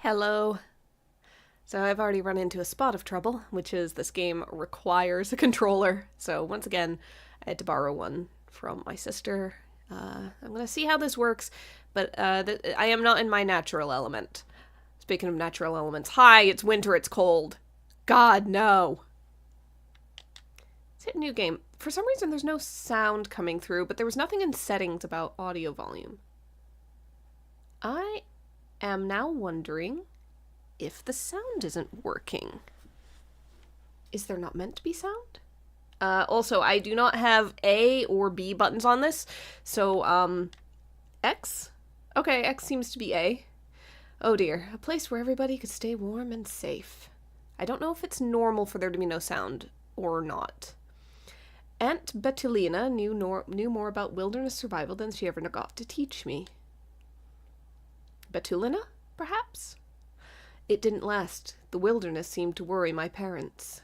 Hello. So I've already run into a spot of trouble, which is this game requires a controller. So once again, I had to borrow one from my sister. I'm going to see how this works, but I am not in my natural element. Speaking of natural elements, hi, it's winter, it's cold. God, no. Let's hit new game. For some reason, there's no sound coming through, but there was nothing in settings about audio volume. I am now wondering if the sound isn't working. Is there not meant to be sound? Also, I do not have A or B buttons on this, so, X? Okay, X seems to be A. Oh dear, a place where everybody could stay warm and safe. I don't know if it's normal for there to be no sound or not. Aunt Betulina knew more about wilderness survival than she ever got to teach me. Betulina, perhaps? It didn't last. The wilderness seemed to worry my parents.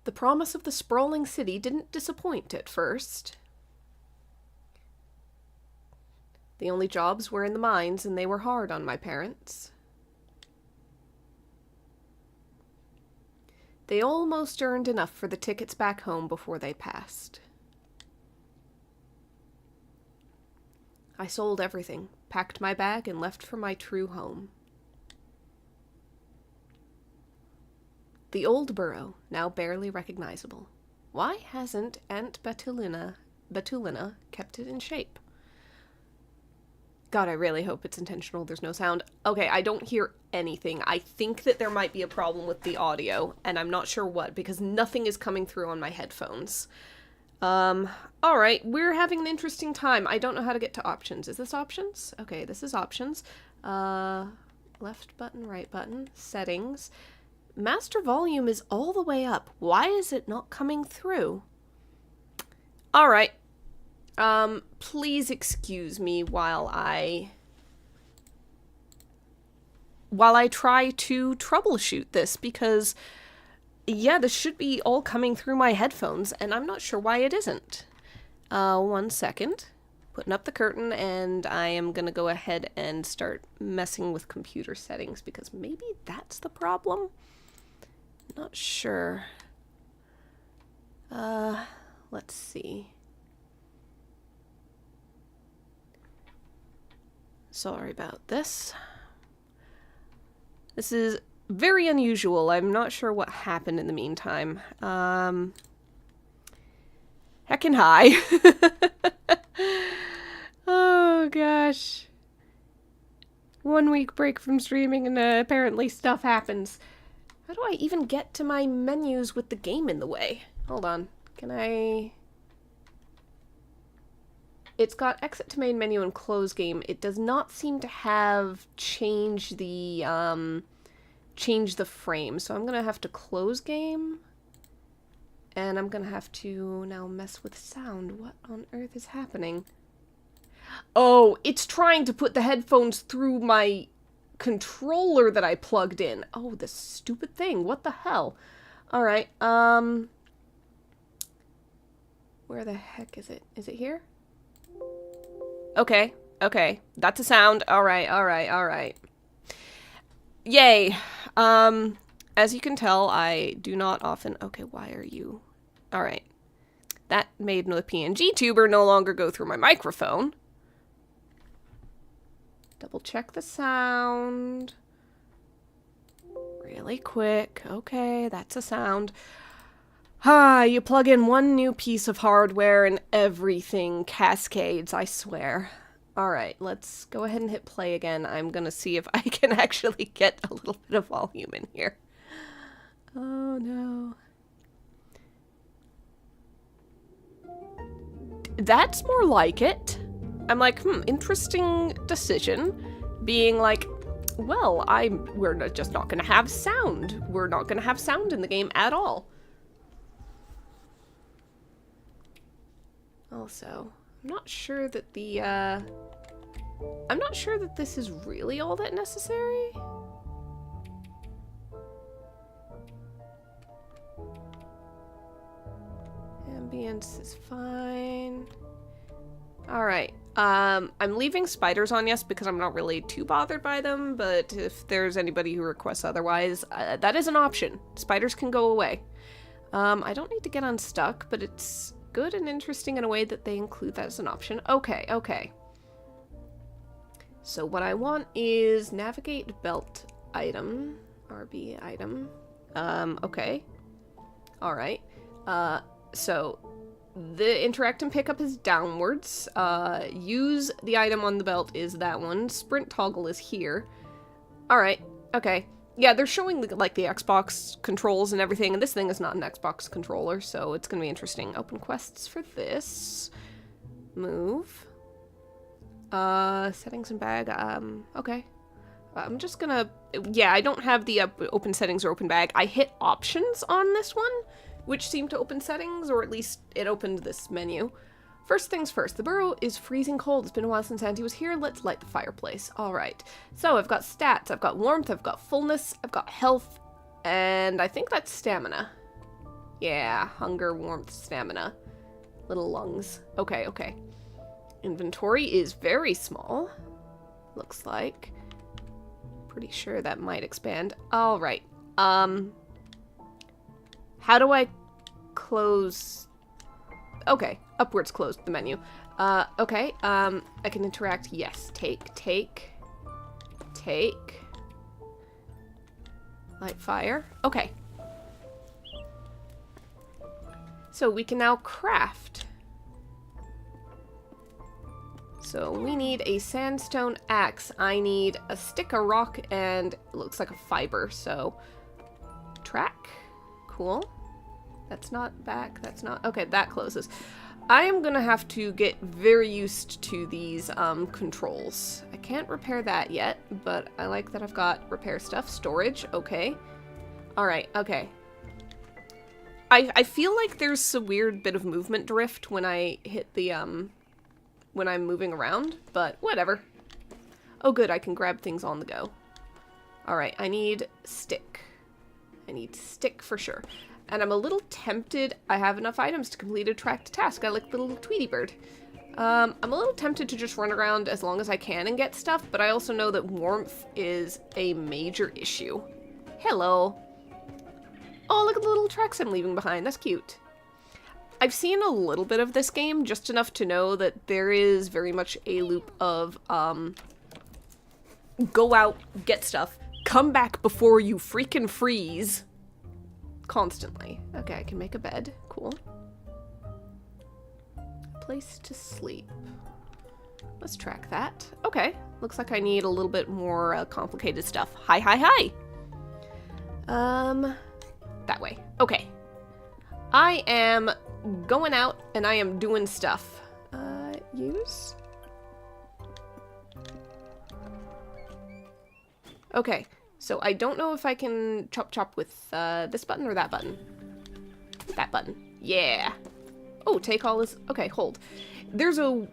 The promise of the sprawling city didn't disappoint at first. The only jobs were in the mines, and they were hard on my parents. They almost earned enough for the tickets back home before they passed. I sold everything, packed my bag, and left for my true home. The old burrow, now barely recognizable. Why hasn't Aunt Betulina kept it in shape? God, I really hope it's intentional. There's no sound. Okay, I don't hear anything. I think that there might be a problem with the audio, and I'm not sure what, because nothing is coming through on my headphones. Alright, we're having an interesting time. I don't know how to get to options. Is this options? Okay, this is options. Left button, right button, settings. Master volume is all the way up. Why is it not coming through? Alright. Please excuse me while I try to troubleshoot this, because yeah, this should be all coming through my headphones, and I'm not sure why it isn't. 1 second. Putting up the curtain, and I am gonna go ahead and start messing with computer settings, because maybe that's the problem? Not sure. Let's see. Sorry about this. This is very unusual. I'm not sure what happened in the meantime. Heckin' hi. Oh gosh. 1 week break from streaming and apparently stuff happens. How do I even get to my menus with the game in the way? Hold on. Can I... It's got exit to main menu and close game. It does not seem to have change the frame. So I'm gonna have to close game. And I'm gonna have to now mess with sound. What on earth is happening? Oh, it's trying to put the headphones through my controller that I plugged in. Oh, this stupid thing. What the hell? Alright, where the heck is it? Is it here? Okay, okay. That's a sound. Alright, alright, alright. Yay. As you can tell, I do not often... Okay, why are you... Alright. That made the PNG tuber no longer go through my microphone. Double check the sound. Really quick. Okay, that's a sound. You plug in one new piece of hardware and everything cascades, I swear. Alright, let's go ahead and hit play again. I'm gonna see if I can actually get a little bit of volume in here. Oh no. That's more like it. I'm like, interesting decision. Being like, well, we're just not gonna have sound. We're not gonna have sound in the game at all. Also, I'm not sure that I'm not sure that this is really all that necessary. Ambience is fine. Alright, I'm leaving spiders on yes because I'm not really too bothered by them, but if there's anybody who requests otherwise, that is an option. Spiders can go away. I don't need to get unstuck, but it's good and interesting in a way that they include that as an option. Okay, okay. So what I want is navigate belt item, RB item. Okay. Alright. So the interact and pickup is downwards. Use the item on the belt is that one. Sprint toggle is here. Alright, okay. Yeah, they're showing like the Xbox controls and everything, and this thing is not an Xbox controller, so it's gonna be interesting. Open quests for this. Move. Settings and bag, okay. I'm just gonna, yeah, I don't have the open settings or open bag. I hit options on this one, which seemed to open settings, or at least it opened this menu. First things first, the burrow is freezing cold. It's been a while since Auntie was here. Let's light the fireplace. All right. So I've got stats, I've got warmth, I've got fullness, I've got health, and I think that's stamina. Yeah, hunger, warmth, stamina. Little lungs. Okay, okay. Inventory is very small. Looks like. Pretty sure that might expand. All right. How do I close? Okay, upwards closed the menu. Okay, I can interact. Yes, take. Light fire. Okay. So we can now craft. So we need a sandstone axe. I need a stick, a rock, and it looks like a fiber, so track. Cool. That's not back, that's not, okay, that closes. I am gonna have to get very used to these controls. I can't repair that yet, but I like that I've got repair stuff. Storage, okay. Alright, okay. I feel like there's a weird bit of movement drift when I hit the, when I'm moving around, but whatever. Oh good, I can grab things on the go. Alright, I need stick. I need stick for sure. And I'm a little tempted. I have enough items to complete a tracked task. I like the little Tweety bird. I'm a little tempted to just run around as long as I can and get stuff, but I also know that warmth is a major issue. Hello. Oh, look at the little tracks I'm leaving behind. That's cute. I've seen a little bit of this game, just enough to know that there is very much a loop of, go out, get stuff, come back before you freaking freeze. Constantly. Okay, I can make a bed. Cool. Place to sleep. Let's track that. Okay. Looks like I need a little bit more complicated stuff. Hi. That way. Okay. I am going out and I am doing stuff. Use? Okay. So I don't know if I can chop with this button or that button. That button. Yeah. Oh, take all this. Okay, hold. There's a...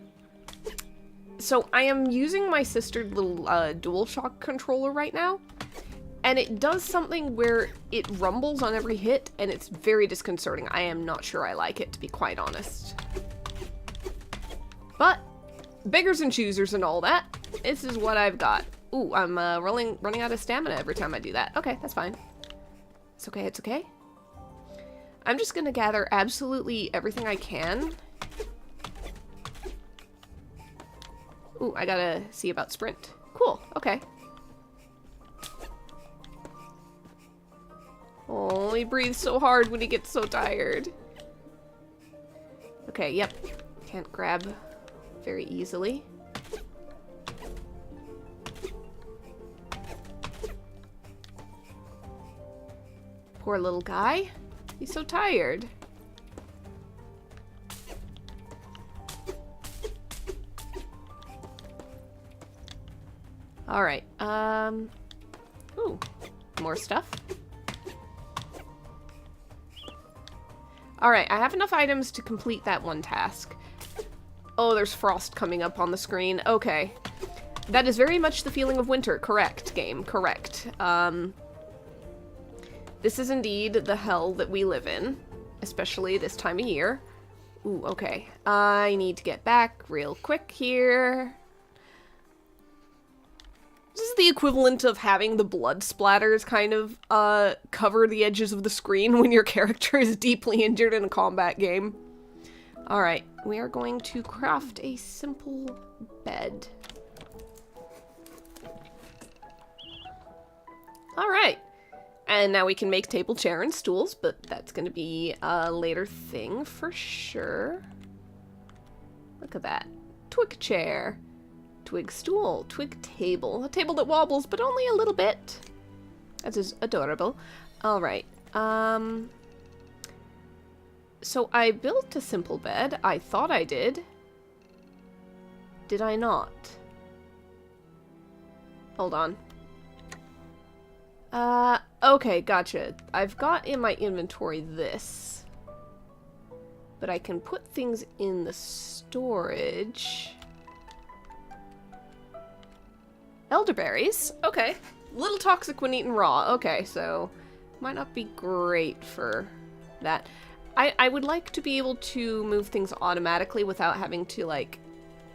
So I am using my sister's little DualShock controller right now. And it does something where it rumbles on every hit, and it's very disconcerting. I am not sure I like it, to be quite honest. But, beggars and choosers and all that, this is what I've got. Ooh, I'm running out of stamina every time I do that. Okay, that's fine. It's okay, it's okay. I'm just gonna gather absolutely everything I can. Ooh, I gotta see about sprint. Cool, okay. Oh, he breathes so hard when he gets so tired. Okay, yep. Can't grab very easily. Poor little guy. He's so tired. Alright, ooh, more stuff. Alright, I have enough items to complete that one task. Oh, there's frost coming up on the screen. Okay. That is very much the feeling of winter. Correct, game. Correct. This is indeed the hell that we live in. Especially this time of year. Ooh, okay. I need to get back real quick here. This is the equivalent of having the blood splatters kind of cover the edges of the screen when your character is deeply injured in a combat game. Alright, we are going to craft a simple bed. Alright. And now we can make table, chair, and stools, but that's going to be a later thing for sure. Look at that. Twig chair. Twig stool. Twig table. A table that wobbles, but only a little bit. That is adorable. Alright. So I built a simple bed. I thought I did. Did I not? Hold on. Okay, gotcha. I've got in my inventory this. But I can put things in the storage. Elderberries? Okay. Little toxic when eaten raw. Okay, so might not be great for that. I would like to be able to move things automatically without having to, like...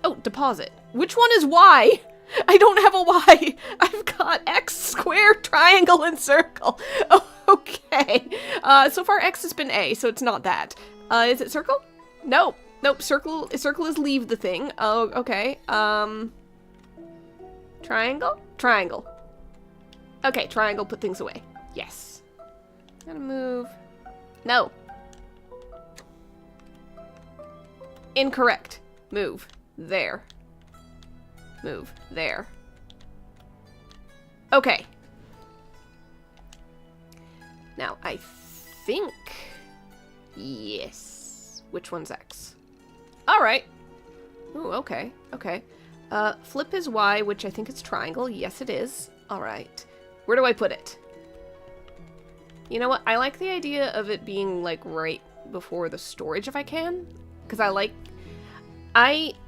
Oh, deposit. Which one is Y? I don't have a Y. I've got X, square, triangle, and circle. Oh, okay. So far X has been A, so it's not that. Is it circle? No. Nope, circle is leave the thing. Oh, okay. Triangle? Triangle. Okay, triangle, put things away. Yes. Gotta move. No. Incorrect. Move. There. Move. There. Okay. Now, I think... Yes. Which one's X? Alright. Ooh, okay. Okay. Flip is Y, which I think is triangle. Yes, it is. Alright. Where do I put it? You know what? I like the idea of it being, like, right before the storage if I can. Because I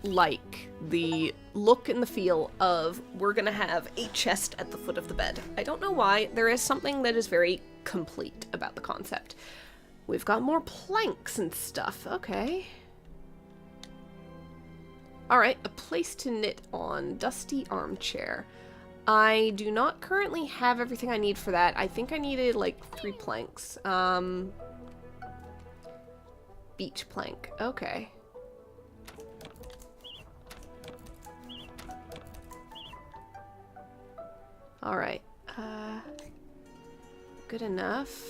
like the look and the feel of we're gonna have a chest at the foot of the bed. I don't know why. There is something that is very complete about the concept. We've got more planks and stuff. Okay. Alright, a place to knit on. Dusty armchair. I do not currently have everything I need for that. I think I needed, like, 3 planks. Beach plank. Okay. Alright. Good enough.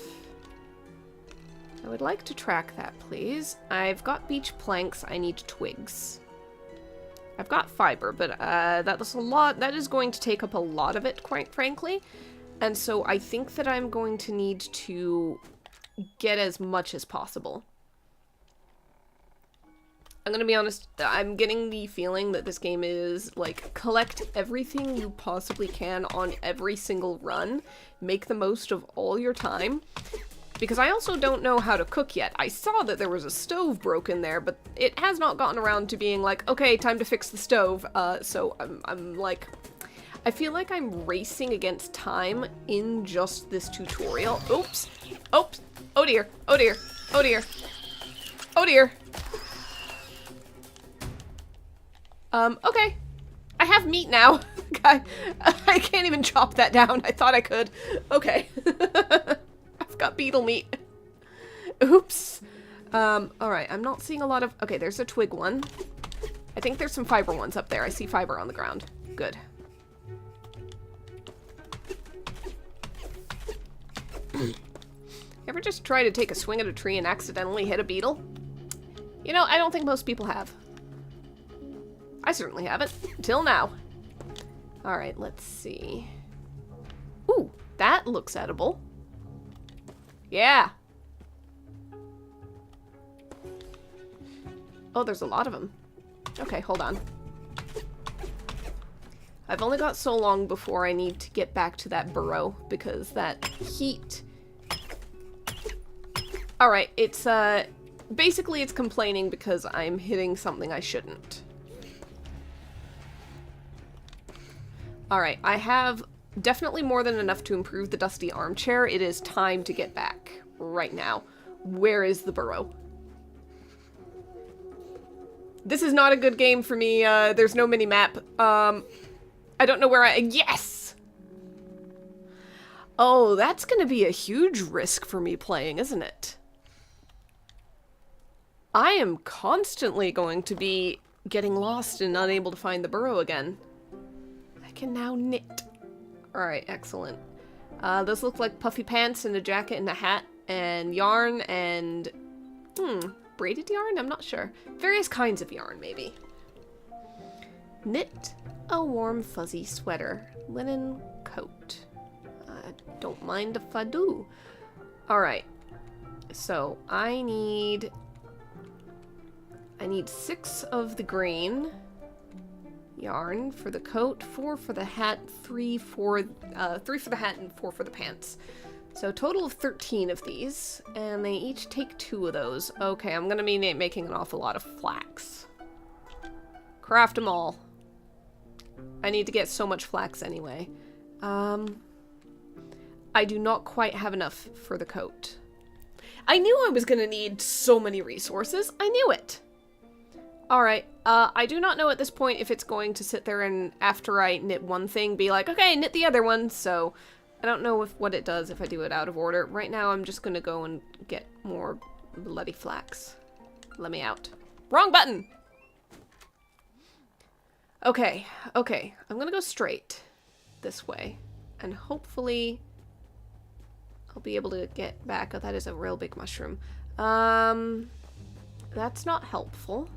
I would like to track that, please. I've got beach planks. I need twigs. I've got fiber, but that's a lot. That is going to take up a lot of it, quite frankly. And so I think that I'm going to need to get as much as possible. I'm gonna be honest, I'm getting the feeling that this game is, like, collect everything you possibly can on every single run. Make the most of all your time. Because I also don't know how to cook yet. I saw that there was a stove broken there, but it has not gotten around to being like, okay, time to fix the stove. So I'm like, I feel like I'm racing against time in just this tutorial. Oops. Oops. Oh dear. Oh dear. Oh dear. Oh dear. Okay. I have meat now. I can't even chop that down. I thought I could. Okay. I've got beetle meat. Oops. Alright, I'm not seeing a lot of... Okay, there's a twig one. I think there's some fiber ones up there. I see fiber on the ground. Good. Ever just try to take a swing at a tree and accidentally hit a beetle? You know, I don't think most people have. I certainly haven't. Until now. Alright, let's see. Ooh, that looks edible. Yeah. Oh, there's a lot of them. Okay, hold on. I've only got so long before I need to get back to that burrow because that heat... Alright, it's, basically it's complaining because I'm hitting something I shouldn't. Alright, I have definitely more than enough to improve the dusty armchair. It is time to get back right now. Where is the burrow? This is not a good game for me. There's no mini-map. I don't know where yes! Oh, that's gonna be a huge risk for me playing, isn't it? I am constantly going to be getting lost and unable to find the burrow again. I can now knit. Alright, excellent. Those look like puffy pants and a jacket and a hat and yarn and... braided yarn? I'm not sure. Various kinds of yarn, maybe. Knit a warm fuzzy sweater. Linen coat. I don't mind if I do. Alright. So, I need 6 of the green yarn for the coat, 4 for the hat, 3 for the hat, and 4 for the pants. So total of 13 of these, and they each take 2 of those. Okay, I'm gonna be making an awful lot of flax. Craft them all. I need to get so much flax anyway. I do not quite have enough for the coat. I knew I was gonna need so many resources. I knew it. Alright, I do not know at this point if it's going to sit there and after I knit one thing be like, okay, knit the other one, so I don't know what it does if I do it out of order. Right now I'm just gonna go and get more bloody flax. Let me out. Wrong button! Okay, I'm gonna go straight this way, and hopefully I'll be able to get back. Oh, that is a real big mushroom. That's not helpful.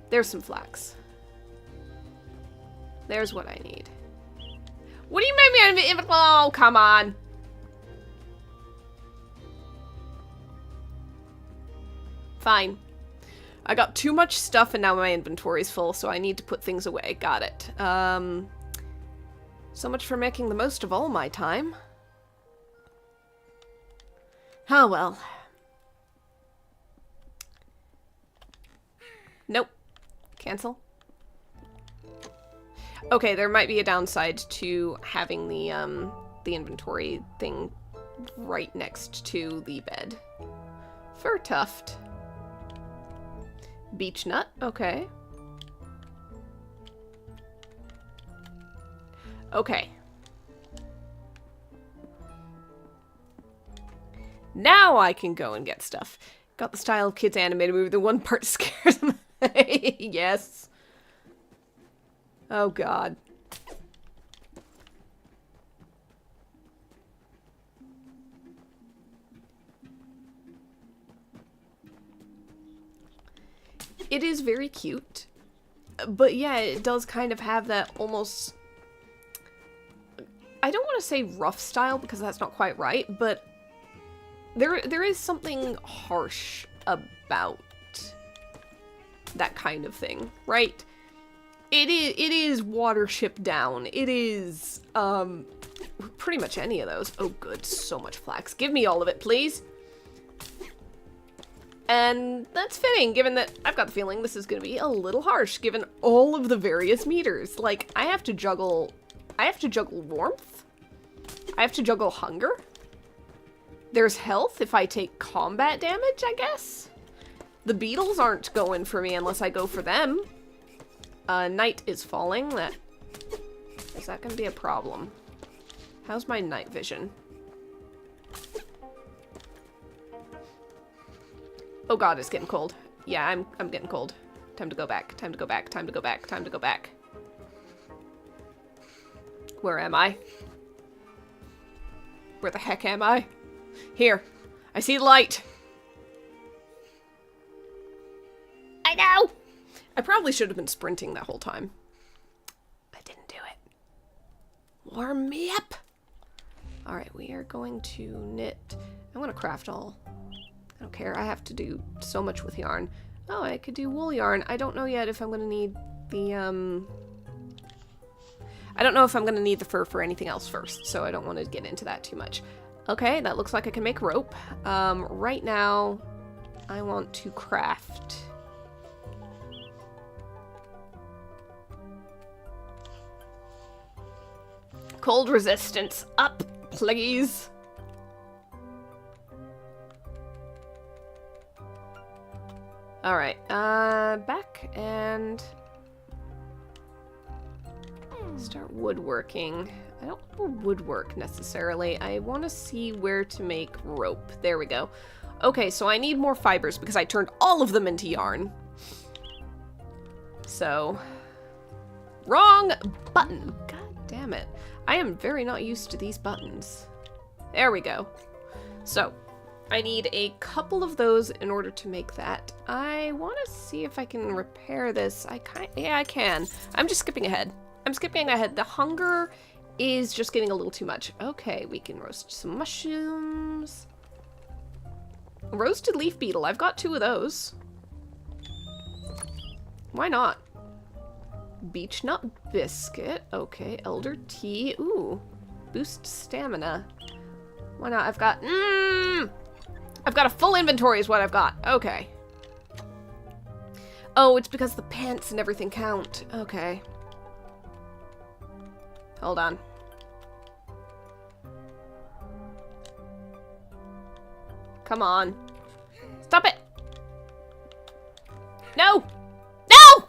There's some flax. There's what I need. What do you make me invisible? Oh, come on. Fine. I got too much stuff and now my inventory's full, so I need to put things away. Got it. So much for making the most of all my time. Oh well. Nope. Cancel. Okay, there might be a downside to having the inventory thing right next to the bed. Fur tuft. Beech nut, okay. Okay. Now I can go and get stuff. Got the style of kids animated movie, the one part scares them. Yes. Oh god. It is very cute. But yeah, it does kind of have that almost... I don't want to say rough style because that's not quite right, but there is something harsh about that kind of thing, right? It is Watership Down. It is pretty much any of those. Oh good, so much flax. Give me all of it, please. And that's fitting, given that I've got the feeling this is going to be a little harsh, given all of the various meters. Like, I have to juggle warmth. I have to juggle hunger. There's health if I take combat damage, I guess. The beetles aren't going for me unless I go for them. Night is falling. Is that going to be a problem? How's my night vision? Oh god, it's getting cold. Yeah, I'm getting cold. Time to go back. Time to go back. Time to go back. Time to go back. Where am I? Where the heck am I? Here. I see light. I know! I probably should have been sprinting that whole time. I didn't do it. Warm me up! Alright, we are going to knit. I want to craft all. I don't care. I have to do so much with yarn. Oh, I could do wool yarn. I don't know yet if I'm going to need the, I don't know if I'm going to need the fur for anything else first, so I don't want to get into that too much. Okay, that looks like I can make rope. Right now, I want to craft. Cold resistance up, please. Alright, back and start woodworking. I don't want to woodwork necessarily. I want to see where to make rope. There we go. Okay, so I need more fibers because I turned all of them into yarn. So, wrong button. God damn it. I am very not used to these buttons. There we go. So, I need a couple of those in order to make that. I want to see if I can repair this. Yeah, I can. I'm just skipping ahead. I'm skipping ahead. The hunger is just getting a little too much. Okay, we can roast some mushrooms. Roasted leaf beetle. I've got 2 of those. Why not? Beech nut biscuit. Okay, elder tea. Ooh, boost stamina. Why not? I've got a full inventory is what I've got. Okay. Oh, it's because the pants and everything count. Okay. Hold on. Come on. Stop it! No! No!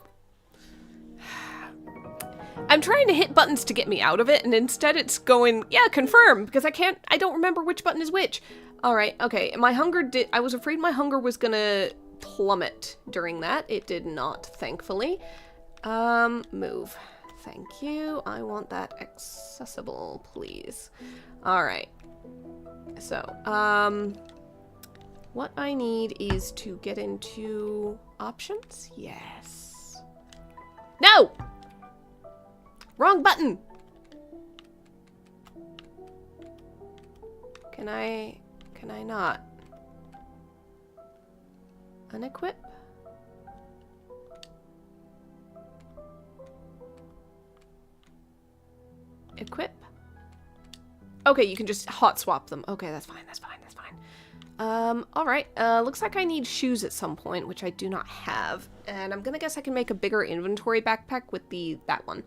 I'm trying to hit buttons to get me out of it, and instead it's going, yeah, confirm, because I don't remember which button is which. Alright, okay, I was afraid my hunger was gonna plummet during that. It did not, thankfully. Move. Thank you. I want that accessible, please. Alright. So, what I need is to get into options. Yes. No! Wrong button! Can I not? Unequip? Equip? Okay, you can just hot swap them. Okay, that's fine, that's fine, that's fine. Alright, looks like I need shoes at some point, which I do not have. And I'm gonna guess I can make a bigger inventory backpack with that one.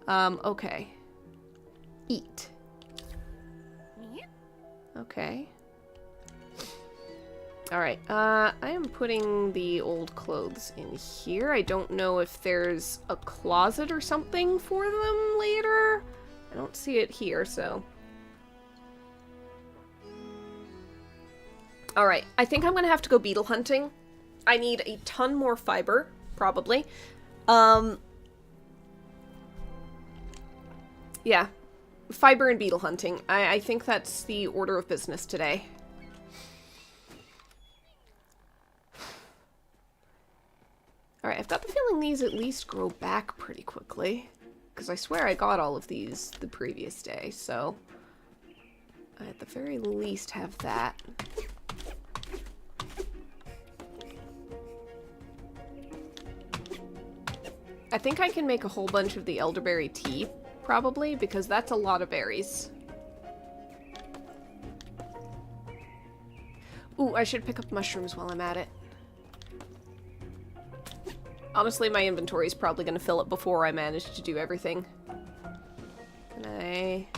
Okay. Eat. Okay. Alright, I am putting the old clothes in here. I don't know if there's a closet or something for them later. I don't see it here, so... Alright, I think I'm gonna have to go beetle hunting. I need a ton more fiber, probably. Yeah. Fiber and beetle hunting. I think that's the order of business today. Alright, I've got the feeling these at least grow back pretty quickly. Because I swear I got all of these the previous day, so... I at the very least have that. I think I can make a whole bunch of the elderberry tea, probably, because that's a lot of berries. Ooh, I should pick up mushrooms while I'm at it. Honestly, my inventory is probably going to fill up before I manage to do everything. Can I...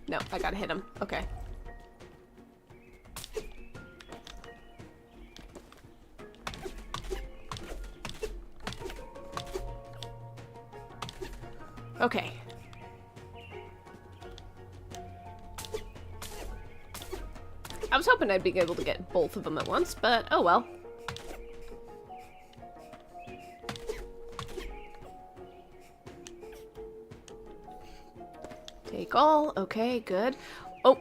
No, I gotta hit him. Okay. Okay. I was hoping I'd be able to get both of them at once, but oh well. Take all. Okay, good. Oh,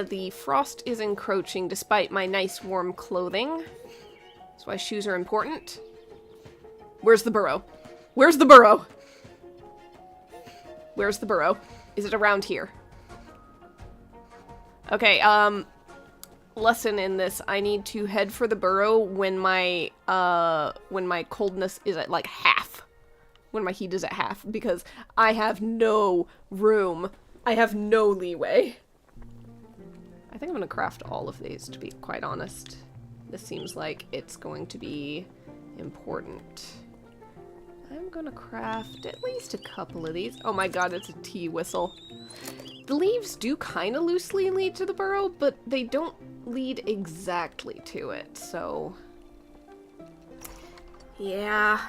the frost is encroaching despite my nice warm clothing. That's why shoes are important. Where's the burrow? Where's the burrow? Where's the burrow? Is it around here? Okay, lesson in this. I need to head for the burrow when my coldness is at like half. When my heat is at half, because I have no room. I have no leeway. I think I'm gonna craft all of these, to be quite honest. This seems like it's going to be important. I'm gonna craft at least a couple of these. Oh my god, it's a tea whistle. The leaves do kind of loosely lead to the burrow, but they don't lead exactly to it, so... Yeah.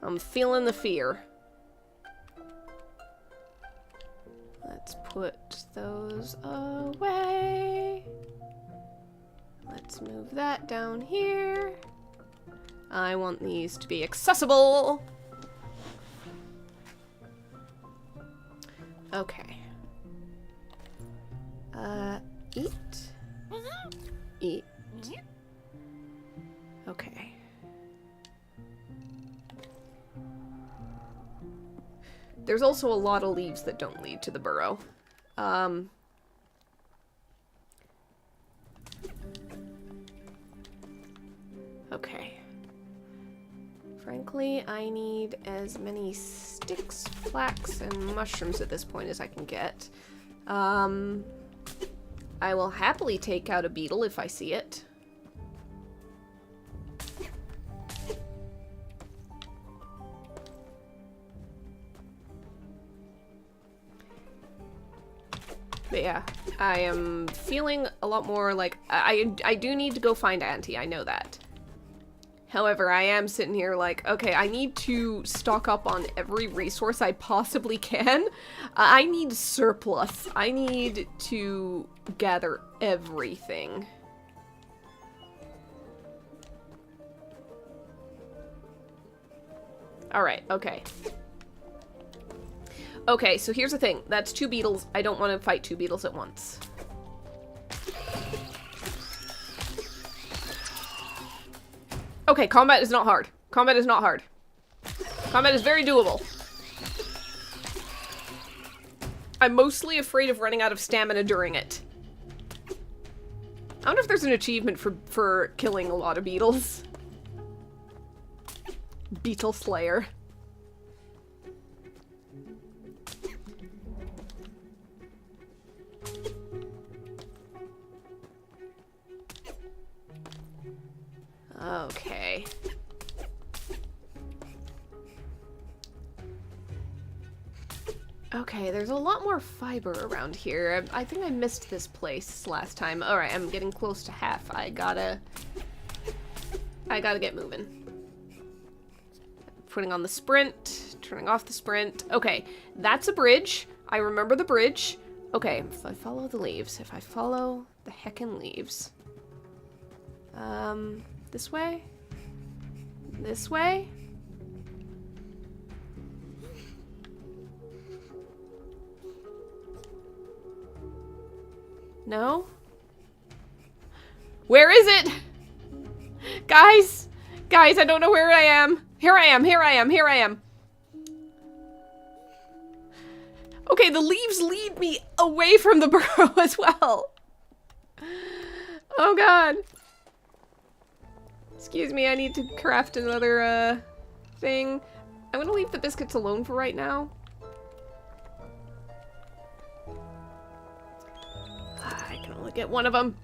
I'm feeling the fear. Let's put those away. Let's move that down here. I want these to be accessible. Okay. Eat. Eat. Okay. There's also a lot of leaves that don't lead to the burrow. Okay. Frankly, I need as many sticks, flax, and mushrooms at this point as I can get. I will happily take out a beetle if I see it. But yeah, I am feeling a lot more like I do need to go find Auntie, I know that. However, I am sitting here like, okay, I need to stock up on every resource I possibly can. I need surplus. I need to gather everything. Alright, okay. Okay, so here's the thing. That's 2 beetles. I don't want to fight 2 beetles at once. Okay, combat is not hard. Combat is not hard. Combat is very doable. I'm mostly afraid of running out of stamina during it. I wonder if there's an achievement for killing a lot of beetles. Beetle Slayer. Okay. Okay, there's a lot more fiber around here. I think I missed this place last time. Alright, I'm getting close to half. I gotta get moving. Putting on the sprint, turning off the sprint. Okay, that's a bridge. I remember the bridge. Okay, if I follow the leaves, if I follow the heckin' leaves. This way? This way? No? Where is it? Guys! Guys, I don't know where I am. Here I am, here I am, here I am. Okay, the leaves lead me away from the burrow as well. Oh god. Excuse me, I need to craft another, thing. I'm gonna leave the biscuits alone for right now. I can only get one of them.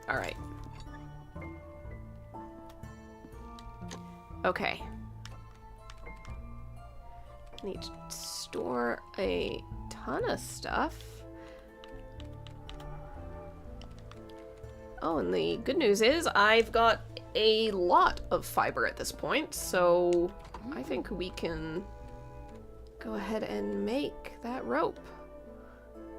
Alright. Okay. I need to store a ton of stuff. Oh, and the good news is I've got a lot of fiber at this point, so I think we can go ahead and make that rope.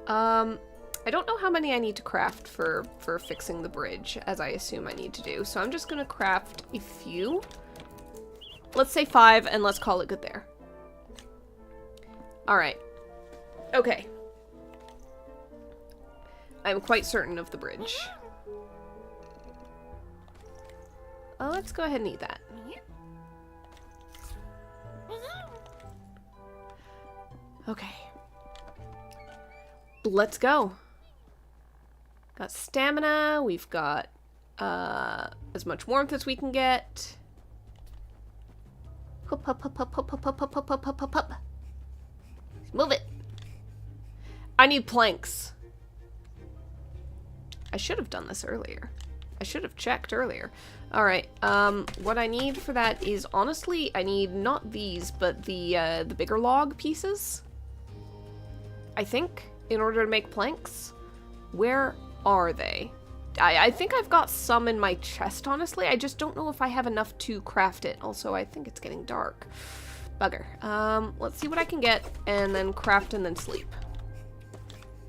I don't know how many I need to craft for fixing the bridge, as I assume I need to do, so I'm just gonna craft a few. Let's say 5, and let's call it good there. Alright. Okay. I'm quite certain of the bridge. Oh, let's go ahead and eat that. Okay. Let's go. Got stamina. We've got as much warmth as we can get. Hup, hup, hup, hup, hup, hup, hup, hup, hup, hup, hup, hup. Move it. I need planks. I should have done this earlier. I should have checked earlier. Alright, what I need for that is, honestly, I need not these, but the bigger log pieces. I think, in order to make planks. Where are they? I think I've got some in my chest, honestly. I just don't know if I have enough to craft it. Also, I think it's getting dark. Bugger. Let's see what I can get, and then craft and then sleep.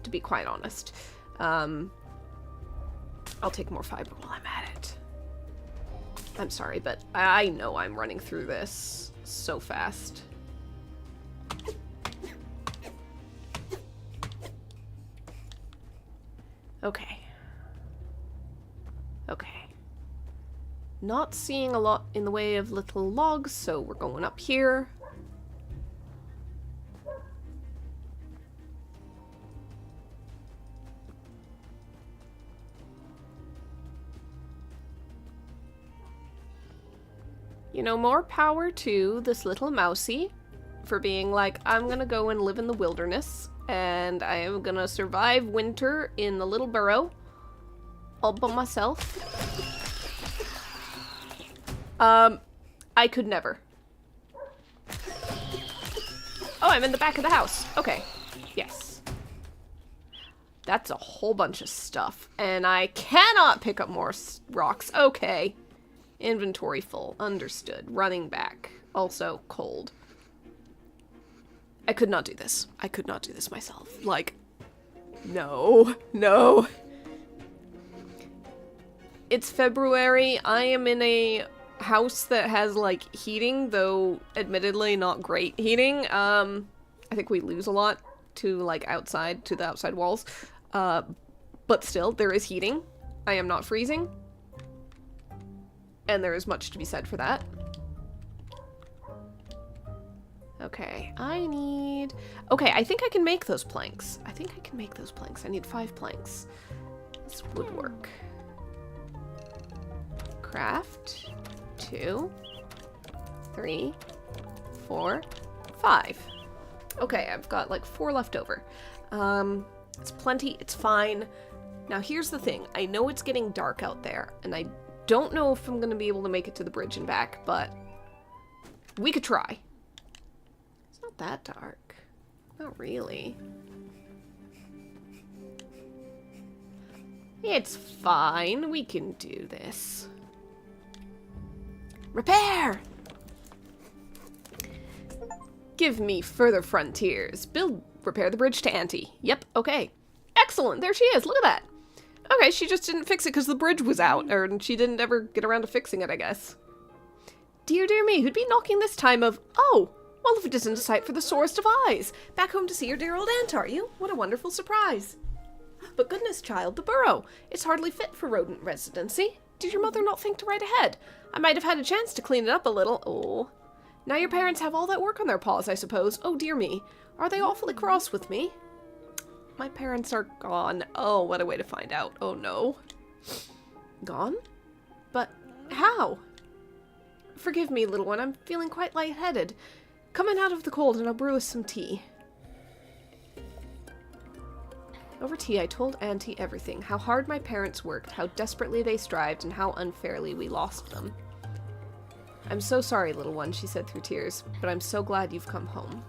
To be quite honest. I'll take more fiber while I'm at it. I'm sorry, but I know I'm running through this so fast. Okay. Okay. Not seeing a lot in the way of little logs, so we're going up here. You know, more power to this little mousey for being like, I'm gonna go and live in the wilderness, and I am gonna survive winter in the little burrow all by myself. I could never. Oh, I'm in the back of the house. Okay. Yes. That's a whole bunch of stuff, and I cannot pick up more rocks. Okay. Inventory full. Understood. Running back. Also cold. I could not do this. I could not do this myself. Like, no. No. It's February. I am in a house that has, like, heating, though admittedly not great heating. I think we lose a lot to, like, outside, to the outside walls. But still, there is heating. I am not freezing. And there is much to be said for that. Okay, I need... Okay, I think I can make those planks. I think I can make those planks. I need 5 planks. This would work. Craft. 2, 3, 4, 5. Okay, I've got like 4 left over. It's plenty. It's fine. Now here's the thing. I know it's getting dark out there, and I don't know if I'm going to be able to make it to the bridge and back, but we could try. It's not that dark. Not really. It's fine. We can do this. Repair! Give me further frontiers. Repair the bridge to Auntie. Yep, okay. Excellent, there she is, look at that. Okay, she just didn't fix it because the bridge was out, or she didn't ever get around to fixing it, I guess. Dear, dear me, who'd be knocking this time of... Oh, well, if it isn't a sight for the sorest of eyes. Back home to see your dear old aunt, are you? What a wonderful surprise. But goodness, child, the burrow. It's hardly fit for rodent residency. Did your mother not think to write ahead? I might have had a chance to clean it up a little. Oh. Now your parents have all that work on their paws, I suppose. Oh, dear me. Are they awfully cross with me? My parents are gone. Oh, what a way to find out. Oh, no. Gone? But how? Forgive me, little one. I'm feeling quite lightheaded. Come in out of the cold and I'll brew us some tea. Over tea, I told Auntie everything. How hard my parents worked, how desperately they strived, and how unfairly we lost them. I'm so sorry, little one, she said through tears, but I'm so glad you've come home.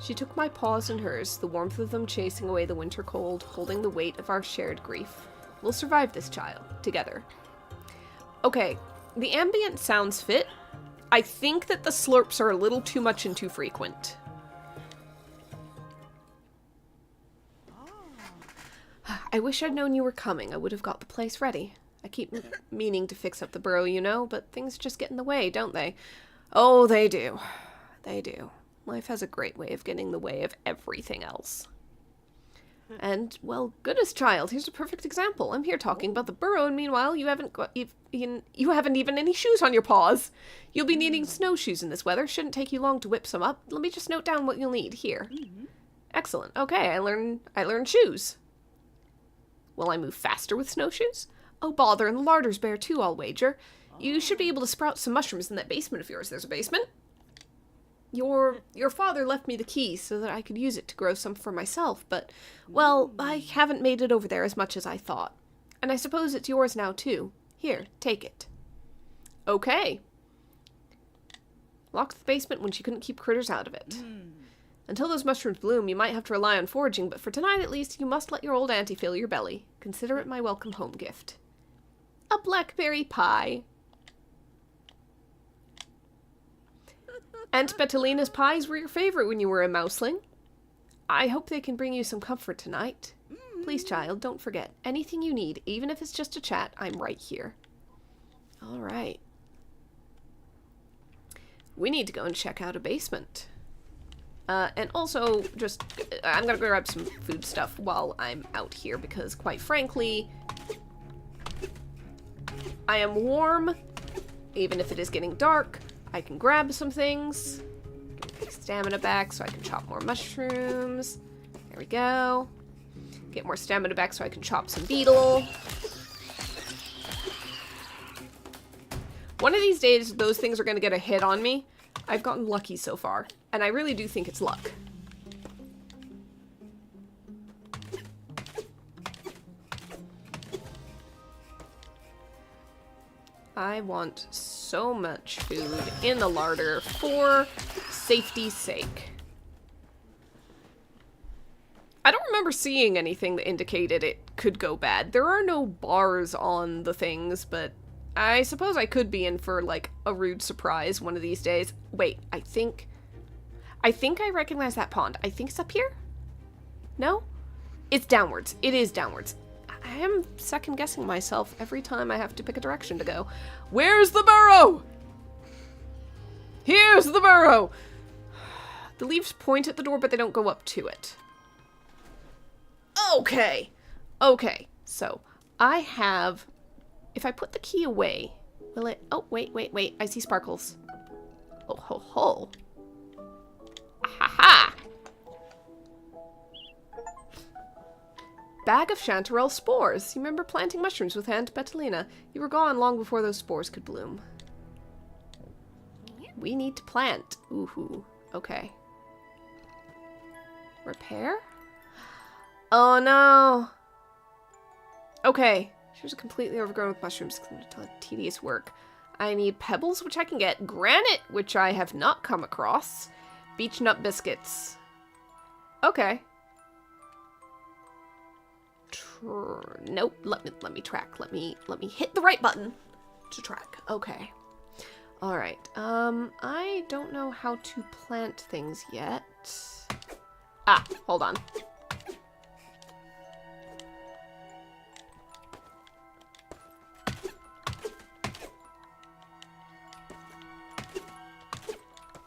She took my paws in hers, the warmth of them chasing away the winter cold, holding the weight of our shared grief. We'll survive this, child, together. Okay, the ambient sounds fit. I think that the slurps are a little too much and too frequent. I wish I'd known you were coming. I would have got the place ready. I keep meaning to fix up the burrow, you know, but things just get in the way, don't they? Oh, they do. They do. Life has a great way of getting in the way of everything else. And, well, goodness, child, here's a perfect example. I'm here talking about the burrow, and meanwhile, you haven't even any shoes on your paws. You'll be needing snowshoes in this weather. Shouldn't take you long to whip some up. Let me just note down what you'll need. Here. Excellent. Okay, I learned shoes. Will I move faster with snowshoes? Oh, bother, and the larder's bare too, I'll wager. You should be able to sprout some mushrooms in that basement of yours. There's a basement. Your father left me the key so that I could use it to grow some for myself, but, well, I haven't made it over there as much as I thought. And I suppose it's yours now, too. Here, take it. Okay. Locked the basement when she couldn't keep critters out of it. Until those mushrooms bloom, you might have to rely on foraging, but for tonight at least, you must let your old auntie fill your belly. Consider it my welcome home gift. A blackberry pie. Aunt Bettelina's pies were your favorite when you were a mouseling. I hope they can bring you some comfort tonight. Please, child, don't forget. Anything you need, even if it's just a chat, I'm right here. All right. We need to go and check out a basement. And also, just, I'm gonna grab some food stuff while I'm out here, because quite frankly, I am warm, even if it is getting dark. I can grab some things. Get my stamina back so I can chop more mushrooms. There we go. Get more stamina back so I can chop some beetle. One of these days, those things are gonna get a hit on me. I've gotten lucky so far, and I really do think it's luck. I want so much food in the larder for safety's sake. I don't remember seeing anything that indicated it could go bad. There are no bars on the things, but I suppose I could be in for, like, a rude surprise one of these days. Wait, I think I recognize that pond. I think it's up here? No? It's downwards. It is downwards. I am second-guessing myself every time I have to pick a direction to go. Where's the burrow? Here's the burrow! The leaves point at the door, but they don't go up to it. Okay. Okay, so I have... If I put the key away, will it... Oh, wait, wait, wait. I see sparkles. Oh, ho, ho. Ha-ha! Bag of chanterelle spores. You remember planting mushrooms with Aunt Bettelina. You were gone long before those spores could bloom. We need to plant. Ooh, okay. Repair? Oh, no. Okay. She's completely overgrown with mushrooms. Tedious work. I need pebbles, which I can get. Granite, which I have not come across. Beech nut biscuits. Okay. Nope. Let me track. Let me hit the right button to track. Okay. All right. I don't know how to plant things yet. Ah, hold on.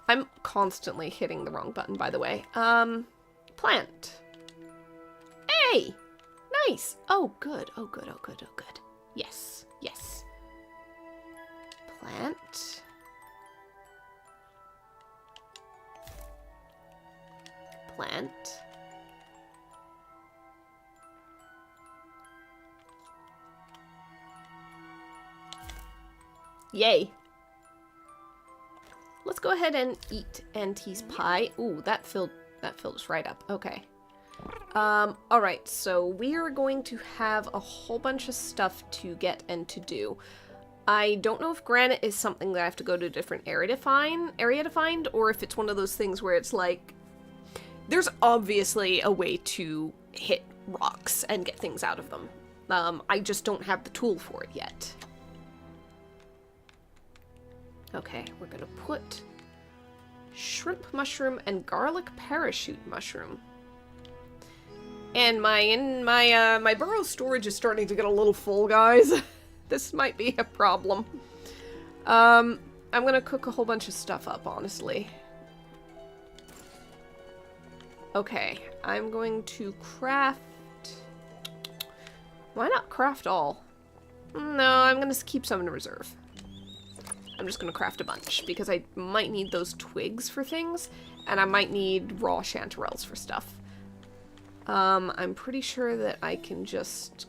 I'm constantly hitting the wrong button, by the way. Plant. Hey! Nice! Oh, good. Oh, good. Oh, good. Oh, good. Yes. Yes. Plant. Plant. Yay. Let's go ahead and eat Auntie's pie. Ooh, that filled us right up. Okay. Alright, so we are going to have a whole bunch of stuff to get and to do. I don't know if granite is something that I have to go to a different area to find, or if it's one of those things where it's like, there's obviously a way to hit rocks and get things out of them. I just don't have the tool for it yet. Okay, we're gonna put shrimp mushroom and garlic parachute mushroom. And my burrow storage is starting to get a little full, guys. This might be a problem. I'm gonna cook a whole bunch of stuff up, honestly. Okay, I'm going to craft... Why not craft all? No, I'm gonna keep some in reserve. I'm just gonna craft a bunch, because I might need those twigs for things, and I might need raw chanterelles for stuff. I'm pretty sure that I can just...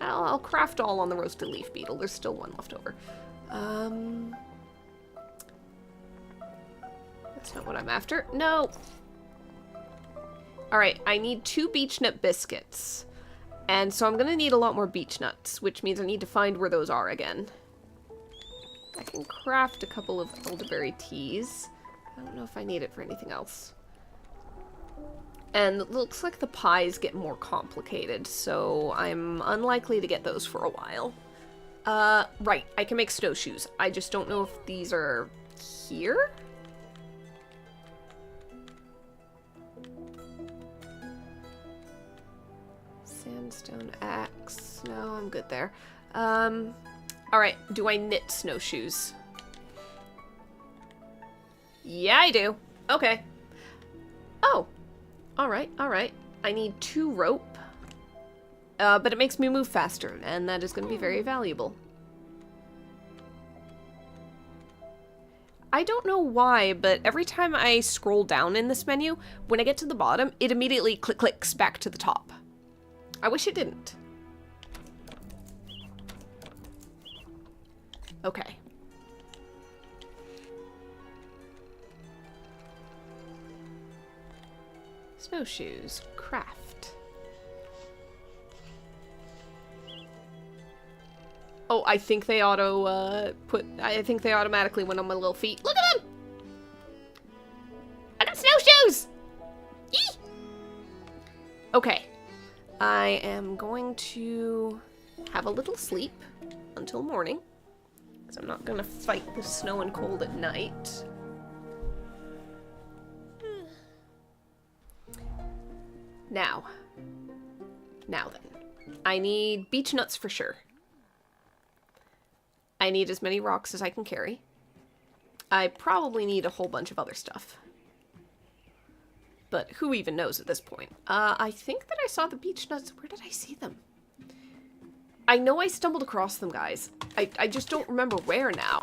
I'll craft all on the roasted leaf beetle. There's still one left over. That's not what I'm after. No! Alright, I need 2 beech nut biscuits. And so I'm gonna need a lot more beech nuts, which means I need to find where those are again. I can craft a couple of elderberry teas. I don't know if I need it for anything else. And it looks like the pies get more complicated, so I'm unlikely to get those for a while. Right, I can make snowshoes. I just don't know if these are here? Sandstone axe. No, I'm good there. Alright, do I knit snowshoes? Yeah, I do. Okay. Oh. Alright, alright. I need 2 rope. But it makes me move faster, and that is going to be very valuable. I don't know why, but every time I scroll down in this menu, when I get to the bottom, it immediately clicks back to the top. I wish it didn't. Okay. Snowshoes. Craft. Oh, I think they I think they automatically went on my little feet. Look at them! I got snowshoes! Yee! Okay. I am going to have a little sleep until morning, because I'm not going to fight the snow and cold at night. Now then, I need beech nuts for sure. I need as many rocks as I can carry. I probably need a whole bunch of other stuff. But who even knows at this point? I think that I saw the beech nuts. Where did I see them? I know I stumbled across them, guys. I just don't remember where now.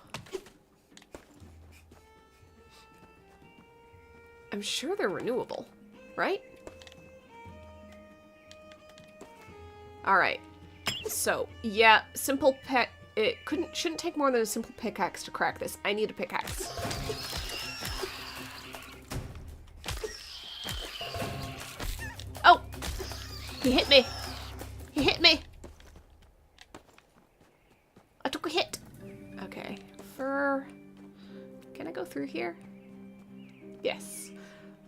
I'm sure they're renewable, right? Alright. So, yeah, simple pick. It shouldn't take more than a simple pickaxe to crack this. I need a pickaxe. Oh! He hit me! He hit me! I took a hit! Okay. Fur. Can I go through here? Yes.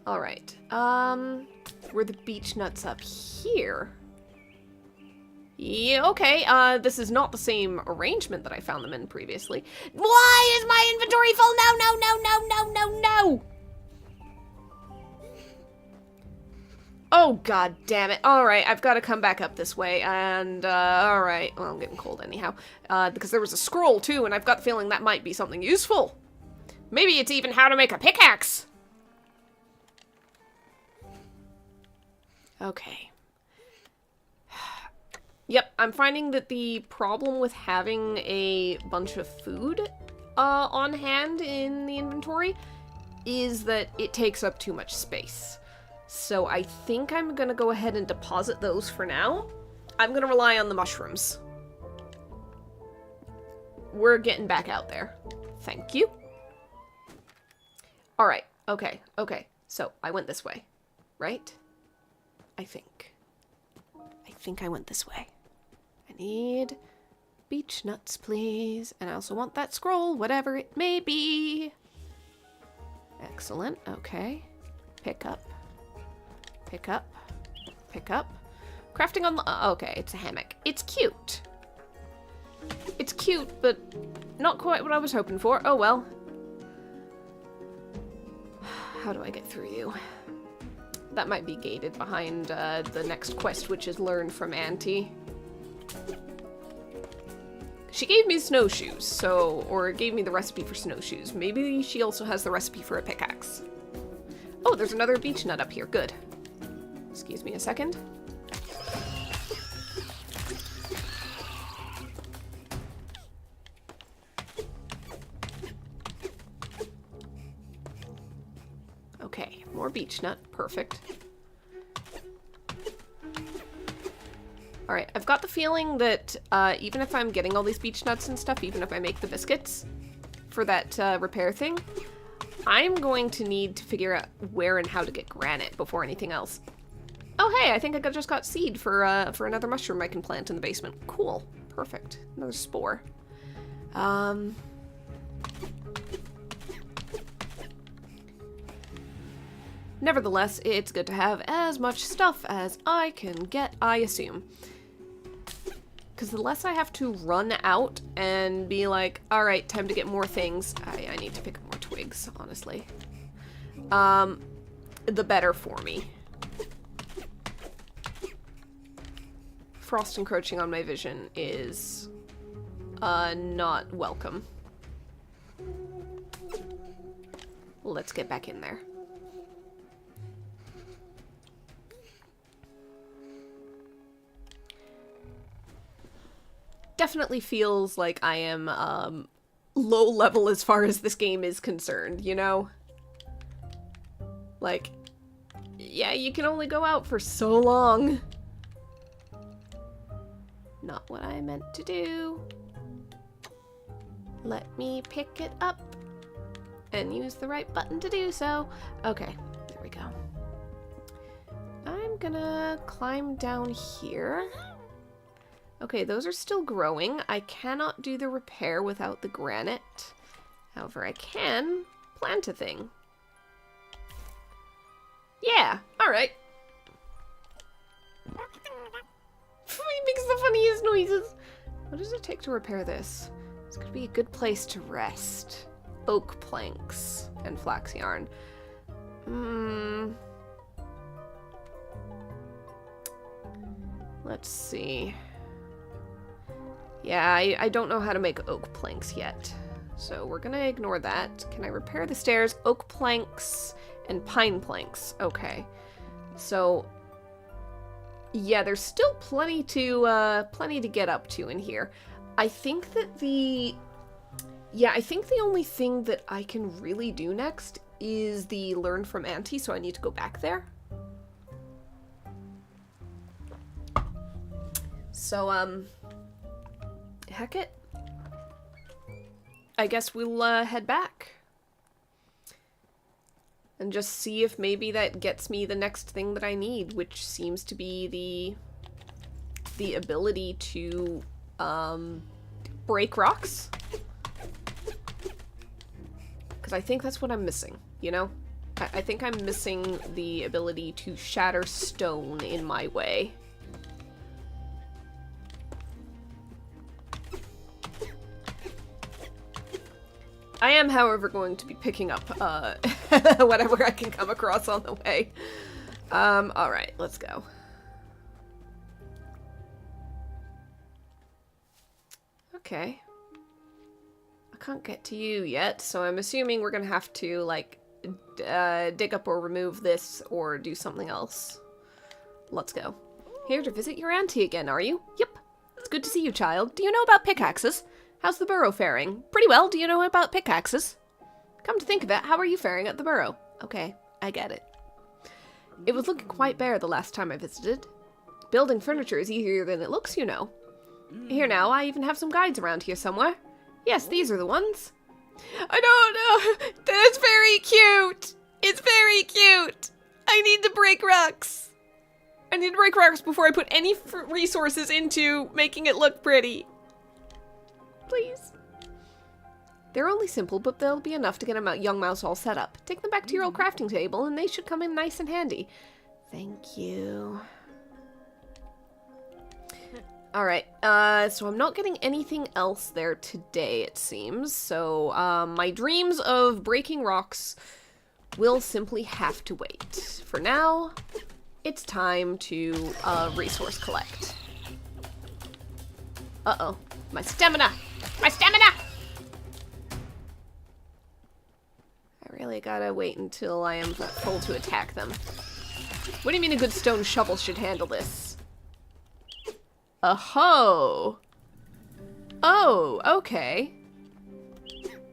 Alright. Were the beech nuts up here? Yeah, okay, this is not the same arrangement that I found them in previously. Why is my inventory full? No, no, no, no, no, no, no! Oh, god damn it. Alright, I've got to come back up this way, and, alright. Well, I'm getting cold anyhow. Because there was a scroll, too, and I've got the feeling that might be something useful. Maybe it's even how to make a pickaxe! Okay. Yep, I'm finding that the problem with having a bunch of food on hand in the inventory is that it takes up too much space. So I think I'm gonna go ahead and deposit those for now. I'm gonna rely on the mushrooms. We're getting back out there. Thank you. Alright, okay. So, I went this way, right? I think I went this way. I need beech nuts, please. And I also want that scroll, whatever it may be. Excellent, okay. Pick up. Pick up. Pick up. Crafting on the... okay, it's a hammock. It's cute. It's cute, but not quite what I was hoping for. Oh well. How do I get through you? That might be gated behind the next quest, which is learn from Auntie. She gave me snowshoes, so... or gave me the recipe for snowshoes. Maybe she also has the recipe for a pickaxe. Oh, there's another beech nut up here. Good. Excuse me a second. Okay, more beech nut. Perfect. Alright, I've got the feeling that even if I'm getting all these beech nuts and stuff, even if I make the biscuits for that repair thing, I'm going to need to figure out where and how to get granite before anything else. Oh hey, I think I just got seed for another mushroom I can plant in the basement. Cool. Perfect. Another spore. Nevertheless, it's good to have as much stuff as I can get, I assume. Because the less I have to run out and be like, alright, time to get more things. I need to pick up more twigs, honestly. The better for me. Frost encroaching on my vision is not welcome. Let's get back in there. Definitely feels like I am low level as far as this game is concerned, you know? Like, yeah, you can only go out for so long. Not what I meant to do. Let me pick it up and use the right button to do so. Okay, there we go. I'm gonna climb down here. Okay, those are still growing. I cannot do the repair without the granite. However, I can plant a thing. Yeah, alright. He makes the funniest noises. What does it take to repair this? It's gonna be a good place to rest. Oak planks and flax yarn. Let's see. Yeah, I don't know how to make oak planks yet. So we're gonna ignore that. Can I repair the stairs? Oak planks and pine planks. Okay. So yeah, there's still plenty to get up to in here. I think that the only thing that I can really do next is the learn from Auntie, so I need to go back there. So, heck it. I guess we'll, head back. And just see if maybe that gets me the next thing that I need, which seems to be the ability to, break rocks. Because I think that's what I'm missing, you know? I think I'm missing the ability to shatter stone in my way. I am, however, going to be picking up, whatever I can come across on the way. Alright, let's go. Okay. I can't get to you yet, so I'm assuming we're gonna have to, like, dig up or remove this or do something else. Let's go. Here to visit your auntie again, are you? Yep. It's good to see you, child. Do you know about pickaxes? How's the burrow faring? Pretty well. Do you know about pickaxes? Come to think of it, how are you faring at the burrow? Okay, I get it. It was looking quite bare the last time I visited. Building furniture is easier than it looks, you know. Here now, I even have some guides around here somewhere. Yes, these are the ones. I don't know. That's very cute. It's very cute. I need to break rocks. I need to break rocks before I put any resources into making it look pretty. Please. They're only simple, but they'll be enough to get a young mouse all set up. Take them back to your old crafting table, and they should come in nice and handy. Thank you. Alright, so I'm not getting anything else there today, it seems. So, my dreams of breaking rocks will simply have to wait. For now, it's time to, resource collect. Uh-oh. My stamina! My stamina! I really gotta wait until I am full to attack them. What do you mean a good stone shovel should handle this? Oh. Oh, okay.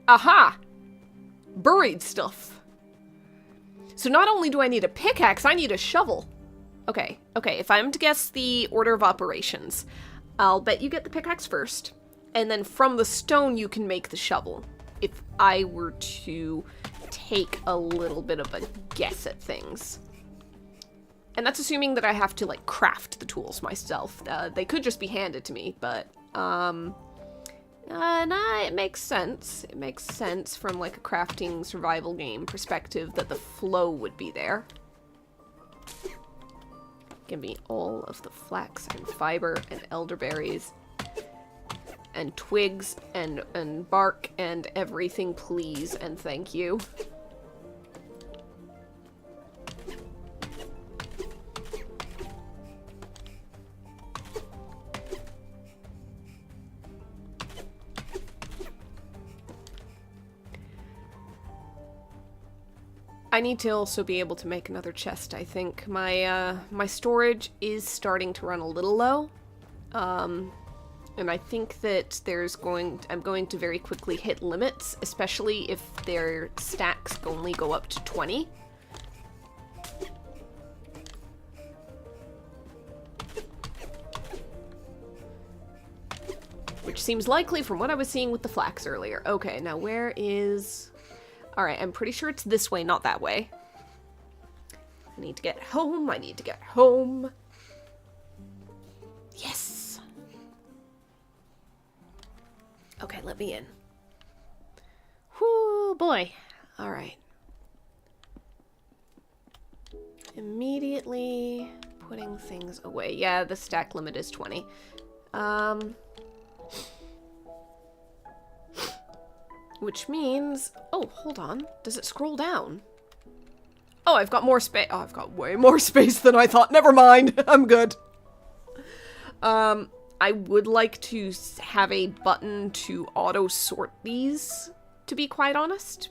Aha! Buried stuff. So not only do I need a pickaxe, I need a shovel. Okay, if I'm to guess the order of operations, I'll bet you get the pickaxe first, and then from the stone you can make the shovel. If I were to take a little bit of a guess at things. And that's assuming that I have to, like, craft the tools myself. They could just be handed to me, but, nah, it makes sense. It makes sense from, like, a crafting survival game perspective that the flow would be there. Give me all of the flax and fiber and elderberries and twigs and bark and everything, please, and thank you. I need to also be able to make another chest, I think. My storage is starting to run a little low. And I think that I'm going to very quickly hit limits, especially if their stacks only go up to 20. Which seems likely from what I was seeing with the flax earlier. Okay, now where is... Alright, I'm pretty sure it's this way, not that way. I need to get home. I need to get home. Yes! Okay, let me in. Whoo, boy. Alright. Immediately putting things away. Yeah, the stack limit is 20. Which means... Oh, hold on. Does it scroll down? Oh, I've got more space. Oh, I've got way more space than I thought. Never mind. I'm good. I would like to have a button to auto-sort these, to be quite honest.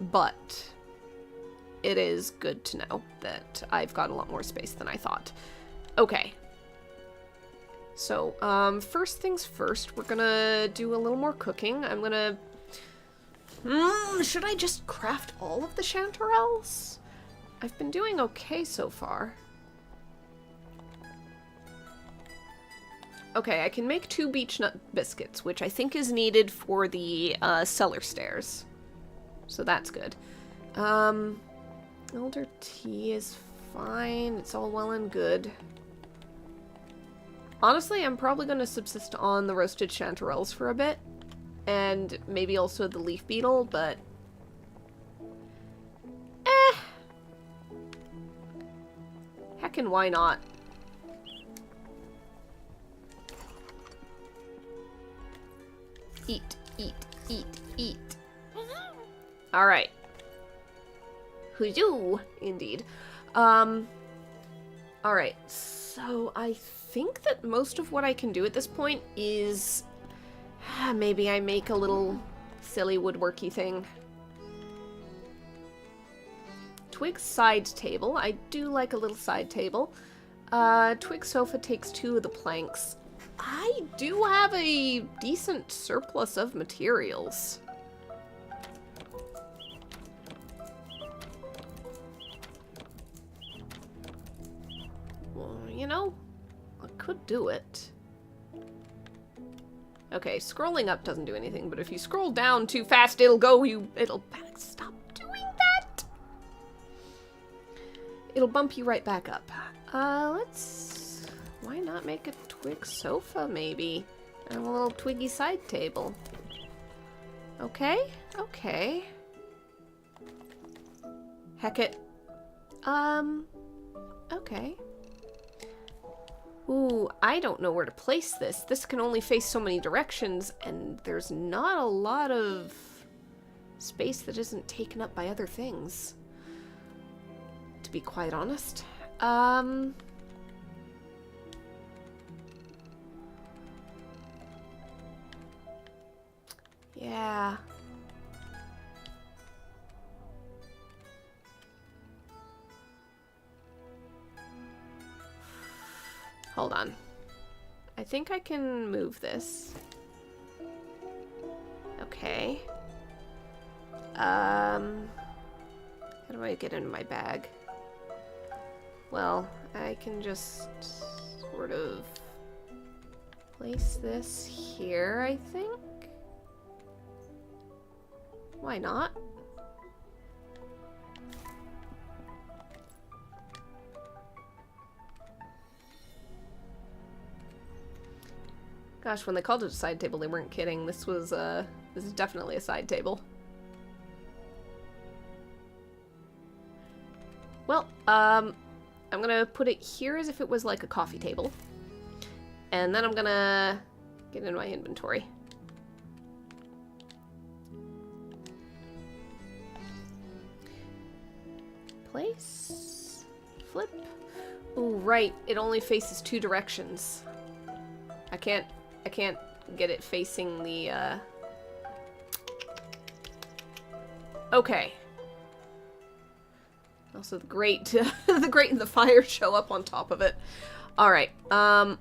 But it is good to know that I've got a lot more space than I thought. Okay. So, first things first, we're gonna do a little more cooking. I'm gonna... should I just craft all of the chanterelles? I've been doing okay so far. Okay, I can make 2 beech nut biscuits, which I think is needed for the, cellar stairs. So that's good. Elder tea is fine. It's all well and good. Honestly, I'm probably going to subsist on the roasted chanterelles for a bit. And maybe also the leaf beetle, but... Heckin' why not? Eat, eat, eat, eat. Alright. Huzzoo! Indeed. Alright, so I think that most of what I can do at this point is... maybe I make a little silly woodworky thing. Twig side table. I do like a little side table. Twig sofa takes 2 of the planks. I do have a decent surplus of materials. Well, you know, I could do it. Okay, scrolling up doesn't do anything, but if you scroll down too fast, it'll stop doing that. It'll bump you right back up. Why not make a twig sofa, maybe? And a little twiggy side table. Okay, okay. Heck it. Okay. Ooh, I don't know where to place this. This can only face so many directions, and there's not a lot of space that isn't taken up by other things. To be quite honest. Yeah. Hold on. I think I can move this. Okay. How do I get into my bag? Well, I can just sort of place this here, I think. Why not? Gosh, when they called it a side table, they weren't kidding. This is definitely a side table. Well, I'm gonna put it here as if it was like a coffee table. And then I'm gonna get in my inventory. Place. Flip. Ooh, right. It only faces 2 directions. I can't get it facing the, Okay. Also, the grate, the grate and the fire show up on top of it. Alright, I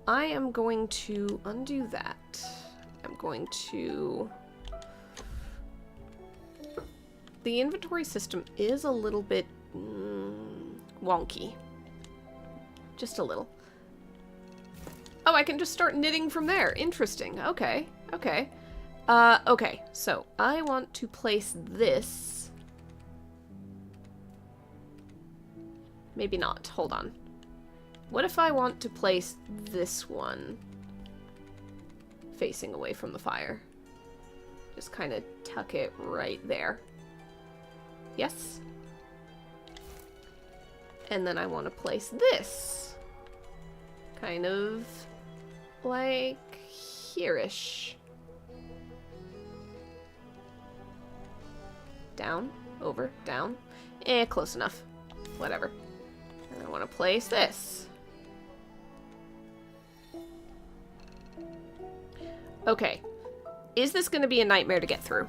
am going to undo that. I'm going to... The inventory system is a little bit wonky. Just a little. Oh, I can just start knitting from there. Interesting. Okay, okay. Okay, so I want to place this. Maybe not. Hold on. What if I want to place this one facing away from the fire? Just kind of tuck it right there. Yes? And then I want to place this kind of like here-ish. Down, over, down. Close enough. Whatever. And I want to place this. Okay. Is this going to be a nightmare to get through?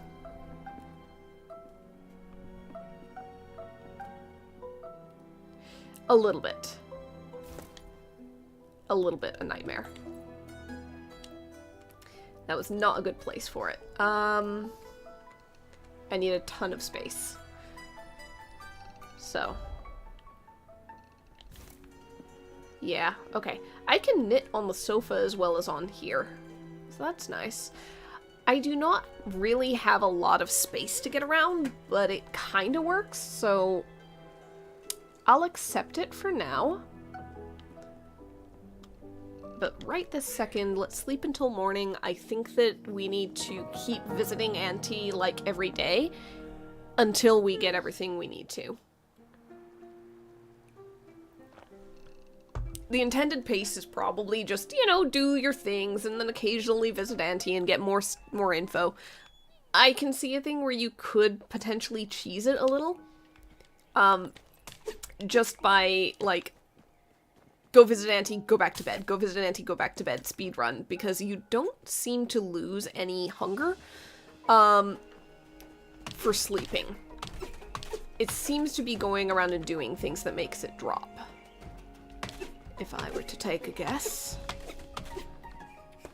A little bit. A little bit a nightmare. That was not a good place for it. I need a ton of space. So. Yeah, okay. I can knit on the sofa as well as on here. So that's nice. I do not really have a lot of space to get around, but it kind of works, so I'll accept it for now. But right this second, let's sleep until morning. I think that we need to keep visiting Auntie like every day until we get everything we need to. The intended pace is probably just, you know, do your things and then occasionally visit Auntie and get more info. I can see a thing where you could potentially cheese it a little. Just by, like, go visit Auntie, go back to bed. Go visit Auntie, go back to bed. Speed run. Because you don't seem to lose any hunger for sleeping. It seems to be going around and doing things that makes it drop. If I were to take a guess.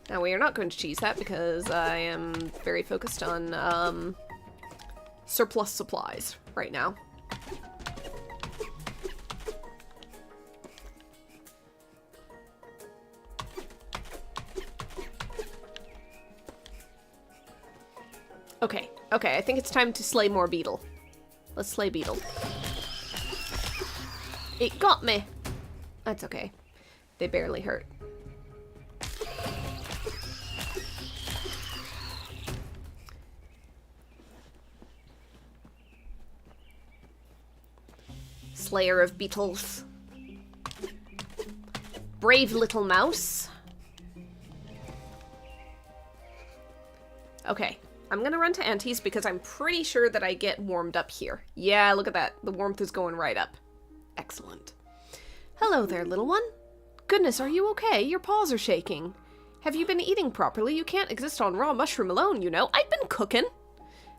Now, we are not going to cheese that because I am very focused on surplus supplies right now. Okay, okay, I think it's time to slay more beetle. Let's slay beetle. It got me! That's okay. They barely hurt. Slayer of beetles. Brave little mouse. Okay. I'm gonna run to Auntie's because I'm pretty sure that I get warmed up here. Yeah, look at that. The warmth is going right up. Excellent. Hello there, little one. Goodness, are you okay? Your paws are shaking. Have you been eating properly? You can't exist on raw mushroom alone, you know. I've been cooking.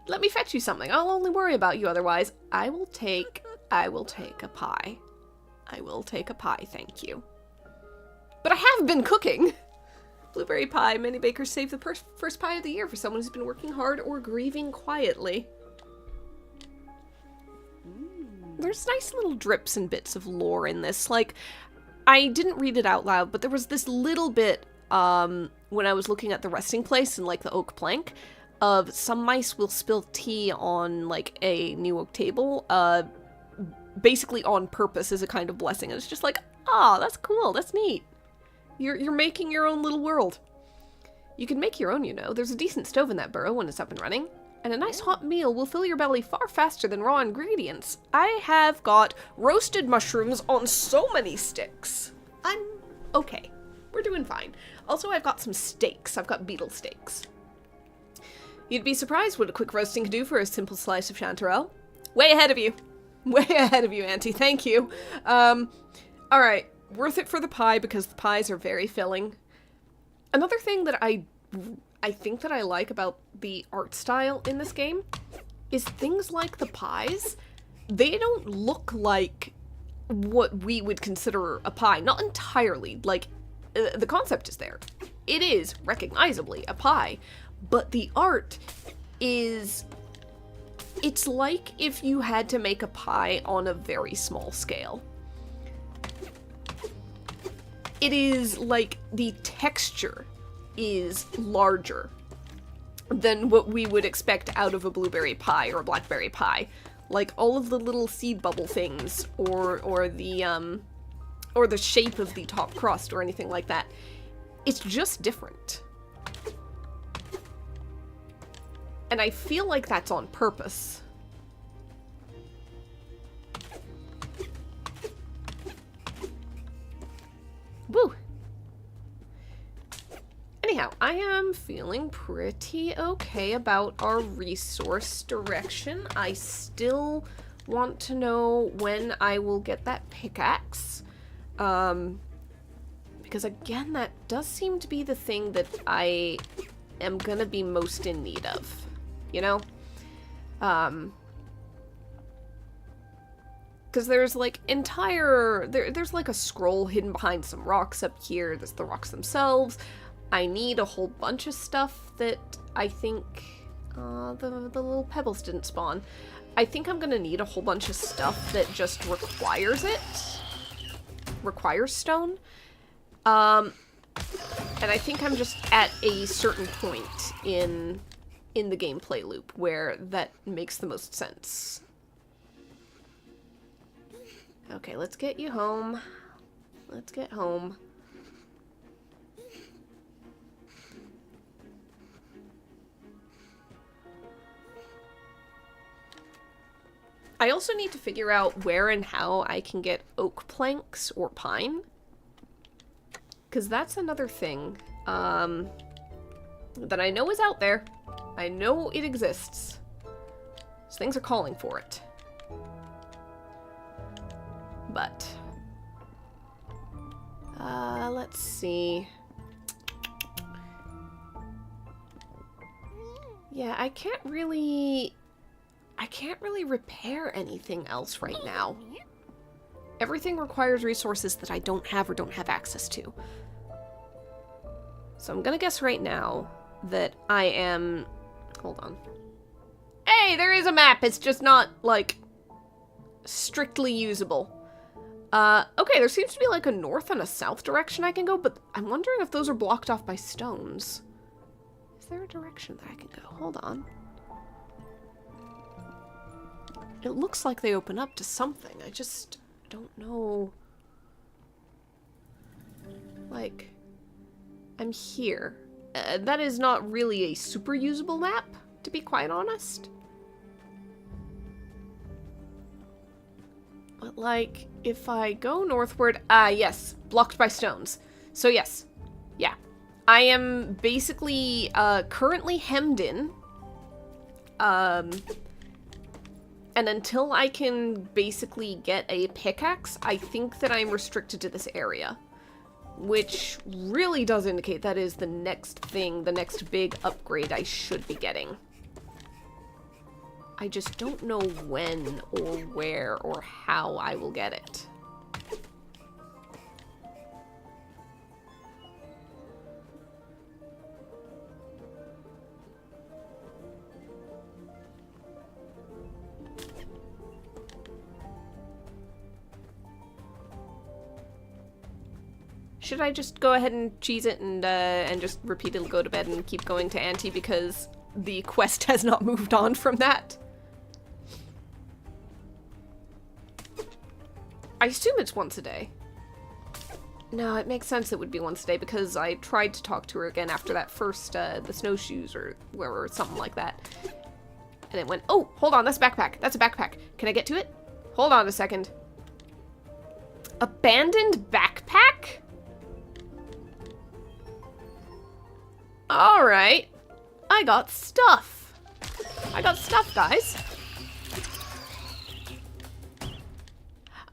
Let me fetch you something. I'll only worry about you otherwise. I will take a pie. I will take a pie, thank you. But I have been cooking! Blueberry pie. Many bakers save the first pie of the year for someone who's been working hard or grieving quietly. There's nice little drips and bits of lore in this. Like, I didn't read it out loud, but there was this little bit, when I was looking at the resting place and, like, the oak plank, of some mice will spill tea on, like, a new oak table, basically on purpose as a kind of blessing. And it's just like, ah, that's cool, that's neat. You're making your own little world. You can make your own, you know. There's a decent stove in that burrow when it's up and running. And a nice hot meal will fill your belly far faster than raw ingredients. I have got roasted mushrooms on so many sticks. I'm okay. We're doing fine. Also, I've got some steaks. I've got beetle steaks. You'd be surprised what a quick roasting can do for a simple slice of chanterelle. Way ahead of you. Way ahead of you, Auntie. Thank you. Alright. Worth it for the pie because the pies are very filling. Another thing that I think that I like about the art style in this game is things like the pies. They don't look like what we would consider a pie. Not entirely. Like, the concept is there. It is recognizably a pie. But the art is... It's like if you had to make a pie on a very small scale. It is like the texture is larger than what we would expect out of a blueberry pie or a blackberry pie. Like all of the little seed bubble things or the shape of the top crust or anything like that. It's just different. And I feel like that's on purpose. Woo! Anyhow, I am feeling pretty okay about our resource direction. I still want to know when I will get that pickaxe. Because again, that does seem to be the thing that I am gonna be most in need of. You know? Because there's like there's like a scroll hidden behind some rocks up here. There's the rocks themselves. I need a whole bunch of stuff that I think, the little pebbles didn't spawn. I think I'm gonna need a whole bunch of stuff that just requires it. Requires stone. And I think I'm just at a certain point in the gameplay loop where that makes the most sense. Okay, let's get you home. Let's get home. I also need to figure out where and how I can get oak planks or pine. Because that's another thing that I know is out there. I know it exists. So things are calling for it. But let's see. Yeah, I can't really repair anything else right now. Everything requires resources that I don't have or don't have access to. So I'm gonna guess right now that I am... Hold on. Hey, there is a map! It's just not, like, strictly usable. Okay, there seems to be like a north and a south direction I can go, but I'm wondering if those are blocked off by stones. Is there a direction that I can go? Hold on. It looks like they open up to something. I just don't know. Like, I'm here. That is not really a super usable map, to be quite honest. But, like, if I go northward... yes. Blocked by stones. So, yes. Yeah. I am basically, currently hemmed in. And until I can basically get a pickaxe, I think that I'm restricted to this area. Which really does indicate that is the next thing, the next big upgrade I should be getting. I just don't know when or where or how I will get it. Should I just go ahead and cheese it and just repeatedly go to bed and keep going to Auntie because the quest has not moved on from that? I assume it's once a day. No, it makes sense it would be once a day because I tried to talk to her again after that first, the snowshoes or wherever, something like that. And it went, oh, hold on, that's a backpack. That's a backpack. Can I get to it? Hold on a second. Abandoned backpack? Alright. I got stuff. I got stuff, guys.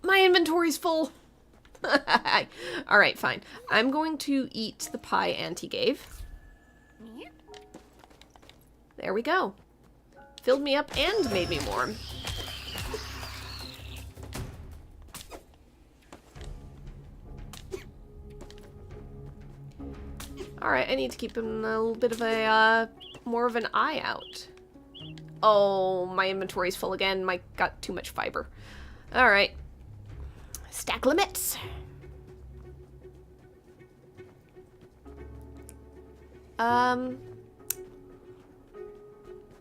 My inventory's full. Alright, fine. I'm going to eat the pie Auntie gave. There we go. Filled me up and made me warm. Alright, I need to keep a little bit of a, more of an eye out. Oh, my inventory's full again. Got too much fiber. Alright. Stack limits.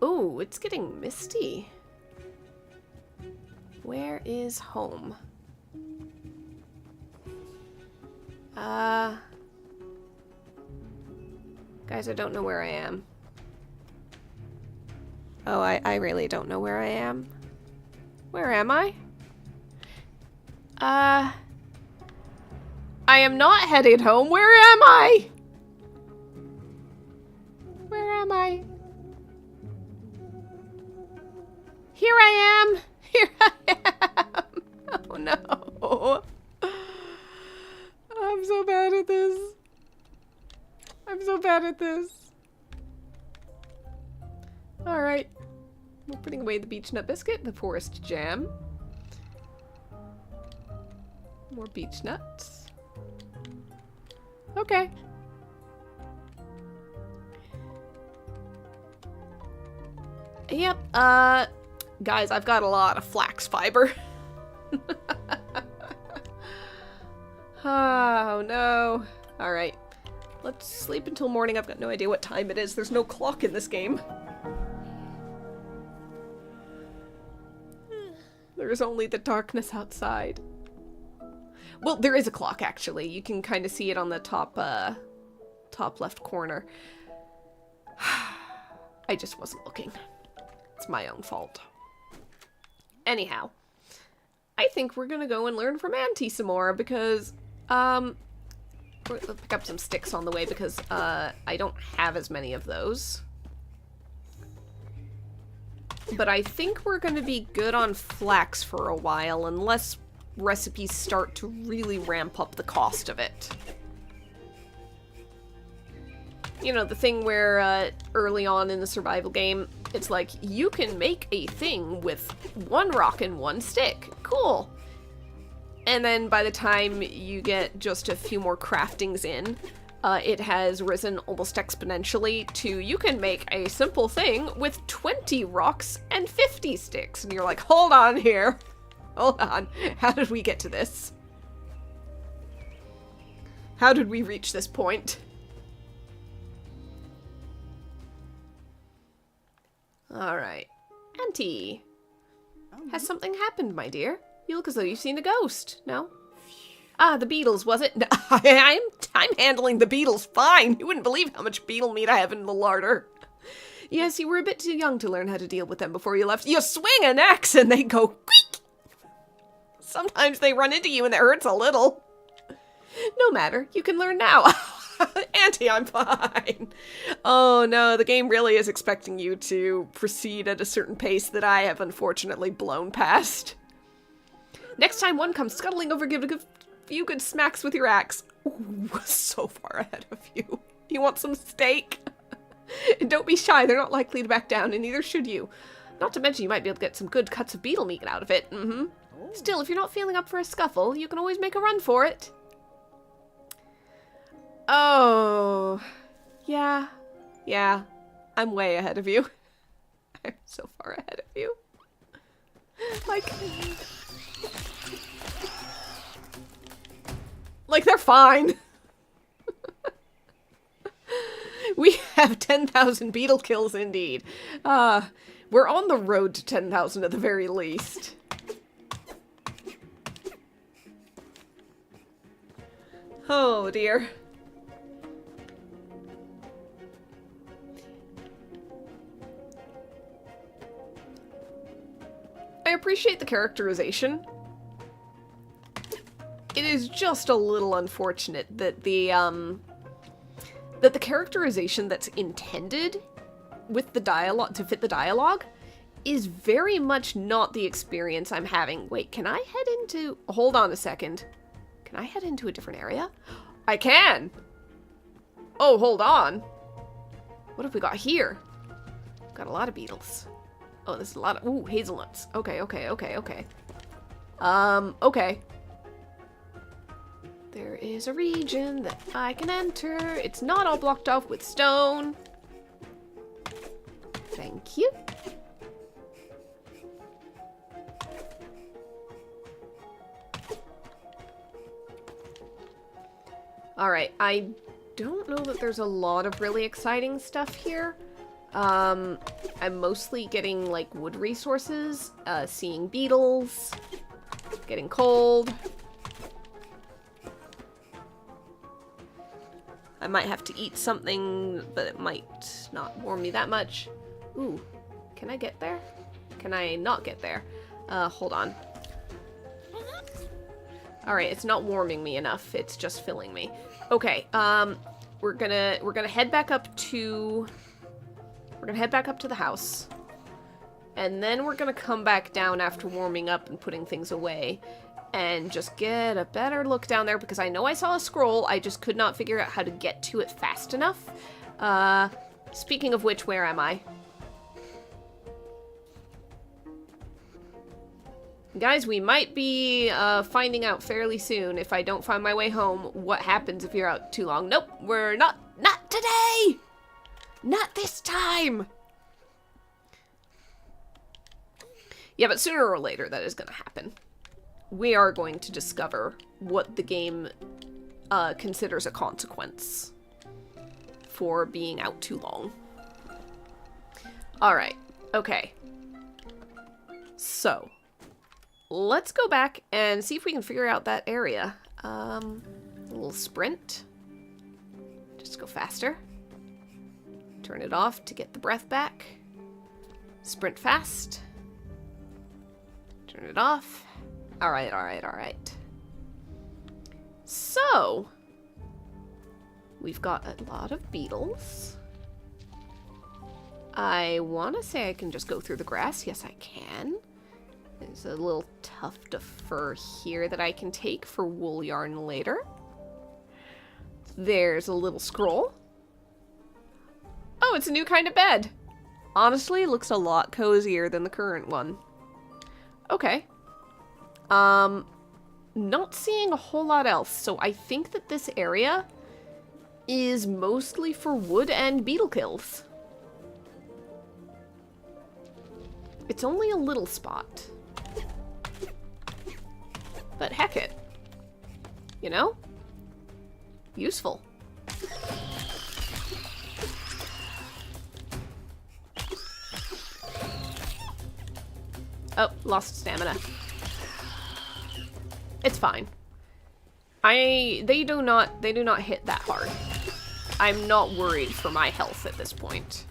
Ooh, it's getting misty. Where is home? Guys, I don't know where I am. Oh, I really don't know where I am. Where am I? I am not headed home. Where am I? Where am I? Here I am. Here I am. Oh no. I'm so bad at this. I'm so bad at this. Alright. We're putting away the beech nut biscuit, the forest jam. More beech nuts. Okay. Yep, guys, I've got a lot of flax fiber. Oh, no. Alright. Let's sleep until morning. I've got no idea what time it is. There's no clock in this game. There's only the darkness outside. Well, there is a clock, actually. You can kind of see it on the top left corner. I just wasn't looking. It's my own fault. Anyhow, I think we're gonna go and learn from Auntie some more because, we'll pick up some sticks on the way because, I don't have as many of those. But I think we're gonna be good on flax for a while unless recipes start to really ramp up the cost of it. You know, the thing where, early on in the survival game, it's like, you can make a thing with 1 rock and 1 stick. Cool. And then by the time you get just a few more craftings in, it has risen almost exponentially to you can make a simple thing with 20 rocks and 50 sticks. And you're like, hold on here. Hold on. How did we get to this? How did we reach this point? Alright. Auntie. Has something happened, my dear? You look as though you've seen a ghost. No? Ah, the beetles, was it? No, I'm handling the beetles fine. You wouldn't believe how much beetle meat I have in the larder. Yes, you were a bit too young to learn how to deal with them before you left. You swing an axe and they go quick. Sometimes they run into you and it hurts a little. No matter, you can learn now. Auntie, I'm fine. Oh no, the game really is expecting you to proceed at a certain pace that I have unfortunately blown past. Next time one comes scuttling over, give a few good smacks with your axe. Ooh, so far ahead of you. You want some steak? Don't be shy, they're not likely to back down, and neither should you. Not to mention you might be able to get some good cuts of beetle meat out of it. Still, if you're not feeling up for a scuffle, you can always make a run for it. Oh, yeah, I'm way ahead of you. I'm so far ahead of you. Like they're fine. We have 10,000 beetle kills indeed. We're on the road to 10,000 at the very least. Oh dear. appreciate the characterization. It is just a little unfortunate that the characterization that's intended with the dialogue to fit the dialogue is very much not the experience I'm having. Wait, can I head into... Hold on a second. Can I head into a different area? I can! Oh, hold on. What have we got here? Got a lot of beetles. Oh, there's a lot of... Ooh, hazelnuts. Okay. Okay. There is a region that I can enter. It's not all blocked off with stone. Thank you. Alright, I don't know that there's a lot of really exciting stuff here. I'm mostly getting, like, wood resources, seeing beetles, getting cold. I might have to eat something, but it might not warm me that much. Ooh, can I get there? Can I not get there? Hold on. Alright, it's not warming me enough. It's just filling me. Okay, we're gonna head back up to... We're gonna head back up to the house. And then we're gonna come back down after warming up and putting things away. And just get a better look down there, because I know I saw a scroll, I just could not figure out how to get to it fast enough. Speaking of which, where am I? Guys, we might be finding out fairly soon, if I don't find my way home, what happens if you're out too long. Nope, we're not today! Not this time! Yeah, but sooner or later that is going to happen. We are going to discover what the game considers a consequence for being out too long. Alright, okay. So, let's go back and see if we can figure out that area. A little sprint. Just go faster. Turn it off to get the breath back. Sprint fast. Turn it off. Alright. So, we've got a lot of beetles. I want to say I can just go through the grass. Yes, I can. There's a little tuft of fur here that I can take for wool yarn later. There's a little scroll. Oh, it's a new kind of bed. Honestly, it looks a lot cozier than the current one. Okay. Not seeing a whole lot else, so I think that this area is mostly for wood and beetle kills. It's only a little spot. But heck it. You know? Useful. Oh, lost stamina. It's fine. They do not hit that hard. I'm not worried for my health at this point.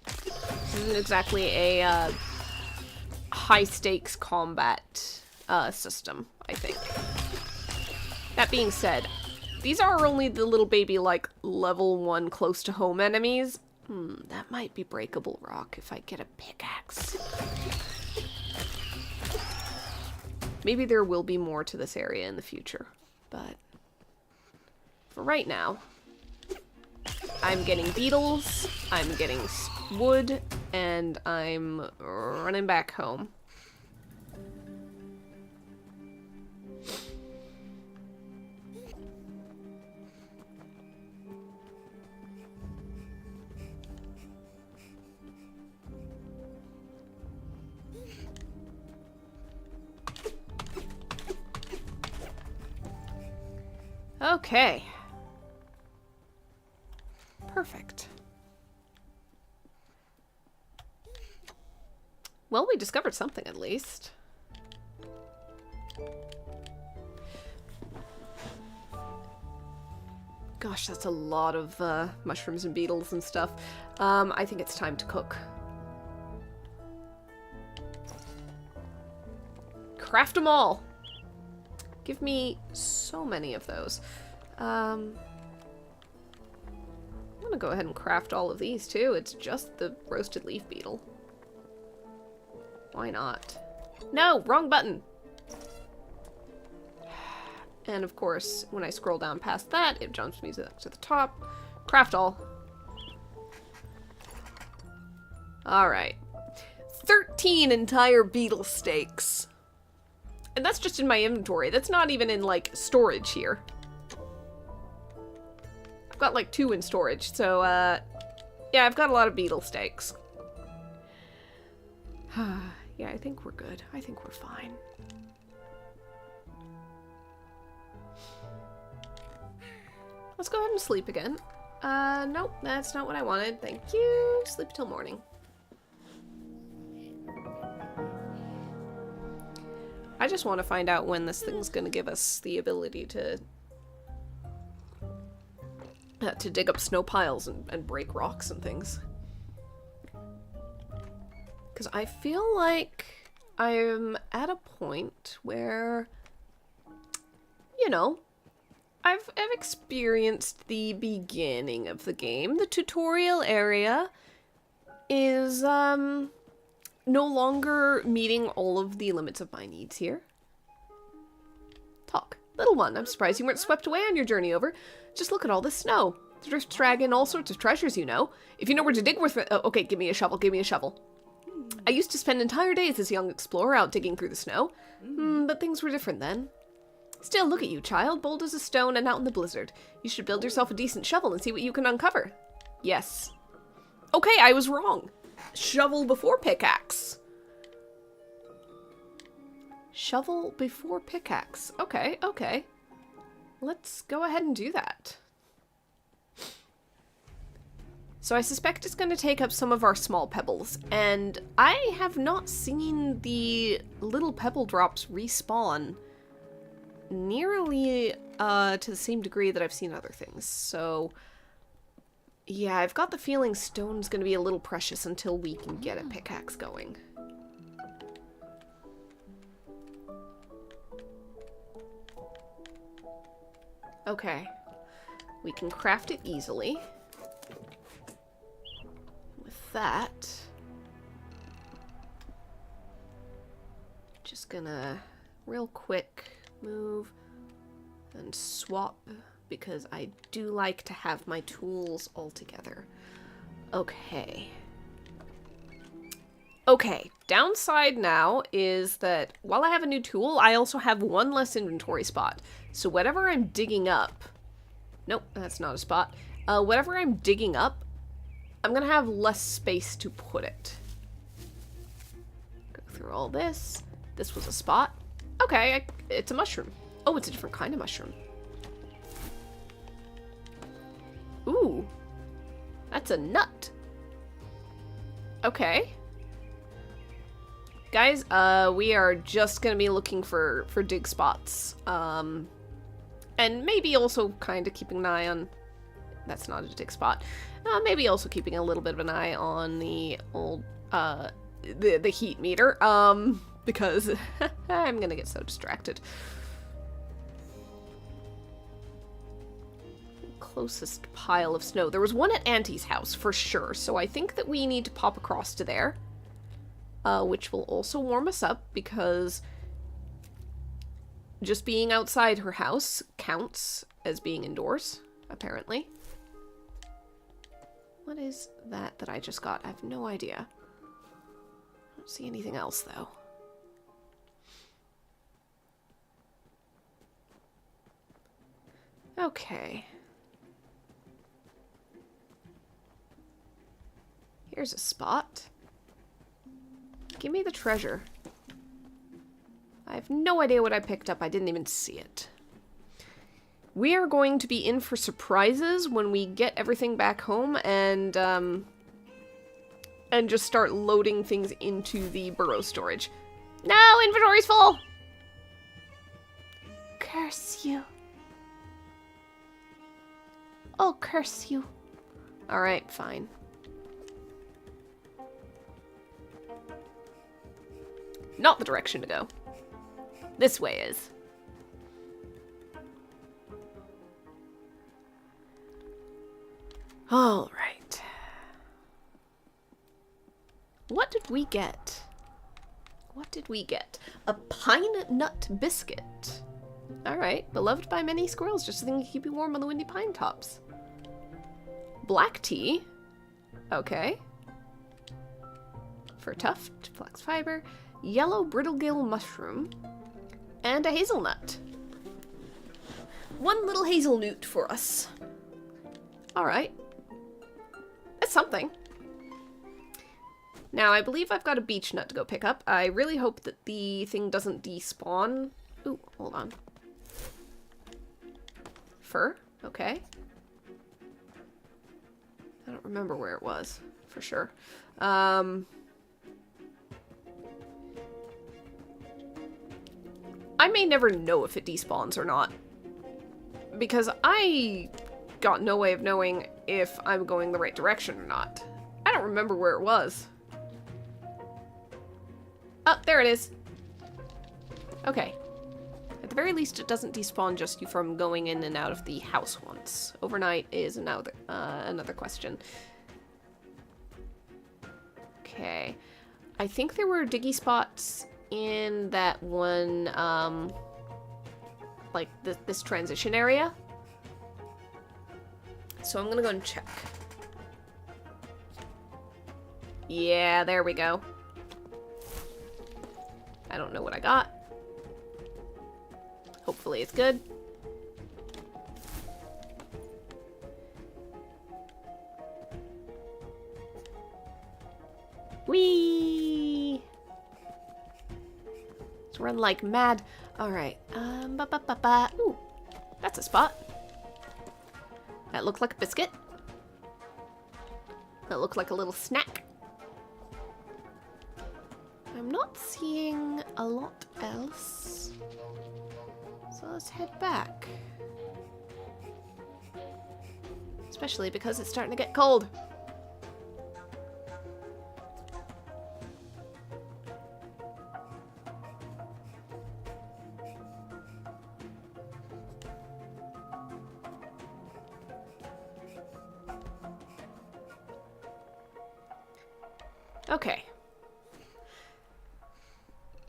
This isn't exactly a high stakes combat system, I think. That being said, these are only the little baby like level 1 close to home enemies. That might be breakable rock if I get a pickaxe. Maybe there will be more to this area in the future, but for right now, I'm getting beetles, I'm getting wood, and I'm running back home. Okay. Perfect. Well, we discovered something at least. Gosh, that's a lot of mushrooms and beetles and stuff. I think it's time to cook. craft them all. Give me so many of those. I'm gonna go ahead and craft all of these too. It's just the roasted leaf beetle. Why not? No, wrong button. And of course, when I scroll down past that, it jumps me to the top. Craft all. Alright. 13 entire beetle steaks. And that's just in my inventory. That's not even in, like, storage here. I've got, like, 2 in storage. So, yeah, I've got a lot of beetle steaks. Yeah, I think we're good. I think we're fine. Let's go ahead and sleep again. Nope, that's not what I wanted. Thank you. Sleep till morning. I just want to find out when this thing's going to give us the ability to dig up snow piles and break rocks and things. Because I feel like I'm at a point where, you know, I've experienced the beginning of the game. The tutorial area is, no longer meeting all of the limits of my needs here. Talk. Little one, I'm surprised you weren't swept away on your journey over. Just look at all this snow. The drifts drag in all sorts of treasures, you know. If you know where to dig with it... Oh, okay, give me a shovel, give me a shovel. I used to spend entire days as a young explorer out digging through the snow. But things were different then. Still, look at you, child, bold as a stone and out in the blizzard. You should build yourself a decent shovel and see what you can uncover. Yes. Okay, I was wrong. Shovel before pickaxe. Shovel before pickaxe. Okay, okay. Let's go ahead and do that. So I suspect it's going to take up some of our small pebbles, and I have not seen the little pebble drops respawn nearly to the same degree that I've seen other things. So yeah, I've got the feeling stone's going to be a little precious until we can get a pickaxe going. Okay, we can craft it easily. With that, just gonna real quick move and swap because I do like to have my tools all together. Okay. Okay, downside now is that while I have a new tool, I also have one less inventory spot. So whatever I'm digging up... Nope, that's not a spot. Whatever I'm digging up, I'm gonna have less space to put it. Go through all this. This was a spot. Okay, it's a mushroom. Oh, it's a different kind of mushroom. Ooh. That's a nut. Okay. Guys, we are just gonna be looking for dig spots. And maybe also kind of keeping an eye on... That's not a dig spot. Maybe also keeping a little bit of an eye on the old, the heat meter, because I'm gonna get so distracted. Closest pile of snow. There was one at Auntie's house, for sure, so I think that we need to pop across to there. Which will also warm us up, because just being outside her house counts as being indoors, apparently. What is that I just got? I have no idea. I don't see anything else, though. Okay. Here's a spot. Give me the treasure. I have no idea what I picked up. I didn't even see it. We are going to be in for surprises when we get everything back home and just start loading things into the burrow storage. No, inventory's full! Curse you. Oh, curse you. Alright, fine. Not the direction to go. This way is. All right. What did we get? What did we get? A pine nut biscuit. All right. Beloved by many squirrels, just a thing to keep you warm on the windy pine tops. Black tea. Okay. Fir tuft, flax fiber, yellow brittlegill mushroom, and a hazelnut. One little hazelnut for us. Alright. That's something. Now, I believe I've got a beech nut to go pick up. I really hope that the thing doesn't despawn. Ooh, hold on. Fur? Okay. I don't remember where it was, for sure. I may never know if it despawns or not. Because I got no way of knowing if I'm going the right direction or not. I don't remember where it was. Oh, there it is. Okay. At the very least, it doesn't despawn just you from going in and out of the house once. Overnight is another question. Okay. I think there were diggy spots in that one, like this transition area. So I'm gonna go and check. Yeah, there we go. I don't know what I got. Hopefully it's good. Whee! Let's run like mad. Alright. Ooh, that's a spot. That looked like a biscuit. That looked like a little snack. I'm not seeing a lot else. So let's head back. Especially because it's starting to get cold. Okay.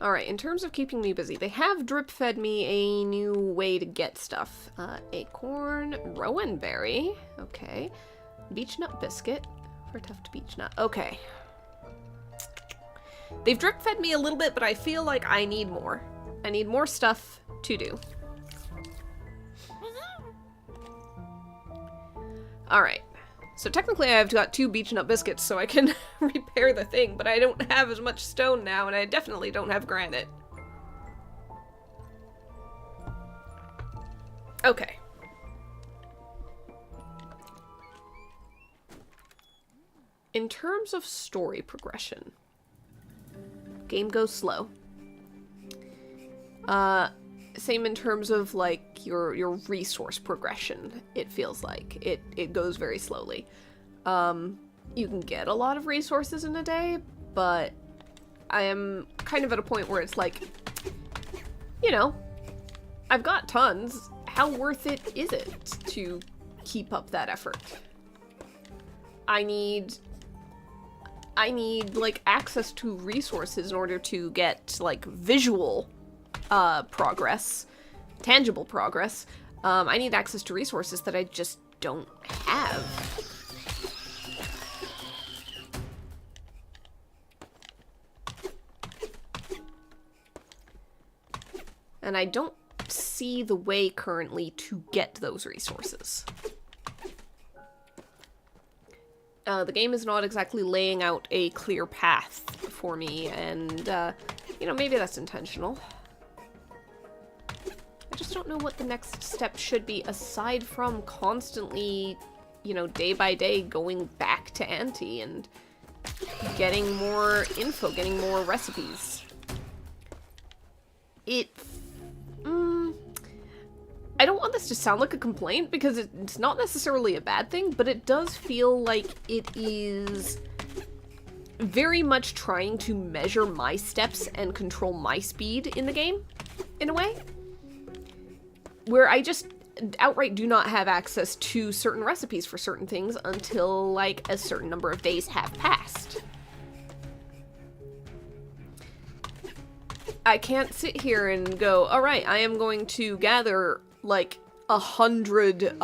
Alright, in terms of keeping me busy, they have drip-fed me a new way to get stuff. Acorn, rowan berry, okay. Beech nut biscuit, for a tuft beech nut, okay. They've drip-fed me a little bit, but I feel like I need more. I need more stuff to do. Alright. So technically I've got 2 beech nut biscuits so I can repair the thing, but I don't have as much stone now, and I definitely don't have granite. Okay. In terms of story progression, game goes slow. Same in terms of, like, your resource progression, it feels like. It goes very slowly. You can get a lot of resources in a day, but I am kind of at a point where it's like, you know, I've got tons. How worth it is it to keep up that effort? I need, like, access to resources in order to get, like, visual progress, tangible progress. I need access to resources that I just don't have. And I don't see the way currently to get those resources. The game is not exactly laying out a clear path for me, and, you know, maybe that's intentional. I just don't know what the next step should be, aside from constantly, you know, day by day going back to Auntie and getting more info, getting more recipes. I don't want this to sound like a complaint, because it's not necessarily a bad thing, but it does feel like it is very much trying to measure my steps and control my speed in the game. in a way, where I just outright do not have access to certain recipes for certain things until, like, a certain number of days have passed. I can't sit here and go, alright, I am going to gather, like, 100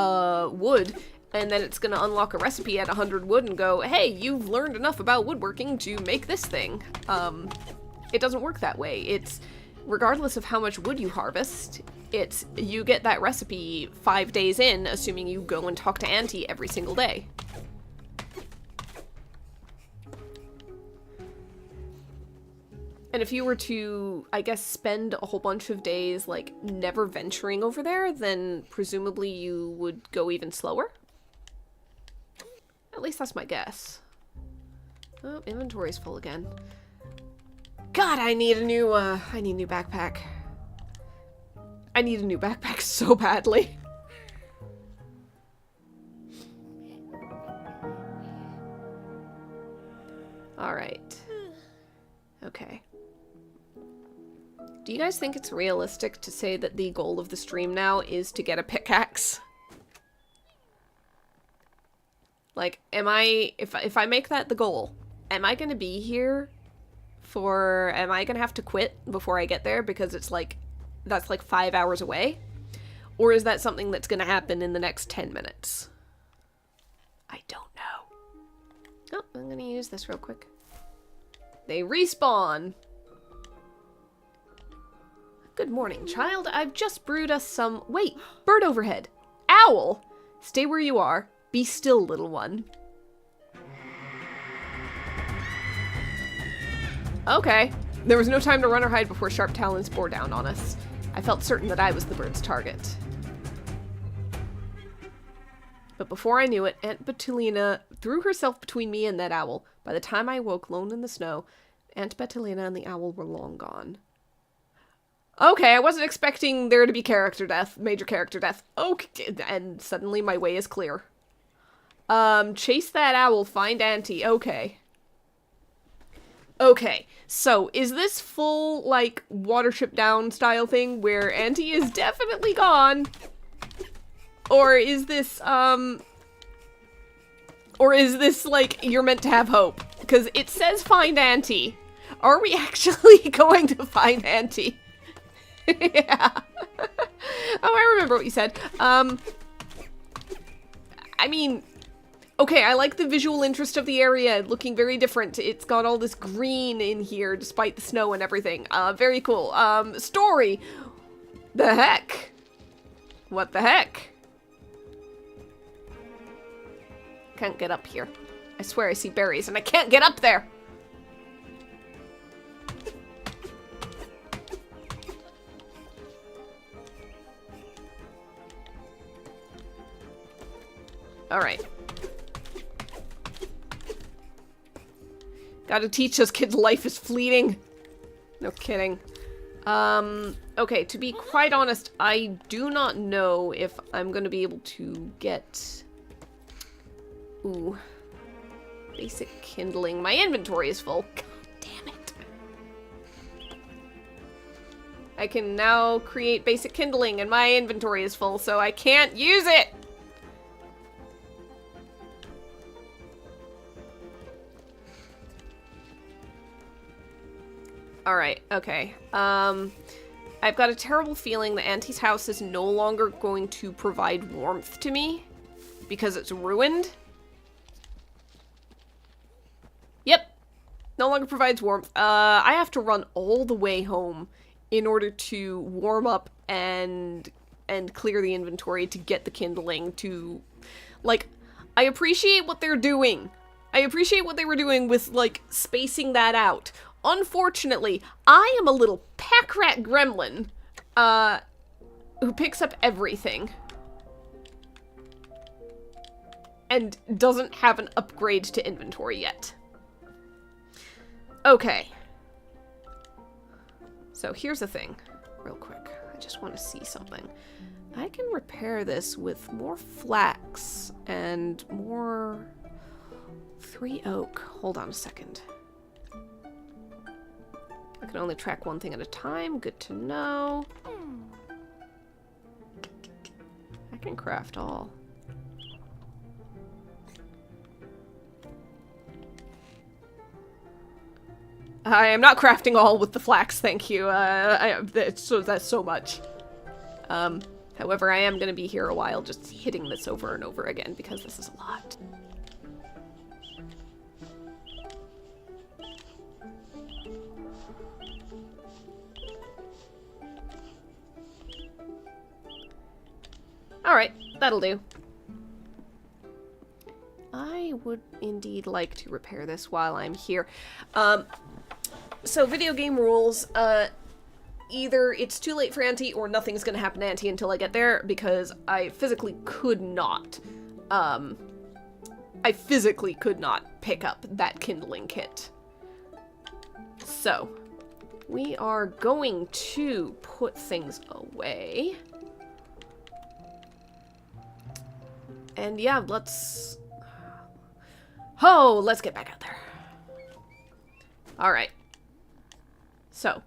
wood, and then it's gonna unlock a recipe at 100 wood and go, hey, you've learned enough about woodworking to make this thing. It doesn't work that way. It's, regardless of how much wood you harvest, it's, you get that recipe 5 days in, assuming you go and talk to Auntie every single day. And if you were to, I guess, spend a whole bunch of days, like, never venturing over there, then presumably you would go even slower. At least that's my guess. Oh, inventory's full again. God, I need a new backpack. I need a new backpack so badly. Alright. Okay. Do you guys think it's realistic to say that the goal of the stream now is to get a pickaxe? Like, am I, if I make that the goal, am I gonna be here for, am I gonna have to quit before I get there because it's like, that's like 5 hours away? Or is that something that's gonna happen in the next 10 minutes? I don't know. Oh, I'm gonna use this real quick. They respawn! Good morning, child. I've just brewed us some... Wait! Bird overhead! Owl! Stay where you are. Be still, little one. Okay. There was no time to run or hide before sharp talons bore down on us. I felt certain that I was the bird's target. But before I knew it, Aunt Betulina threw herself between me and that owl. By the time I woke lone in the snow, Aunt Betulina and the owl were long gone. Okay, I wasn't expecting there to be character death, major character death. Okay, and suddenly my way is clear. Chase that owl, find Auntie. Okay. Okay, so is this full, like, Watership Down style thing where Auntie is definitely gone? Or is this, like, you're meant to have hope? Because it says find Auntie. Are we actually going to find Auntie? Yeah. Oh, I remember what you said. I mean, okay, I like the visual interest of the area, looking very different. It's got all this green in here, despite the snow and everything. Very cool. Story. The heck? What the heck? Can't get up here. I swear I see berries, and I can't get up there! Alright. Gotta teach those kids life is fleeting. No kidding. Okay, to be quite honest, I do not know if I'm gonna be able to get... Ooh. Basic kindling. My inventory is full. God damn it. I can now create basic kindling and my inventory is full, so I can't use it! Alright, okay. I've got a terrible feeling that Auntie's house is no longer going to provide warmth to me because it's ruined. Yep. No longer provides warmth. I have to run all the way home in order to warm up and clear the inventory to get the kindling to... Like, I appreciate what they're doing. I appreciate what they were doing with, like, spacing that out. Unfortunately, I am a little pack rat gremlin, who picks up everything. And doesn't have an upgrade to inventory yet. Okay. So here's the thing, real quick. I just want to see something. I can repair this with more flax and more 3 oak. Hold on a second. I can only track one thing at a time. Good to know. I can craft all. I am not crafting all with the flax, thank you. That's so much. However, I am going to be here a while just hitting this over and over again because this is a lot. Alright, that'll do. I would indeed like to repair this while I'm here. So video game rules, either it's too late for Auntie or nothing's gonna happen to Auntie until I get there, because I physically could not pick up that kindling kit. So, we are going to put things away. And yeah, let's get back out there. Alright. So,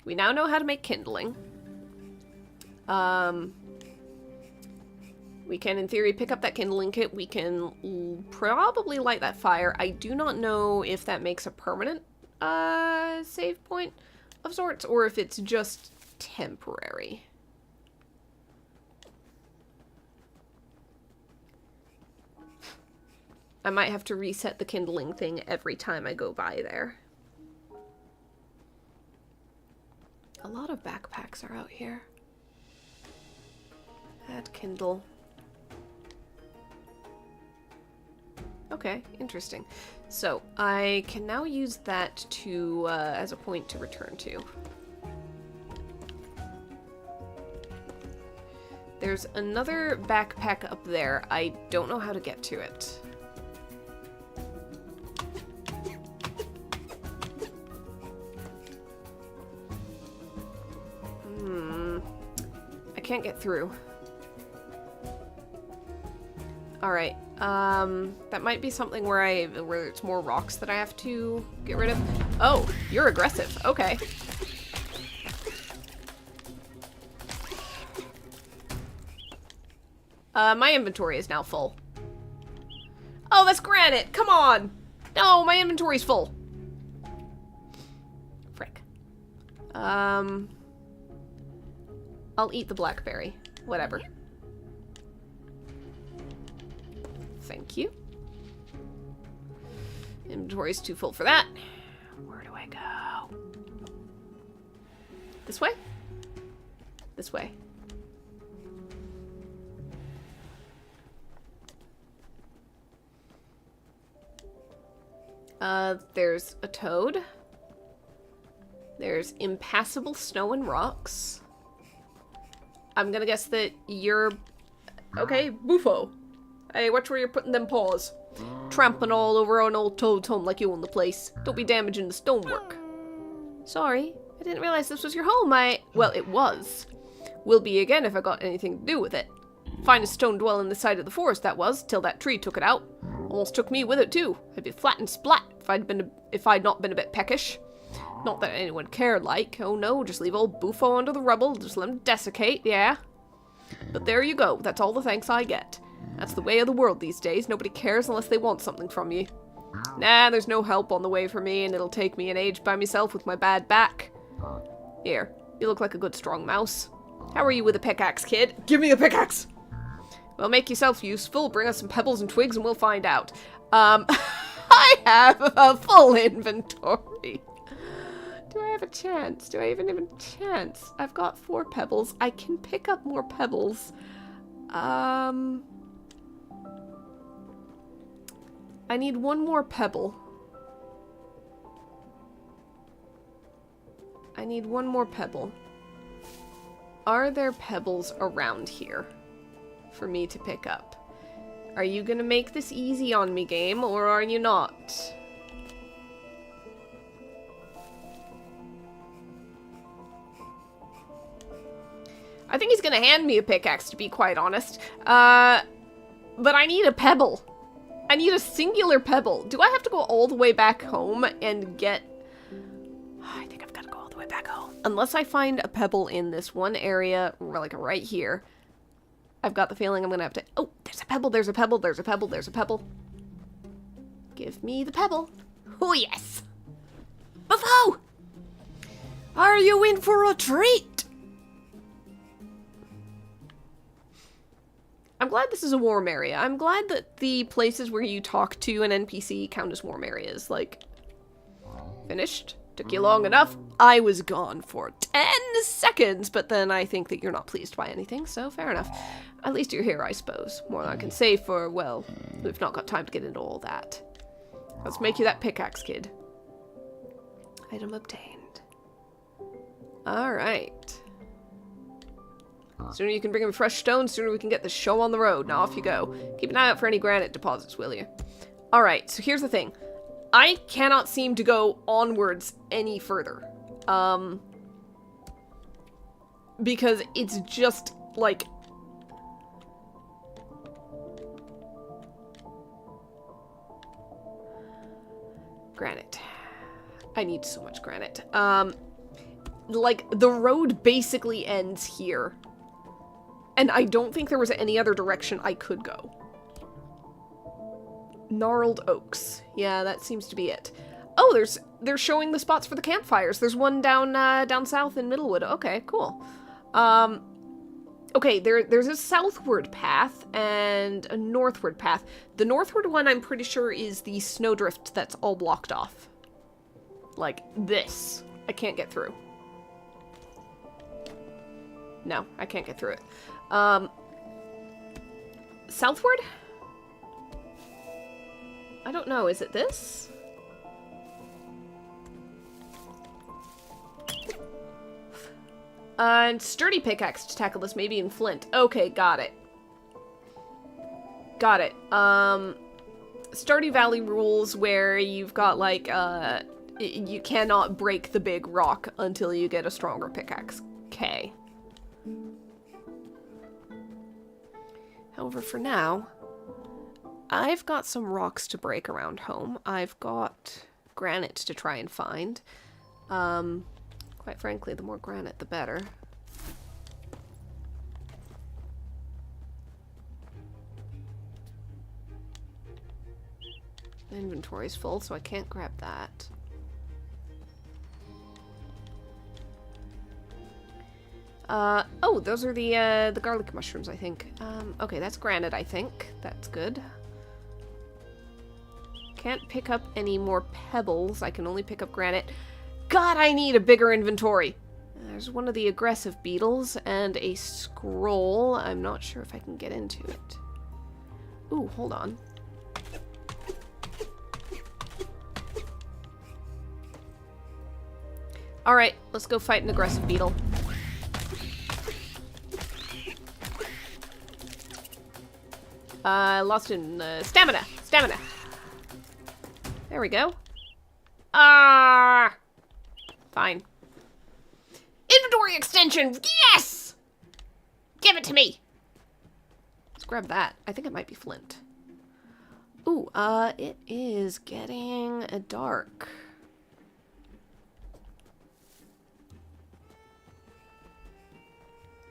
we now know how to make kindling. We can, in theory, pick up that kindling kit. We can probably light that fire. I do not know if that makes a permanent save point of sorts, or if it's just temporary. I might have to reset the kindling thing every time I go by there. A lot of backpacks are out here. Add kindle. Okay, interesting. So, I can now use that to, as a point to return to. There's another backpack up there. I don't know how to get to it. I can't get through. Alright, that might be something where it's more rocks that I have to get rid of. Oh, you're aggressive. Okay. My inventory is now full. Oh, that's granite! Come on! No, my inventory's full! Frick. I'll eat the blackberry. Whatever. Thank you. Inventory's too full for that. Where do I go? This way? This way. There's a toad. There's impassable snow and rocks. I'm gonna guess that you're... Okay, Bufo. Hey, watch where you're putting them paws. Trampling all over an old toad's home like you own the place. Don't be damaging the stonework. Sorry, I didn't realize this was your home. Well, it was. Will be again if I got anything to do with it. Finest stone dwelling this side of the forest, that was, till that tree took it out. Almost took me with it, too. I'd be flat and splat if I'd not been a bit peckish. Not that anyone cared, like. Oh no, just leave old Bufo under the rubble, just let him desiccate, yeah. But there you go, that's all the thanks I get. That's the way of the world these days, nobody cares unless they want something from you. Nah, there's no help on the way for me, and it'll take me an age by myself with my bad back. Here, you look like a good strong mouse. How are you with a pickaxe, kid? Give me a pickaxe! Well, make yourself useful, bring us some pebbles and twigs, and we'll find out. I have a full inventory. Do I have a chance? Do I even have a chance? I've got 4 pebbles. I can pick up more pebbles. I need 1 more pebble. I need 1 more pebble. Are there pebbles around here for me to pick up? Are you gonna make this easy on me, game, or are you not? I think he's gonna hand me a pickaxe, to be quite honest. But I need a pebble. I need a singular pebble. Do I have to go all the way back home and get... I think I've got to go all the way back home. Unless I find a pebble in this one area, like right here. I've got the feeling I'm gonna have to... Oh, there's a pebble, there's a pebble, there's a pebble, there's a pebble. Give me the pebble. Oh, yes. Buffo! Are you in for a treat? I'm glad this is a warm area. I'm glad that the places where you talk to an NPC count as warm areas. Like, finished? Took you long enough? I was gone for 10 seconds, but then I think that you're not pleased by anything, so fair enough. At least you're here, I suppose. More than I can say for, well, we've not got time to get into all that. Let's make you that pickaxe, kid. Item obtained. Alright. Sooner you can bring in fresh stone, sooner we can get the show on the road. Now off you go. Keep an eye out for any granite deposits, will you? Alright, so here's the thing. I cannot seem to go onwards any further. Because it's just, like... Granite. I need so much granite. Like, the road basically ends here. And I don't think there was any other direction I could go. Gnarled oaks. Yeah, that seems to be it. Oh, they're showing the spots for the campfires. There's one down south in Middlewood. Okay, cool. Okay, there's a southward path and a northward path. The northward one, I'm pretty sure, is the snowdrift that's all blocked off. Like this. I can't get through. No, I can't get through it. Southward? I don't know. Is it this? And sturdy pickaxe to tackle this, maybe in flint. Okay, got it. Got it. Stardew Valley rules where you've got, like, you cannot break the big rock until you get a stronger pickaxe. Okay. However, for now, I've got some rocks to break around home. I've got granite to try and find. Quite frankly, the more granite, the better. My inventory's full, so I can't grab that. Oh, those are the garlic mushrooms, I think. Okay, that's granite, I think. That's good. Can't pick up any more pebbles. I can only pick up granite. God, I need a bigger inventory! There's one of the aggressive beetles and a scroll. I'm not sure if I can get into it. Ooh, hold on. Alright, let's go fight an aggressive beetle. Lost in stamina. Stamina. There we go. Ah! Fine. Inventory extension! Yes! Give it to me! Let's grab that. I think it might be flint. Ooh, it is getting dark.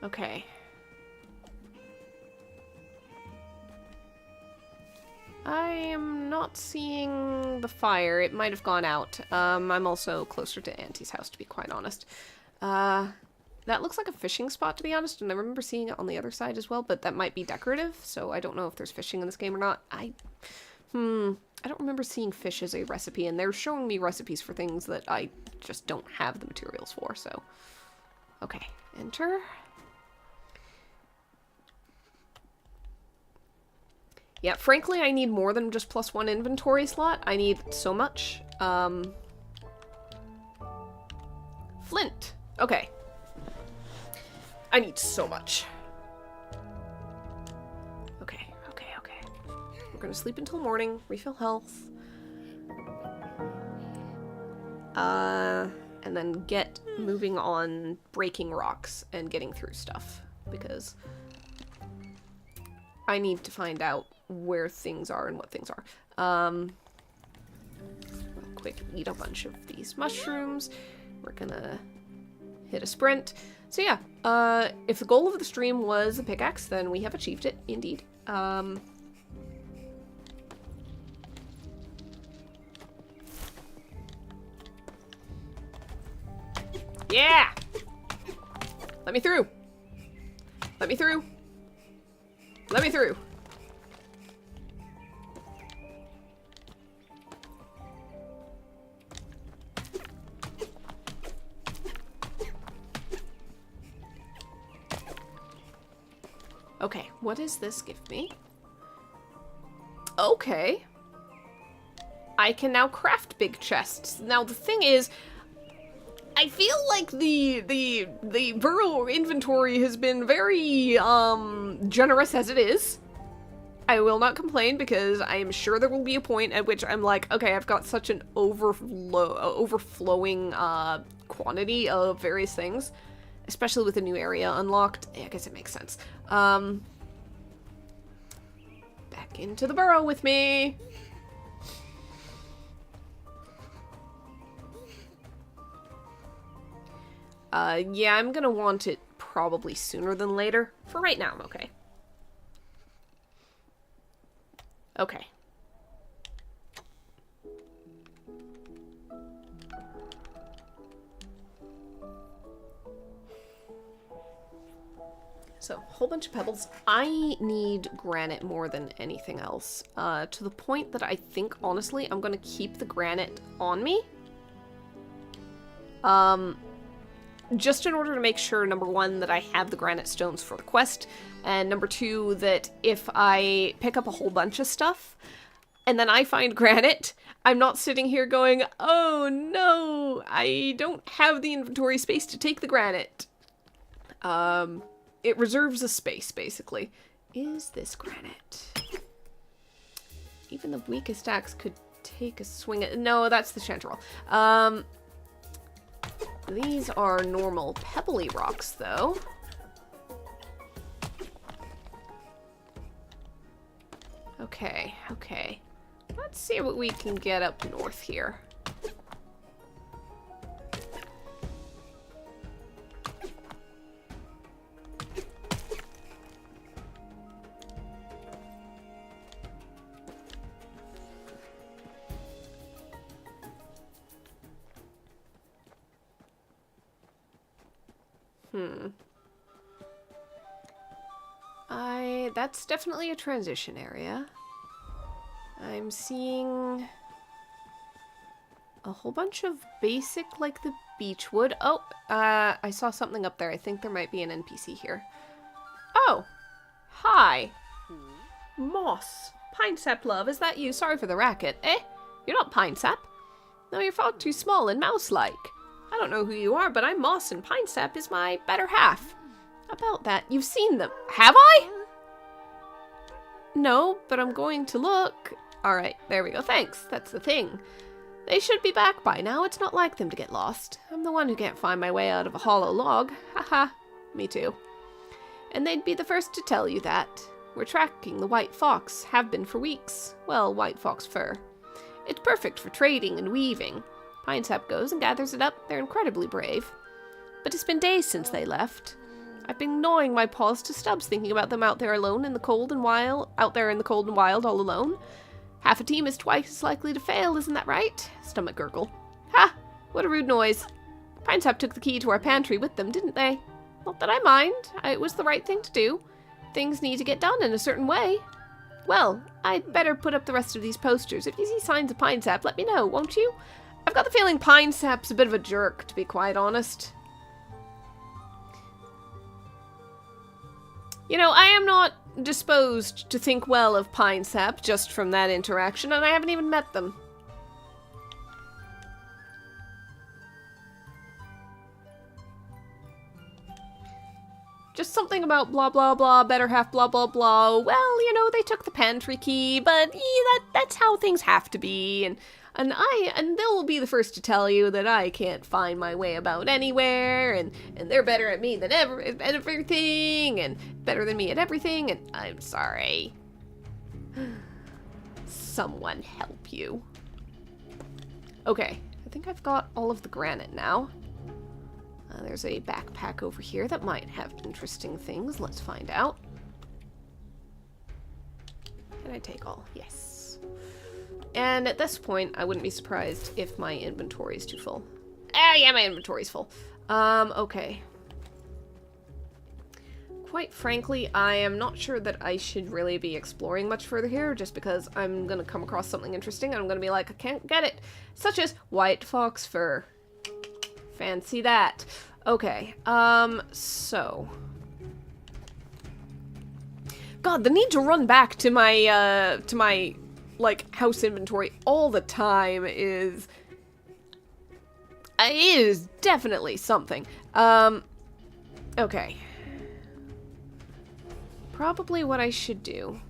Okay. I am not seeing the fire. It might have gone out. I'm also closer to Auntie's house, to be quite honest. That looks like a fishing spot, to be honest, and I remember seeing it on the other side as well, but that might be decorative, so I don't know if there's fishing in this game or not. I don't remember seeing fish as a recipe, and they're showing me recipes for things that I just don't have the materials for, so... Okay, enter... Yeah, frankly, I need more than just +1 inventory slot. I need so much. Flint. Okay. I need so much. Okay. We're gonna sleep until morning, refill health. And then get moving on breaking rocks and getting through stuff. Because I need to find out where things are and what things are. Real quick, eat a bunch of these mushrooms. We're gonna hit a sprint. So yeah, if the goal of the stream was a pickaxe, then we have achieved it, indeed. Yeah! Let me through! Let me through! Let me through! Okay, what does this give me? Okay. I can now craft big chests. Now the thing is, I feel like the burrow inventory has been very generous as it is. I will not complain because I am sure there will be a point at which I'm like, okay, I've got such an overflowing quantity of various things, especially with a new area unlocked. I guess it makes sense. Back into the burrow with me. Yeah, I'm gonna want it probably sooner than later. For right now, I'm okay. Okay. So, whole bunch of pebbles. I need granite more than anything else. To the point that I think, honestly, I'm gonna keep the granite on me. Just in order to make sure, number one, that I have the granite stones for the quest, and number two, that if I pick up a whole bunch of stuff, and then I find granite, I'm not sitting here going, oh no, I don't have the inventory space to take the granite. It reserves a space, basically. Is this granite? Even the weakest axe could take a swing at... No, that's the chanterelle. These are normal pebbly rocks, though. Okay, okay. Let's see what we can get up north here. That's definitely a transition area. I'm seeing a whole bunch of basic, like the beechwood. Oh, I saw something up there. I think there might be an NPC here. Oh, hi. Moss. Pine sap, love, is that you? Sorry for the racket. Eh? You're not pine sap. No, you're far too small and mouse-like. I don't know who you are, but I'm Moss, and pine sap is my better half. About that, you've seen them. Have I? No, but I'm going to look. Alright, there we go. Thanks. That's the thing. They should be back by now. It's not like them to get lost. I'm the one who can't find my way out of a hollow log. Haha. Me too. And they'd be the first to tell you that. We're tracking the white fox. Have been for weeks. Well, white fox fur. It's perfect for trading and weaving. Pine sap goes and gathers it up. They're incredibly brave. But it's been days since they left. I've been gnawing my paws to stubs thinking about them out there alone in the cold and wild, all alone. Half a team is twice as likely to fail, isn't that right? Stomach gurgle. Ha! What a rude noise. Pine sap took the key to our pantry with them, didn't they? Not that I mind. It was the right thing to do. Things need to get done in a certain way. Well, I'd better put up the rest of these posters. If you see signs of pine sap, let me know, won't you? I've got the feeling pine sap's a bit of a jerk, to be quite honest. You know, I am not disposed to think well of pine sap just from that interaction, and I haven't even met them. Just something about blah blah blah, better half blah blah blah. Well, you know, they took the pantry key, but yeah, that's how things have to be, and they'll be the first to tell you that I can't find my way about anywhere, and they're better at me than everything, and better than me at everything, and I'm sorry. Someone help you. Okay, I think I've got all of the granite now. There's a backpack over here that might have interesting things. Let's find out. Can I take all? Yes. And at this point, I wouldn't be surprised if my inventory is too full. Ah, yeah, my inventory's full. Okay. Quite frankly, I am not sure that I should really be exploring much further here, just because I'm gonna come across something interesting and I'm gonna be like, I can't get it. Such as white fox fur. Fancy that. Okay, so... God, the need to run back to my, like, house inventory all the time is definitely something. Okay. Probably what I should do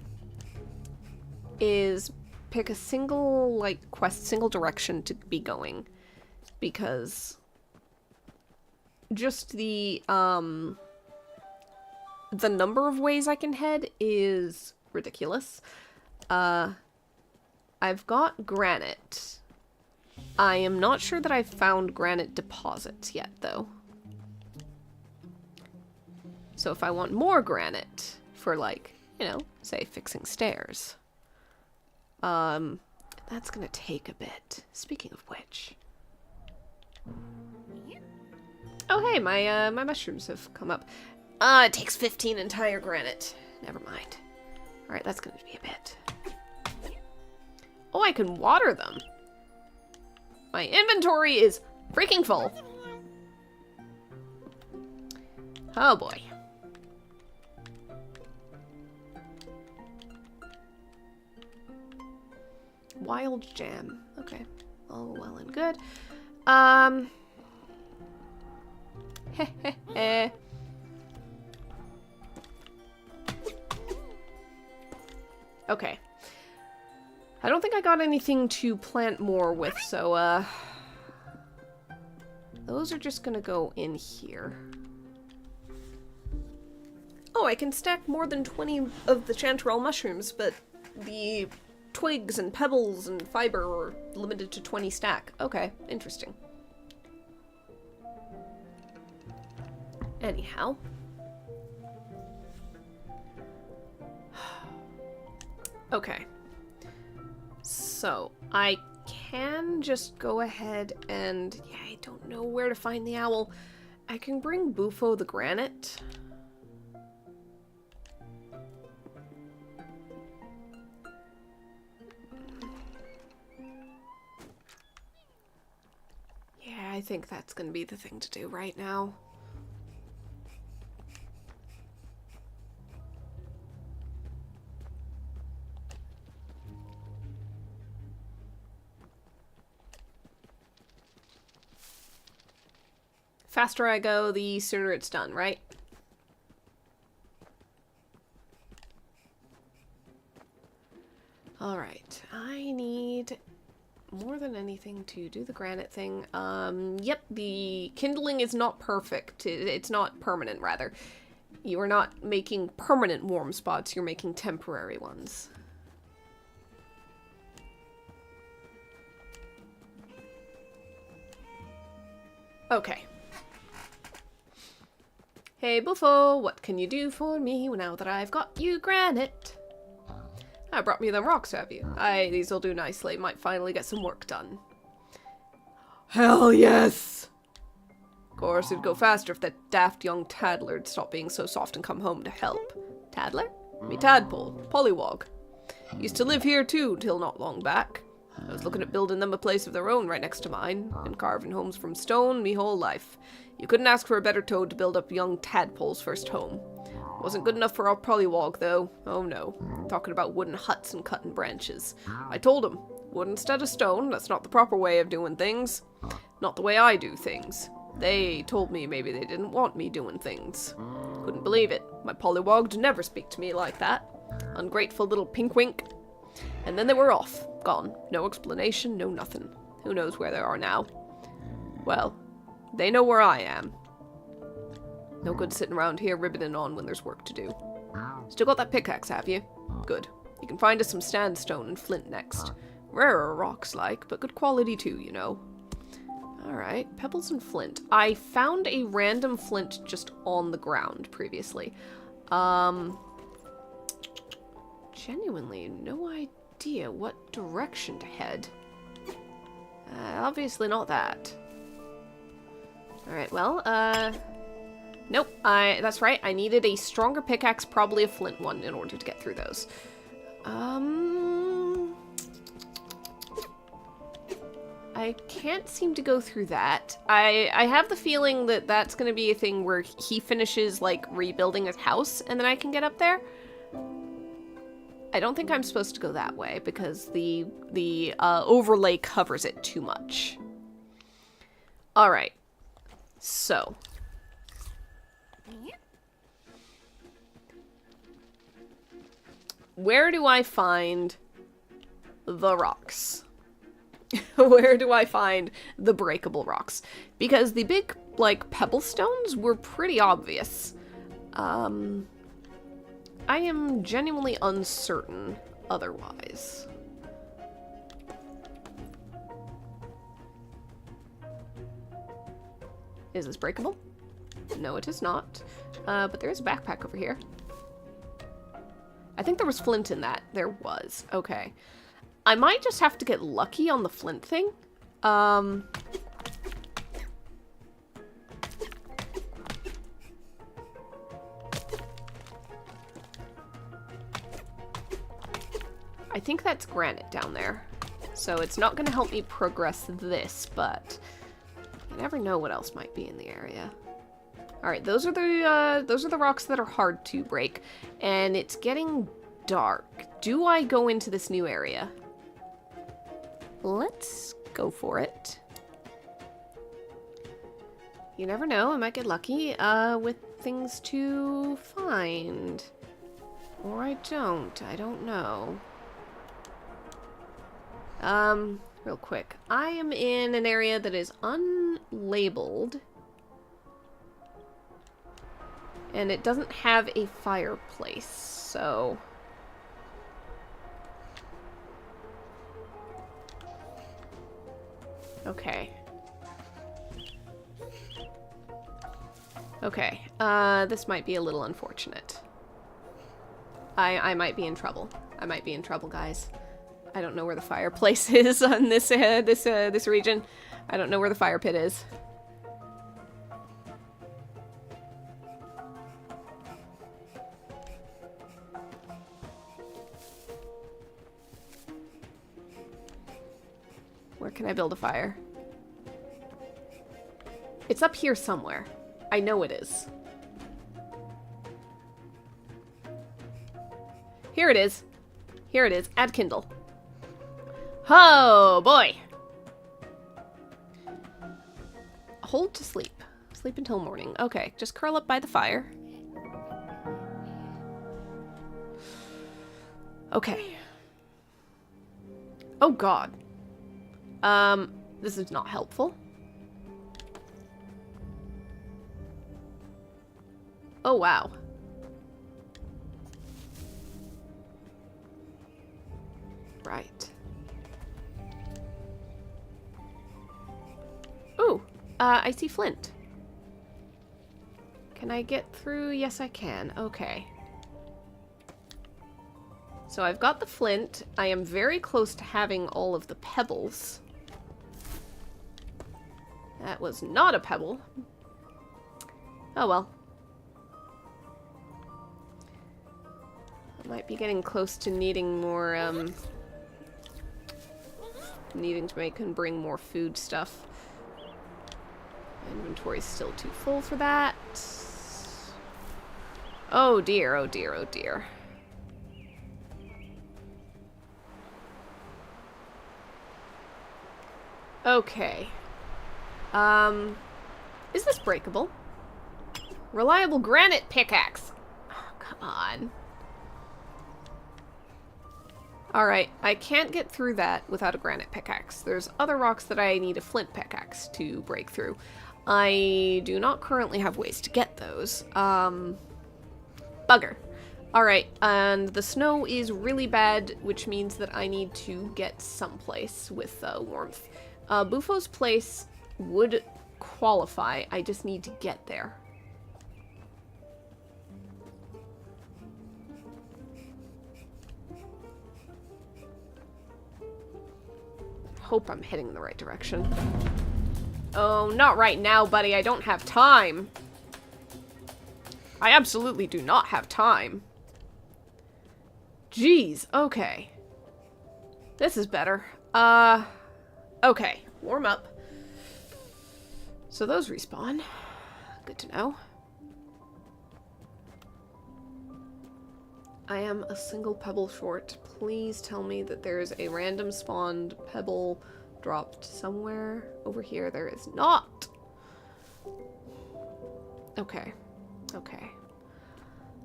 is pick a single, like, quest, single direction to be going. Because just the number of ways I can head is ridiculous. I've got granite. I am not sure that I've found granite deposits yet, though. So if I want more granite for, like, you know, say fixing stairs, that's gonna take a bit. Speaking of which... Oh hey, my mushrooms have come up. It takes 15 entire granite. Never mind. Alright, that's gonna be a bit. Oh, I can water them. My inventory is freaking full. Oh boy. Wild jam. Okay. All well and good. Okay. I don't think I got anything to plant more with, so, those are just gonna go in here. Oh, I can stack more than 20 of the chanterelle mushrooms, but the twigs and pebbles and fiber are limited to 20 stack. Okay, interesting. Anyhow. Okay. So, I can just go ahead and... Yeah, I don't know where to find the owl. I can bring Bufo the granite. Yeah, I think that's gonna be the thing to do right now. Faster I go, the sooner it's done, right? Alright, I need more than anything to do the granite thing. Yep, the kindling is not perfect. It's not permanent, rather. You are not making permanent warm spots, you're making temporary ones. Okay. Hey, Bufo, what can you do for me now that I've got you granite? I brought me them rocks, have you? Aye, these'll do nicely. Might finally get some work done. Hell yes! Of course, it'd go faster if that daft young Tadler'd stop being so soft and come home to help. Tadler? Me tadpole. Pollywog. Used to live here too, till not long back. I was looking at building them a place of their own right next to mine, and carving homes from stone me whole life. You couldn't ask for a better toad to build up young Tadpole's first home. Wasn't good enough for our Pollywog, though. Oh no. Talking about wooden huts and cutting branches. I told him, wood instead of stone, that's not the proper way of doing things. Not the way I do things. They told me maybe they didn't want me doing things. Couldn't believe it. My Pollywog'd never speak to me like that. Ungrateful little pinkwink. And then they were off. Gone. No explanation, no nothing. Who knows where they are now? Well, they know where I am. No good sitting around here ribboning on when there's work to do. Still got that pickaxe, have you? Good. You can find us some sandstone and flint next. Rarer rocks like, but good quality too, you know. Alright, pebbles and flint. I found a random flint just on the ground previously. Genuinely, no idea what direction to head. Obviously not that. Alright, well, nope, that's right, I needed a stronger pickaxe, probably a flint one, in order to get through those. I can't seem to go through that. I have the feeling that that's gonna be a thing where he finishes, like, rebuilding his house, and then I can get up there. I don't think I'm supposed to go that way, because the overlay covers it too much. Alright. So. Where do I find the rocks? Where do I find the breakable rocks? Because the big, like, pebble stones were pretty obvious. I am genuinely uncertain otherwise. Is this breakable? No, it is not. But there is a backpack over here. I think there was flint in that. There was. Okay. I might just have to get lucky on the flint thing. I think that's granite down there. So it's not going to help me progress this, but you never know what else might be in the area. Alright, those are the rocks that are hard to break. And it's getting dark. Do I go into this new area? Let's go for it. You never know, I might get lucky with things to find. Or I don't know. Real quick. I am in an area that is unlabeled. And it doesn't have a fireplace, so... Okay. Okay, this might be a little unfortunate. I might be in trouble. I might be in trouble, guys. I don't know where the fireplace is on this region. I don't know where the fire pit is. Where can I build a fire? It's up here somewhere. I know it is. Here it is. Here it is. Add kindle. Oh, boy. Hold to sleep. Sleep until morning. Okay, just curl up by the fire. Okay. Oh, God. This is not helpful. Oh, wow. Right. Ooh, I see flint. Can I get through? Yes, I can. Okay. So I've got the flint. I am very close to having all of the pebbles. That was not a pebble. Oh well. I might be getting close to needing more, needing to make and bring more food stuff. My inventory's still too full for that. Oh dear, oh dear, oh dear. Okay. Is this breakable? Reliable granite pickaxe. Oh, come on. Alright, I can't get through that without a granite pickaxe. There's other rocks that I need a flint pickaxe to break through. I do not currently have ways to get those. Bugger. Alright, and the snow is really bad, which means that I need to get someplace with warmth. Bufo's place would qualify. I just need to get there. Hope I'm heading the right direction. Oh, not right now, buddy. I don't have time. I absolutely do not have time. Jeez, okay. This is better. Okay. Warm up. So those respawn. Good to know. I am a single pebble short. Please tell me that there's a random spawned pebble dropped somewhere. Over here there is not. Okay. Okay.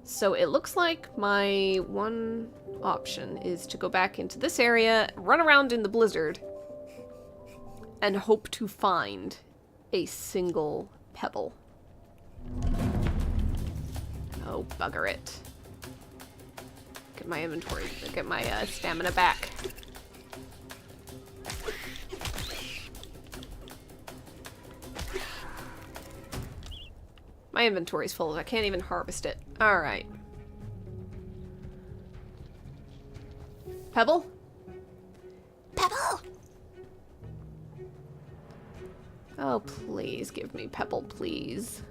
So it looks like my one option is to go back into this area, run around in the blizzard, and hope to find a single pebble. Oh, bugger it. Get my inventory, get my stamina back. My inventory's full, I can't even harvest it. Alright. Pebble? Pebble! Oh, please give me pebble, please.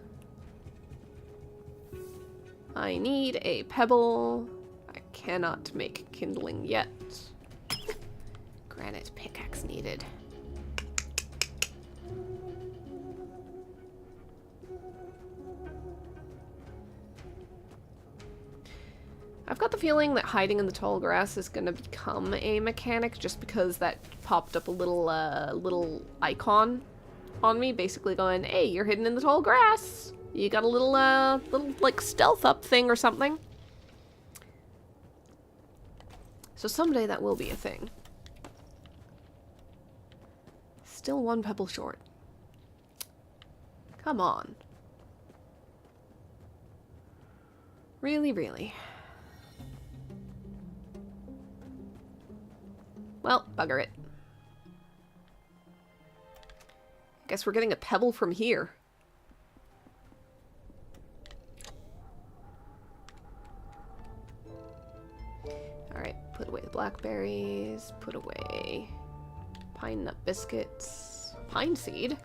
I need a pebble. I cannot make kindling yet. Granite pickaxe needed. I've got the feeling that hiding in the tall grass is gonna become a mechanic just because that popped up a little icon on me, basically going, hey, you're hidden in the tall grass. You got a little like stealth up thing or something. So someday that will be a thing. Still one pebble short. Come on. Really, really. Well, bugger it. Guess we're getting a pebble from here. Alright, put away the blackberries, put away pine nut biscuits, pine seed.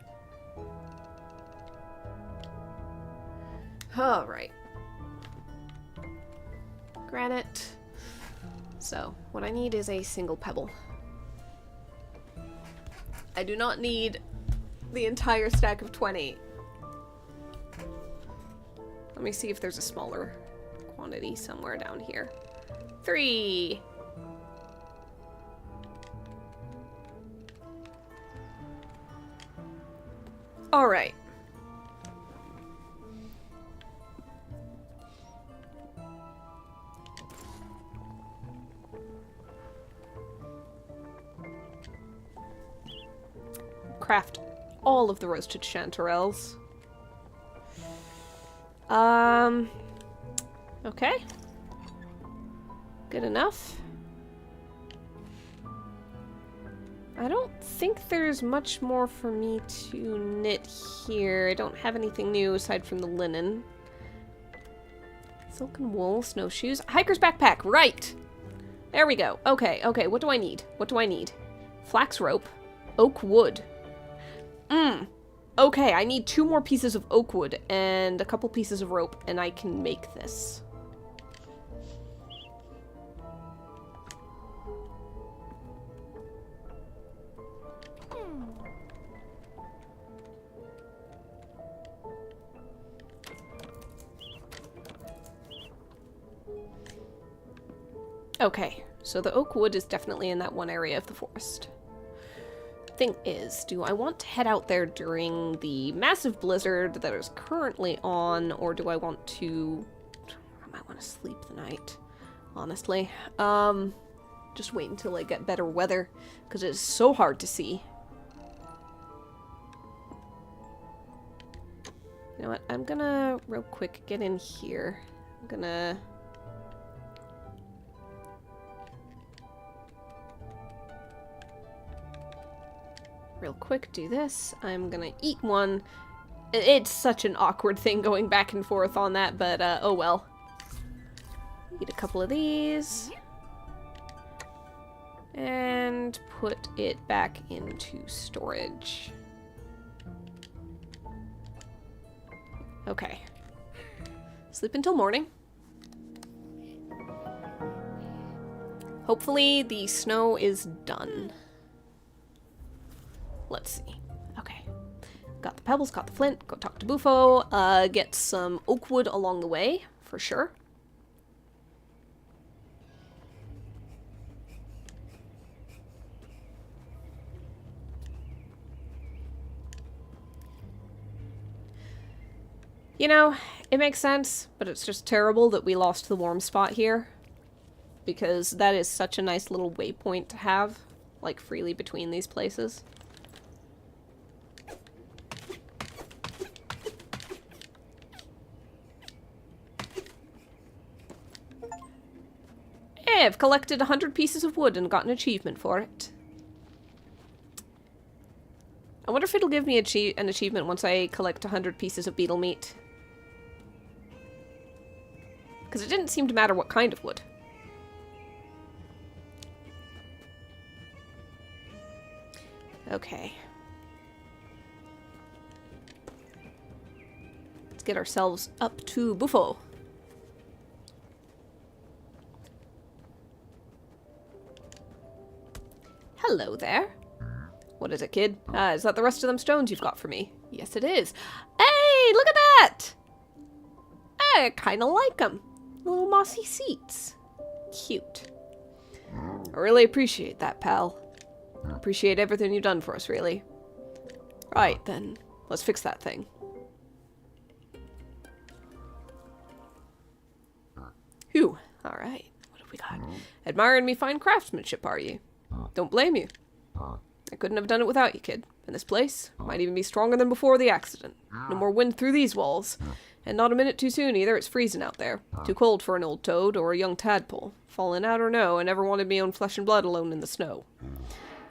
Alright. Granite. So, what I need is a single pebble. I do not need the entire stack of 20. Let me see if there's a smaller quantity somewhere down here. 3. All right. Craft all of the roasted chanterelles. Okay. Good enough. I don't think there's much more for me to knit here. I don't have anything new aside from the linen. Silken wool, snowshoes, hiker's backpack, right! There we go. Okay, okay, what do I need? What do I need? Flax rope, oak wood. Okay, I need 2 more pieces of oak wood and a couple pieces of rope, and I can make this. Okay, so the oak wood is definitely in that one area of the forest. Thing is, do I want to head out there during the massive blizzard that is currently on, or do I want to... I might want to sleep the night, honestly. Just wait until I get better weather, because it is so hard to see. You know what, I'm gonna, real quick, get in here. I'm gonna... real quick, do this. I'm gonna eat one. It's such an awkward thing going back and forth on that, but oh well. Eat a couple of these. And put it back into storage. Okay. Sleep until morning. Hopefully the snow is done. Let's see. Okay. Got the pebbles, got the flint, go talk to Bufo, get some oak wood along the way, for sure. You know, it makes sense, but it's just terrible that we lost the warm spot here. Because that is such a nice little waypoint to have, like, freely between these places. Hey, I've collected 100 pieces of wood and got an achievement for it. I wonder if it'll give me an achievement once I collect 100 pieces of beetle meat. Because it didn't seem to matter what kind of wood. Okay. Let's get ourselves up to Bufo. Hello there. What is it, kid? Is that the rest of them stones you've got for me? Yes, it is. Hey, look at that! I kind of like them. Little mossy seats. Cute. I really appreciate that, pal. Appreciate everything you've done for us, really. Right, then. Let's fix that thing. Phew. Alright. What have we got? Admiring me fine craftsmanship, are you? Don't blame you. I couldn't have done it without you, kid. And this place might even be stronger than before the accident. No more wind through these walls. And not a minute too soon either, it's freezing out there. Too cold for an old toad or a young tadpole. Fallen out or no, I never wanted me own flesh and blood alone in the snow.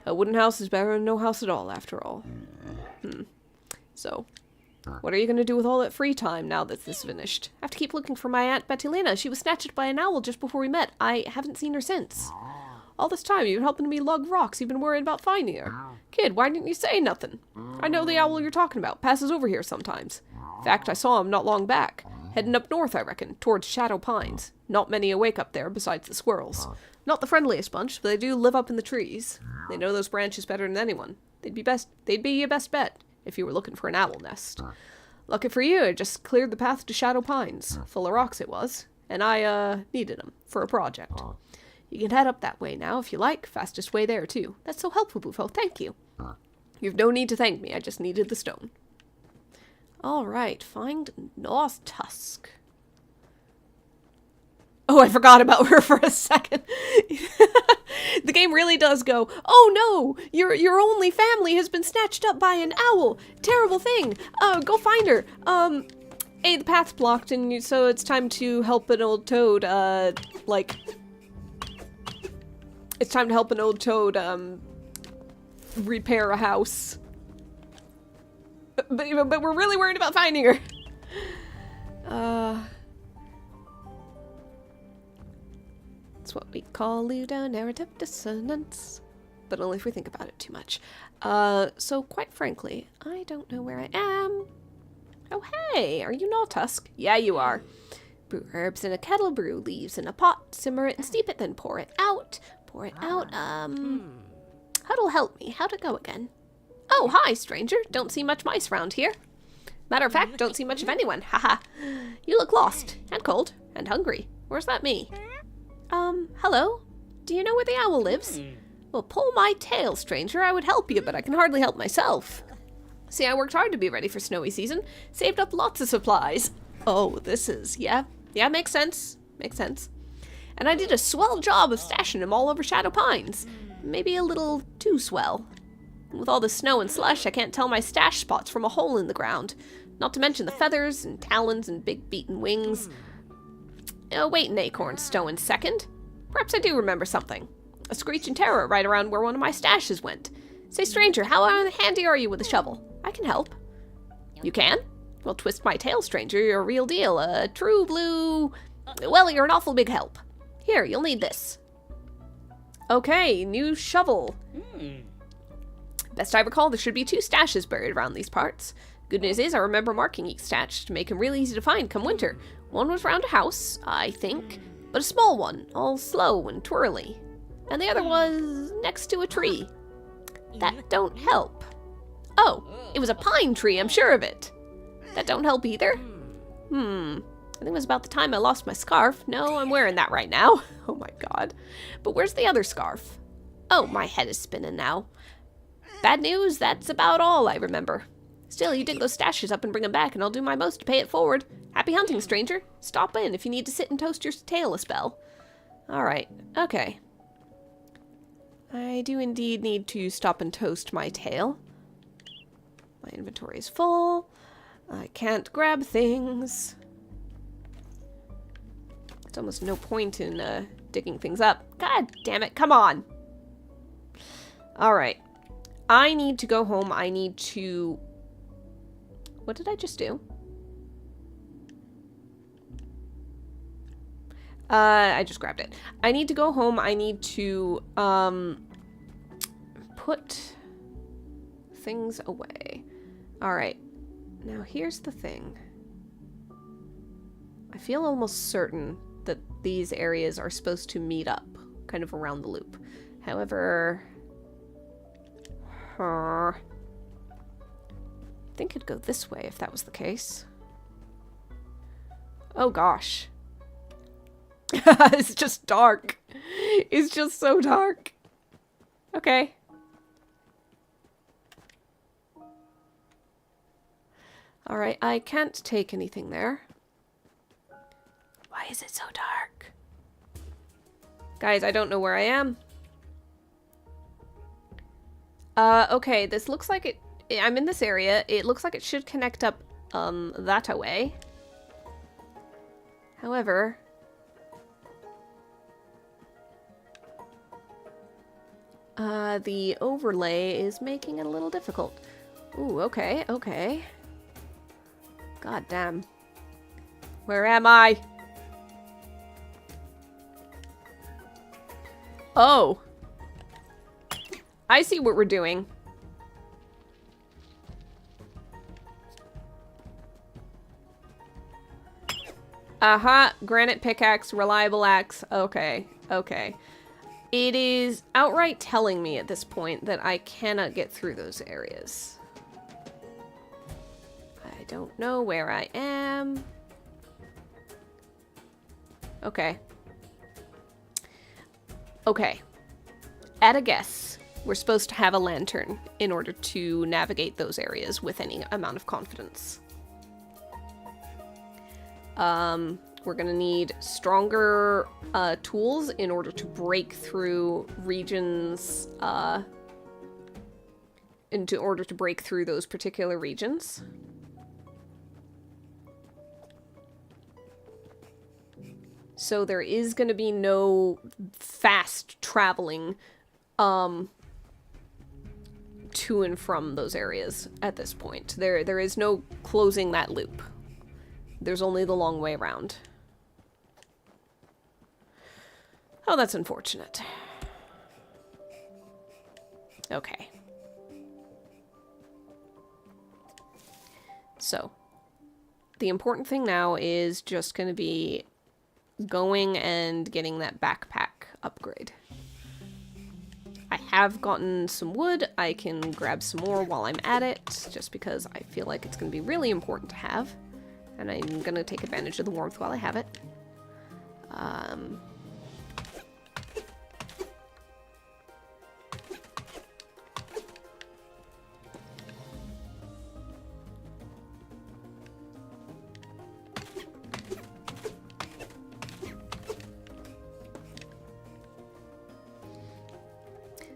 A wooden house is better than no house at all, after all. So, what are you going to do with all that free time now that this is finished? I have to keep looking for my Aunt Bettilena. She was snatched by an owl just before we met. I haven't seen her since. All this time, you've been helping me lug rocks. You've been worried about finding her. Kid, why didn't you say nothing? I know the owl you're talking about. Passes over here sometimes. In fact, I saw him not long back. Heading up north, I reckon, towards Shadow Pines. Not many awake up there besides the squirrels. Not the friendliest bunch, but they do live up in the trees. They know those branches better than anyone. They'd be your best bet if you were looking for an owl nest. Lucky for you, I just cleared the path to Shadow Pines. Full of rocks it was. And I, needed them for a project. You can head up that way now if you like. Fastest way there, too. That's so helpful, Bufo. Thank you. You've no need to thank me. I just needed the stone. Alright, find North Tusk. Oh, I forgot about her for a second. The game really does go, oh no, your only family has been snatched up by an owl. Terrible thing. Go find her. Hey, the path's blocked, and so it's time to help an old toad, it's time to help an old toad, repair a house. But we're really worried about finding her. It's what we call ludonarrative dissonance. But only if we think about it too much. So quite frankly, I don't know where I am. Oh hey, are you Nautusk? Yeah, you are. Brew herbs in a kettle, brew leaves in a pot, simmer it and steep it, then pour it out. Pour it out, How'll help me? How'd it go again? Oh, hi, stranger. Don't see much mice round here. Matter of fact, don't see much of anyone. Haha. You look lost, and cold, and hungry. Where's that me? Hello? Do you know where the owl lives? Well, pull my tail, stranger. I would help you, but I can hardly help myself. See, I worked hard to be ready for snowy season. Saved up lots of supplies. Oh, this is, yeah, makes sense. Makes sense. And I did a swell job of stashing them all over Shadow Pines. Maybe a little too swell. With all the snow and slush, I can't tell my stash spots from a hole in the ground. Not to mention the feathers and talons and big beaten wings. Wait an acorn stone second. Perhaps I do remember something. A screeching terror right around where one of my stashes went. Say, stranger, how handy are you with a shovel? I can help. You can? Well, twist my tail, stranger. You're a real deal. A true blue... Well, you're an awful big help. Here, you'll need this. Okay, new shovel. Best I recall, there should be 2 stashes buried around these parts. Good news is, I remember marking each stash to make them really easy to find come winter. One was around a house, I think, but a small one, all slow and twirly. And the other was next to a tree. That don't help. Oh, it was a pine tree, I'm sure of it. That don't help either. I think it was about the time I lost my scarf. No, I'm wearing that right now. Oh my god. But where's the other scarf? Oh, my head is spinning now. Bad news, that's about all I remember. Still, you dig those stashes up and bring them back, and I'll do my most to pay it forward. Happy hunting, stranger. Stop in if you need to sit and toast your tail a spell. Alright, okay. I do indeed need to stop and toast my tail. My inventory is full. I can't grab things. It's almost no point in digging things up. God damn it, come on! Alright. I need to go home. I need to... What did I just do? I just grabbed it. I need to go home. I need to, put things away. Alright. Now, here's the thing. I feel almost certain that these areas are supposed to meet up, kind of around the loop. However... I think it'd go this way if that was the case. Oh gosh. It's just dark. It's just so dark. Okay. Alright, I can't take anything there. Why is it so dark? Guys, I don't know where I am. Okay, this looks like it... I'm in this area. It looks like it should connect up, that way. However... the overlay is making it a little difficult. Ooh, okay, okay. God damn. Where am I? Oh. I see what we're doing. Uh-huh. Granite pickaxe, reliable axe. Okay, okay. It is outright telling me at this point that I cannot get through those areas. I don't know where I am. Okay. Okay. At a guess, we're supposed to have a lantern in order to navigate those areas with any amount of confidence. We're gonna need stronger tools in order to break through regions, in order to break through those particular regions. So there is gonna be no fast traveling, to and from those areas at this point. There is no closing that loop. There's only the long way around. Oh, that's unfortunate. Okay. So, the important thing now is just going to be going and getting that backpack upgrade. I have gotten some wood. I can grab some more while I'm at it, just because I feel like it's going to be really important to have. And I'm going to take advantage of the warmth while I have it.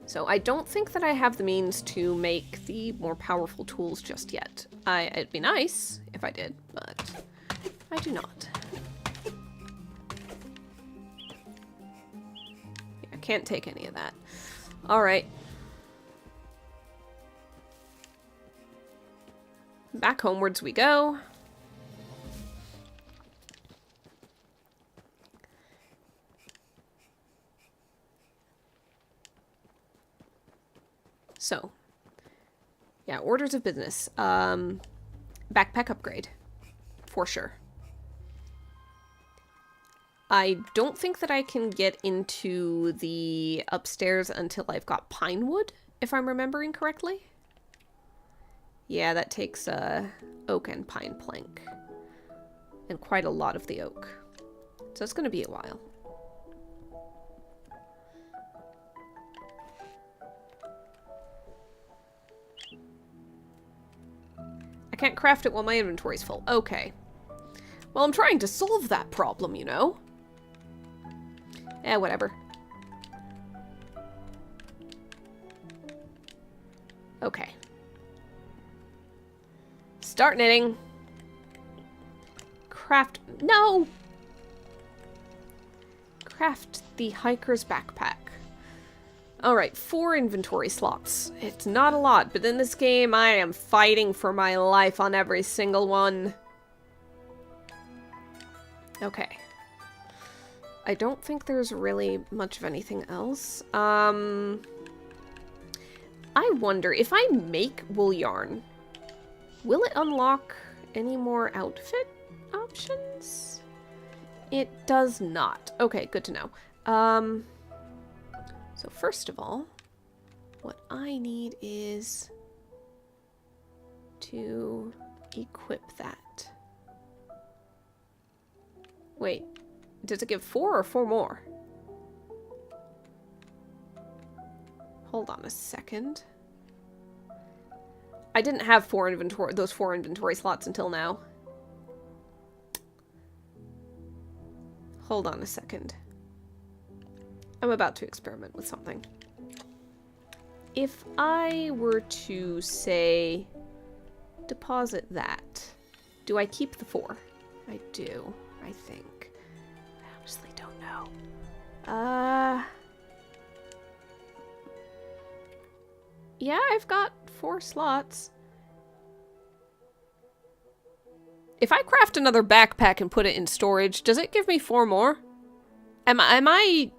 So I don't think that I have the means to make the more powerful tools just yet. It'd be nice if I did, but I do not. I can't take any of that. Alright. back homewards we go. So, yeah, orders of business. Backpack upgrade. For sure. I don't think that I can get into the upstairs until I've got pine wood, if I'm remembering correctly. Yeah, that takes oak and pine plank. And quite a lot of the oak. So it's going to be a while. I can't craft it while my inventory's full. Okay. Well, I'm trying to solve that problem, you know? Eh, whatever. Okay. Start knitting. Craft... No! Craft the hiker's backpack. Alright, 4 inventory slots. It's not a lot, but in this game I am fighting for my life on every single one. Okay. I don't think there's really much of anything else. I wonder, if I make wool yarn, will it unlock any more outfit options? It does not. Okay, good to know. So first of all, what I need is to equip that. Wait, does it give 4 or 4 more? Hold on a second. I didn't have those 4 inventory slots until now. Hold on a second. I'm about to experiment with something. If I were to, say, deposit that, do I keep the 4? I do, I think. I honestly don't know. Yeah, I've got 4 slots. If I craft another backpack and put it in storage, does it give me 4 more? Am I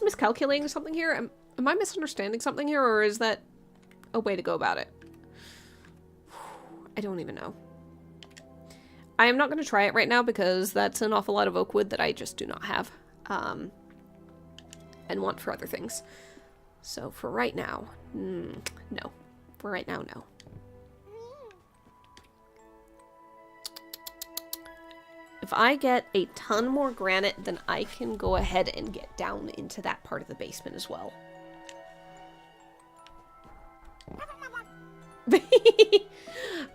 miscalculating something here? Am I misunderstanding something here, or is that a way to go about it? I don't even know. I am not going to try it right now because that's an awful lot of oak wood that I just do not have. And want for other things. So for right now, no. For right now, no. If I get a ton more granite, then I can go ahead and get down into that part of the basement as well.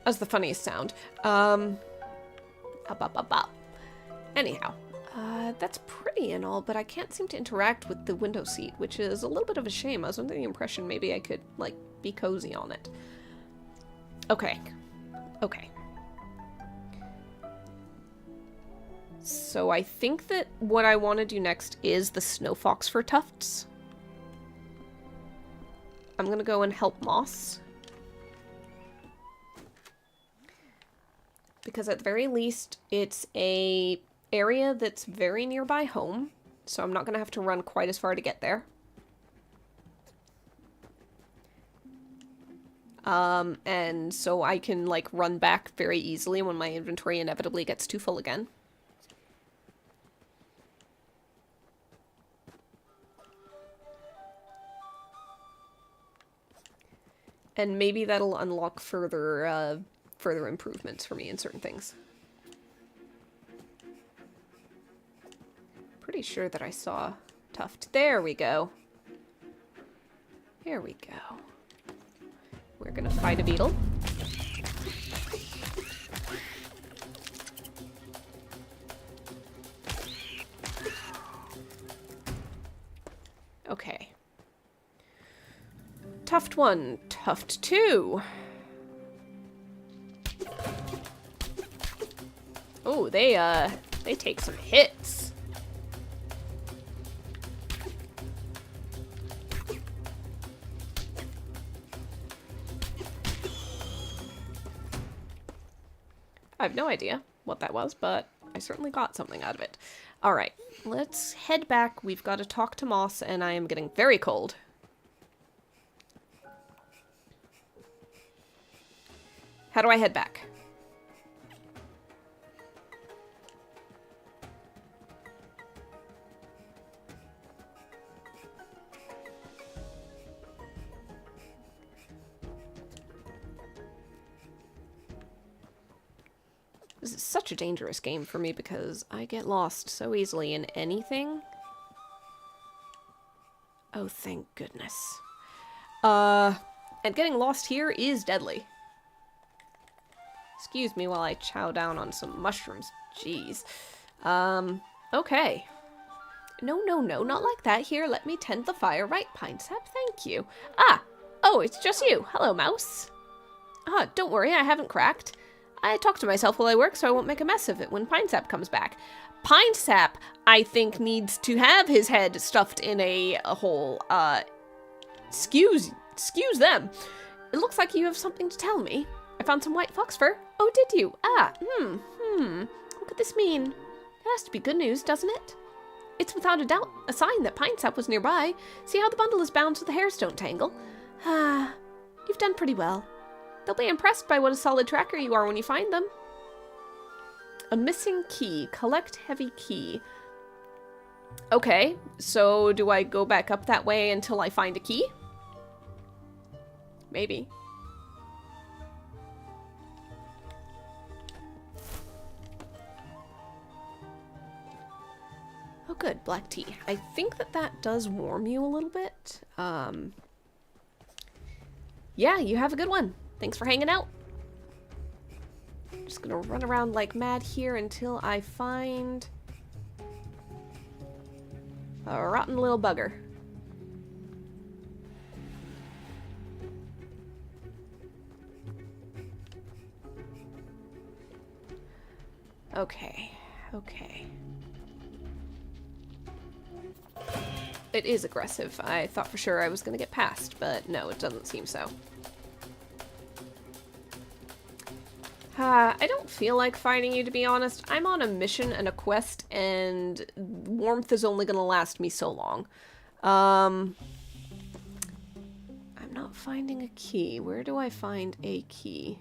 That's the funniest sound. Anyhow, that's pretty and all, but I can't seem to interact with the window seat, which is a little bit of a shame. I was under the impression maybe I could, like, be cozy on it. Okay. Okay. So I think that what I want to do next is the snow fox for tufts. I'm gonna go and help Moss. Because at the very least, it's a area that's very nearby home. So I'm not gonna have to run quite as far to get there. And so I can, like, run back very easily when my inventory inevitably gets too full again. And maybe that'll unlock further improvements for me in certain things. Pretty sure that I saw Tuft. There we go. Here we go. We're gonna fight a beetle. Okay. Tuft 1, Tuft 2. Oh, they take some hits. I have no idea what that was, but I certainly got something out of it. Alright, let's head back. We've got to talk to Moss, and I am getting very cold. How do I head back? This is such a dangerous game for me because I get lost so easily in anything. Oh, thank goodness. And getting lost here is deadly. Excuse me while I chow down on some mushrooms. Jeez. Okay. No, not like that. Here, let me tend the fire. Right, Pine Sap, thank you. Ah! Oh, it's just you. Hello, Mouse. Ah, don't worry, I haven't cracked. I talk to myself while I work, so I won't make a mess of it when Pine Sap comes back. Pine Sap, I think, needs to have his head stuffed in a hole. Excuse them. It looks like you have something to tell me. I found some white fox fur. Oh, did you? Ah, What could this mean? It has to be good news, doesn't it? It's without a doubt a sign that Pine Sap was nearby. See how the bundle is bound so the hairs don't tangle? Ah, you've done pretty well. They'll be impressed by what a solid tracker you are when you find them. A missing key. Collect heavy key. Okay, so do I go back up that way until I find a key? Maybe. Oh good, black tea. I think that does warm you a little bit. Yeah, you have a good one. Thanks for hanging out. Just gonna run around like mad here until I find a rotten little bugger. Okay. It is aggressive. I thought for sure I was gonna get past, but no, it doesn't seem so. I don't feel like fighting you, to be honest. I'm on a mission and a quest, and warmth is only gonna last me so long. I'm not finding a key. Where do I find a key?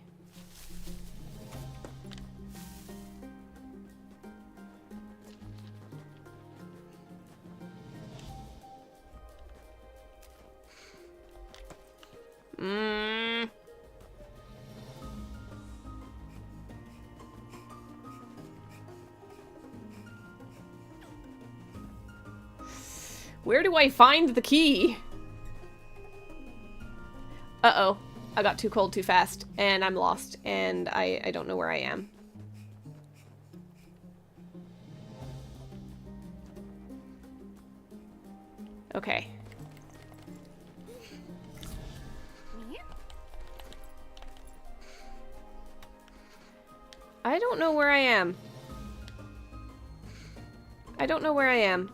Where do I find the key? Uh-oh. I got too cold too fast, and I'm lost, and I don't know where I am. Okay. I don't know where I am. I don't know where I am.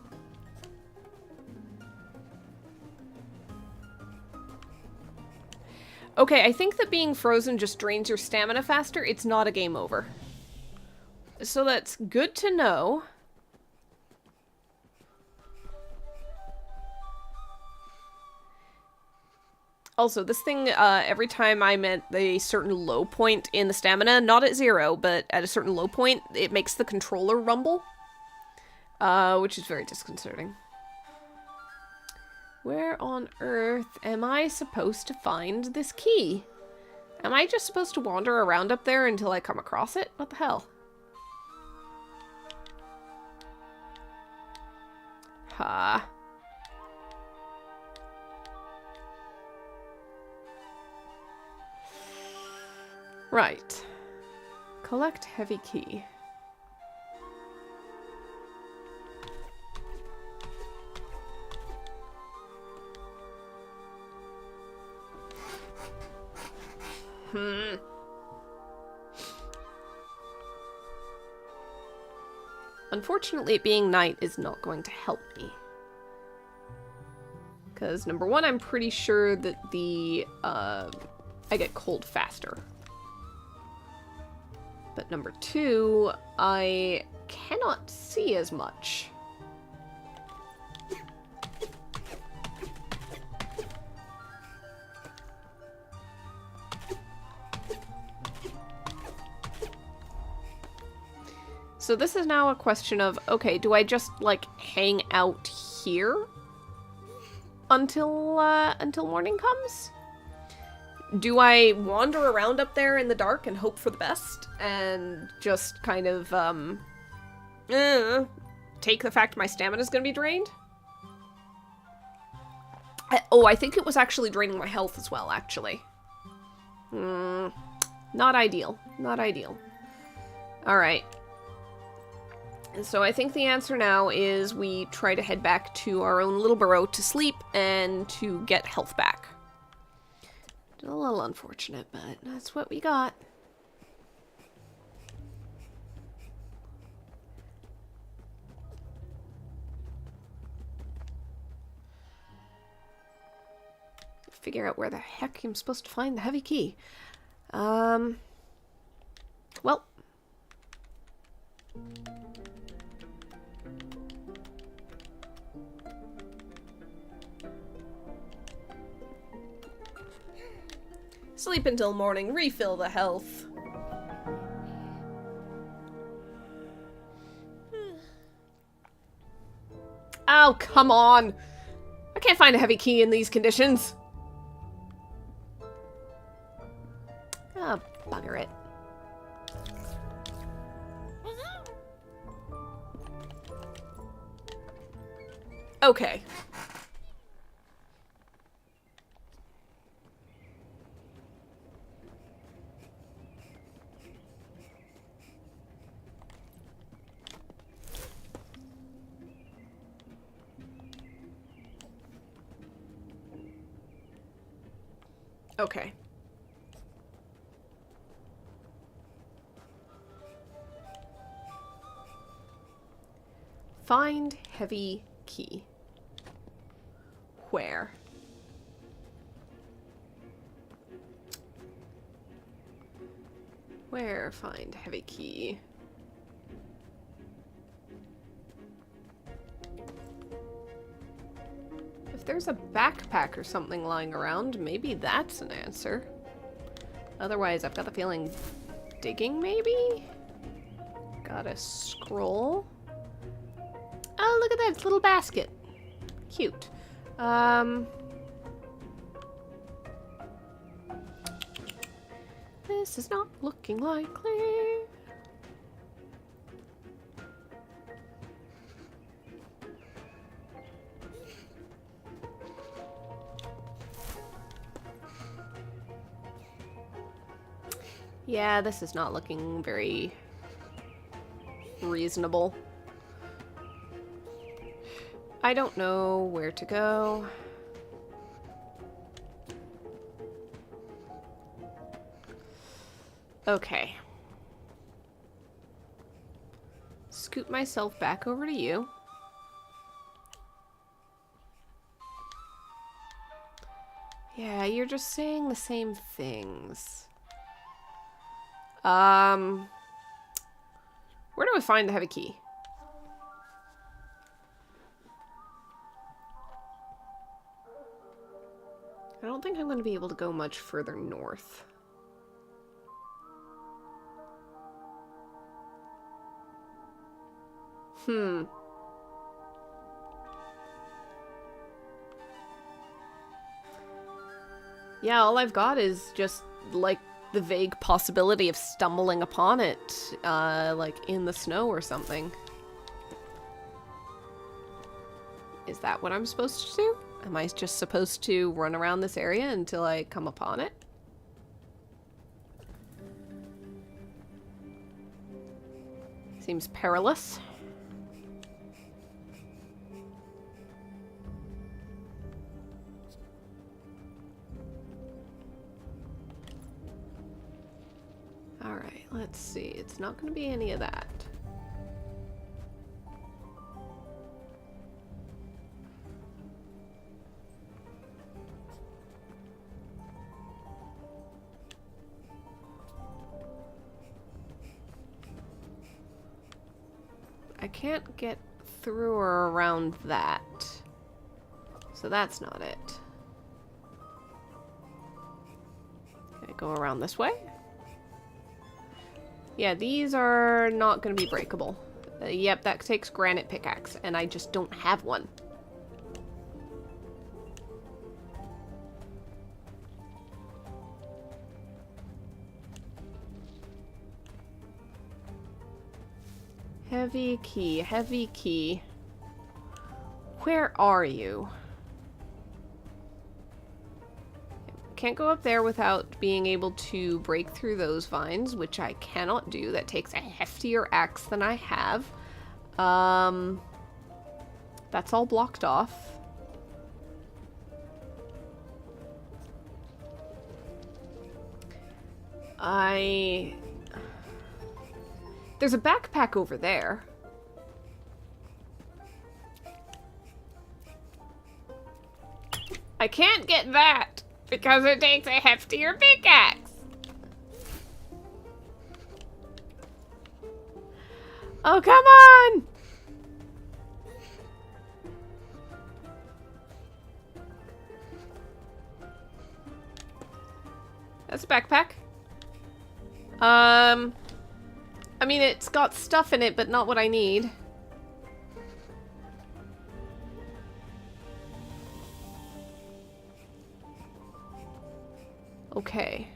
Okay, I think that being frozen just drains your stamina faster. It's not a game over. So that's good to know. Also, this thing, every time I'm at a certain low point in the stamina, not at 0, but at a certain low point, it makes the controller rumble. Which is very disconcerting. Where on earth am I supposed to find this key? Am I just supposed to wander around up there until I come across it? What the hell? Ha. Right. Collect heavy key. Unfortunately, it being night is not going to help me. Because, number one, I'm pretty sure that I get cold faster. But number 2, I cannot see as much. So this is now a question of, okay, do I just, like, hang out here until morning comes? Do I wander around up there in the dark and hope for the best? And just kind of, take the fact my stamina's gonna be drained? I think it was actually draining my health as well, actually. Not ideal. Not ideal. Alright. And so I think the answer now is we try to head back to our own little burrow to sleep and to get health back. A little unfortunate, but that's what we got. Figure out where the heck I'm supposed to find the heavy key. Well. Sleep until morning, refill the health. Oh, come on! I can't find a heavy key in these conditions. Oh, bugger it. Okay. Okay. Find heavy key. Where? Where find heavy key? If there's a backpack or something lying around, maybe that's an answer. Otherwise, I've got the feeling digging, maybe? Got a scroll. Oh, look at that, it's a little basket. Cute. This is not looking likely. Yeah, this is not looking very reasonable. I don't know where to go. Okay. Scoot myself back over to you. Yeah, you're just saying the same things. Where do I find the heavy key? I don't think I'm going to be able to go much further north. Yeah, all I've got is just, like, the vague possibility of stumbling upon it, like, in the snow or something. Is that what I'm supposed to do? Am I just supposed to run around this area until I come upon it? Seems perilous. Alright, let's see. It's not going to be any of that. I can't get through or around that. So that's not it. Okay, go around this way. Yeah, these are not going to be breakable. Yep, that takes granite pickaxe, and I just don't have one. Heavy key, heavy key. Where are you? Can't go up there without being able to break through those vines, which I cannot do. That takes a heftier axe than I have. That's all blocked off. There's a backpack over there. I can't get that because it takes a heftier pickaxe. Oh, come on! That's a backpack. I mean, it's got stuff in it, but not what I need. Okay.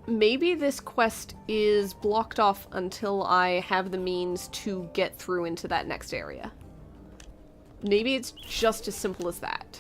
Maybe this quest is blocked off until I have the means to get through into that next area. Maybe it's just as simple as that.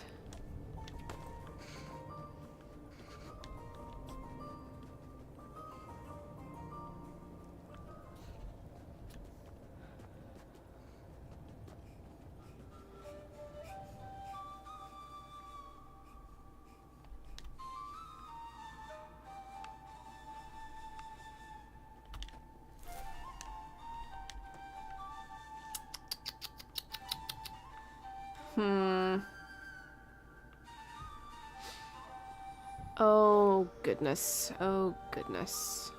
Oh, goodness. Oh, goodness.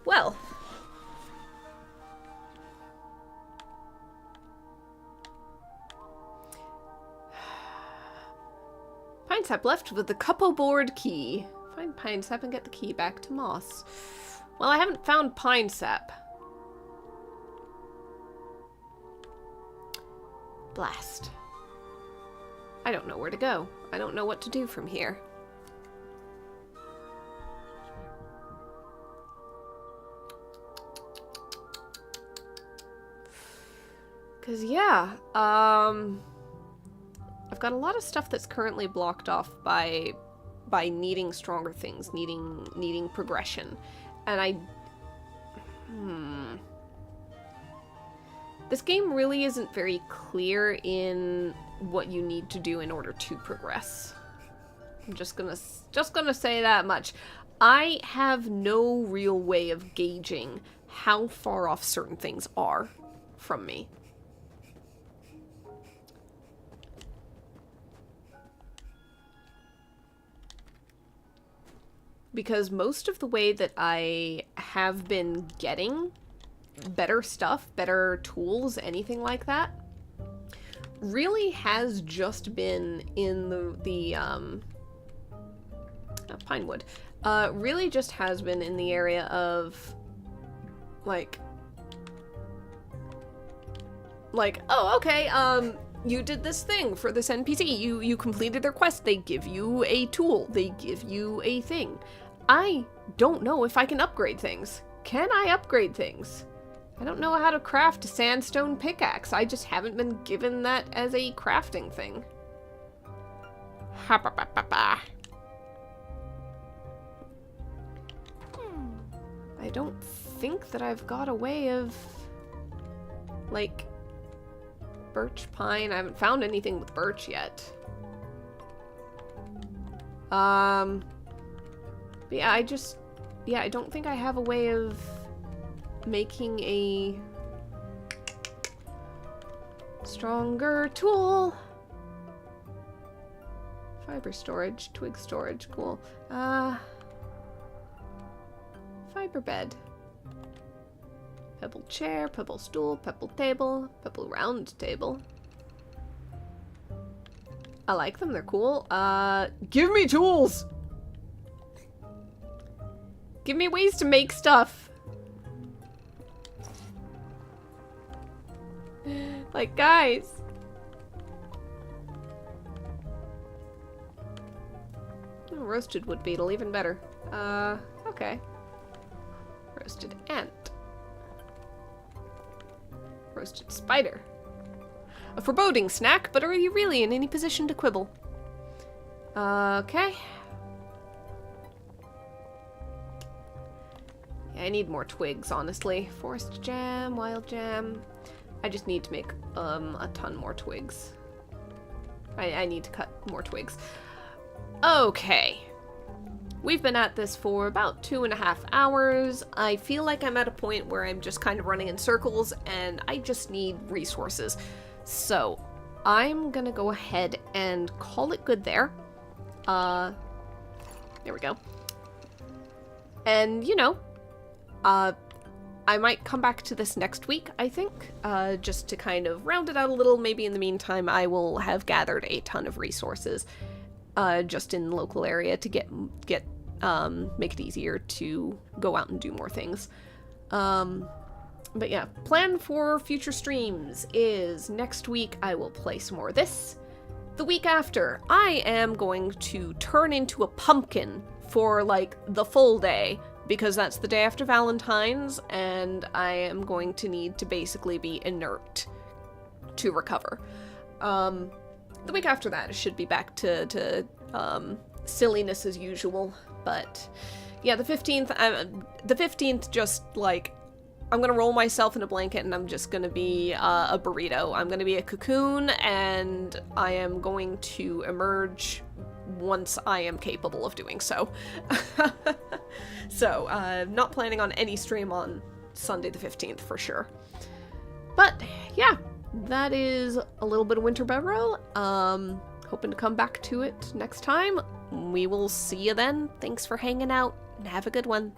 Well. Pine sap left with the couple board key. Find pine sap and get the key back to Moss. Well, I haven't found pine sap. Blast. I don't know where to go. I don't know what to do from here. Cause yeah, I've got a lot of stuff that's currently blocked off by needing stronger things, needing progression, and this game really isn't very clear in what you need to do in order to progress. I'm just gonna say that much. I have no real way of gauging how far off certain things are from me. Because most of the way that I have been getting better stuff, better tools, anything like that, really has just been in the Pinewood. Really just has been in the area of like, oh, okay, you did this thing for this NPC. You completed their quest. They give you a tool. They give you a thing. I don't know if I can upgrade things. Can I upgrade things? I don't know how to craft a sandstone pickaxe. I just haven't been given that as a crafting thing. Ha ba ba ba ba. I don't think that I've got a way of, like, birch pine. I haven't found anything with birch yet. But yeah, I don't think I have a way of making a stronger tool. Fiber storage, twig storage, cool. Fiber bed. Pebble chair, pebble stool, pebble table, pebble round table. I like them, they're cool. Give me tools! Give me ways to make stuff. Like, guys. Oh, roasted wood beetle, even better. Okay. Roasted ant. Roasted spider. A foreboding snack, but are you really in any position to quibble? Okay. Yeah, I need more twigs, honestly. Forest jam, wild jam. I just need to make a ton more twigs. I need to cut more twigs. Okay. We've been at this for about 2.5 hours. I feel like I'm at a point where I'm just kind of running in circles and I just need resources. So I'm gonna go ahead and call it good there. There we go. And, you know, I might come back to this next week, I think, just to kind of round it out a little. Maybe in the meantime, I will have gathered a ton of resources, just in the local area to make it easier to go out and do more things. But yeah, plan for future streams is next week I will play some more of this. The week after, I am going to turn into a pumpkin for, like, the full day, because that's the day after Valentine's, and I am going to need to basically be inert to recover. The week after that, it should be back to silliness as usual, but yeah, the 15th, just, like, I'm gonna roll myself in a blanket and I'm just gonna be a burrito. I'm gonna be a cocoon, and I am going to emerge once I am capable of doing so. So, not planning on any stream on Sunday the 15th for sure. But, yeah, that is a little bit of Winter Barrow. Hoping to come back to it next time. We will see you then. Thanks for hanging out, and have a good one.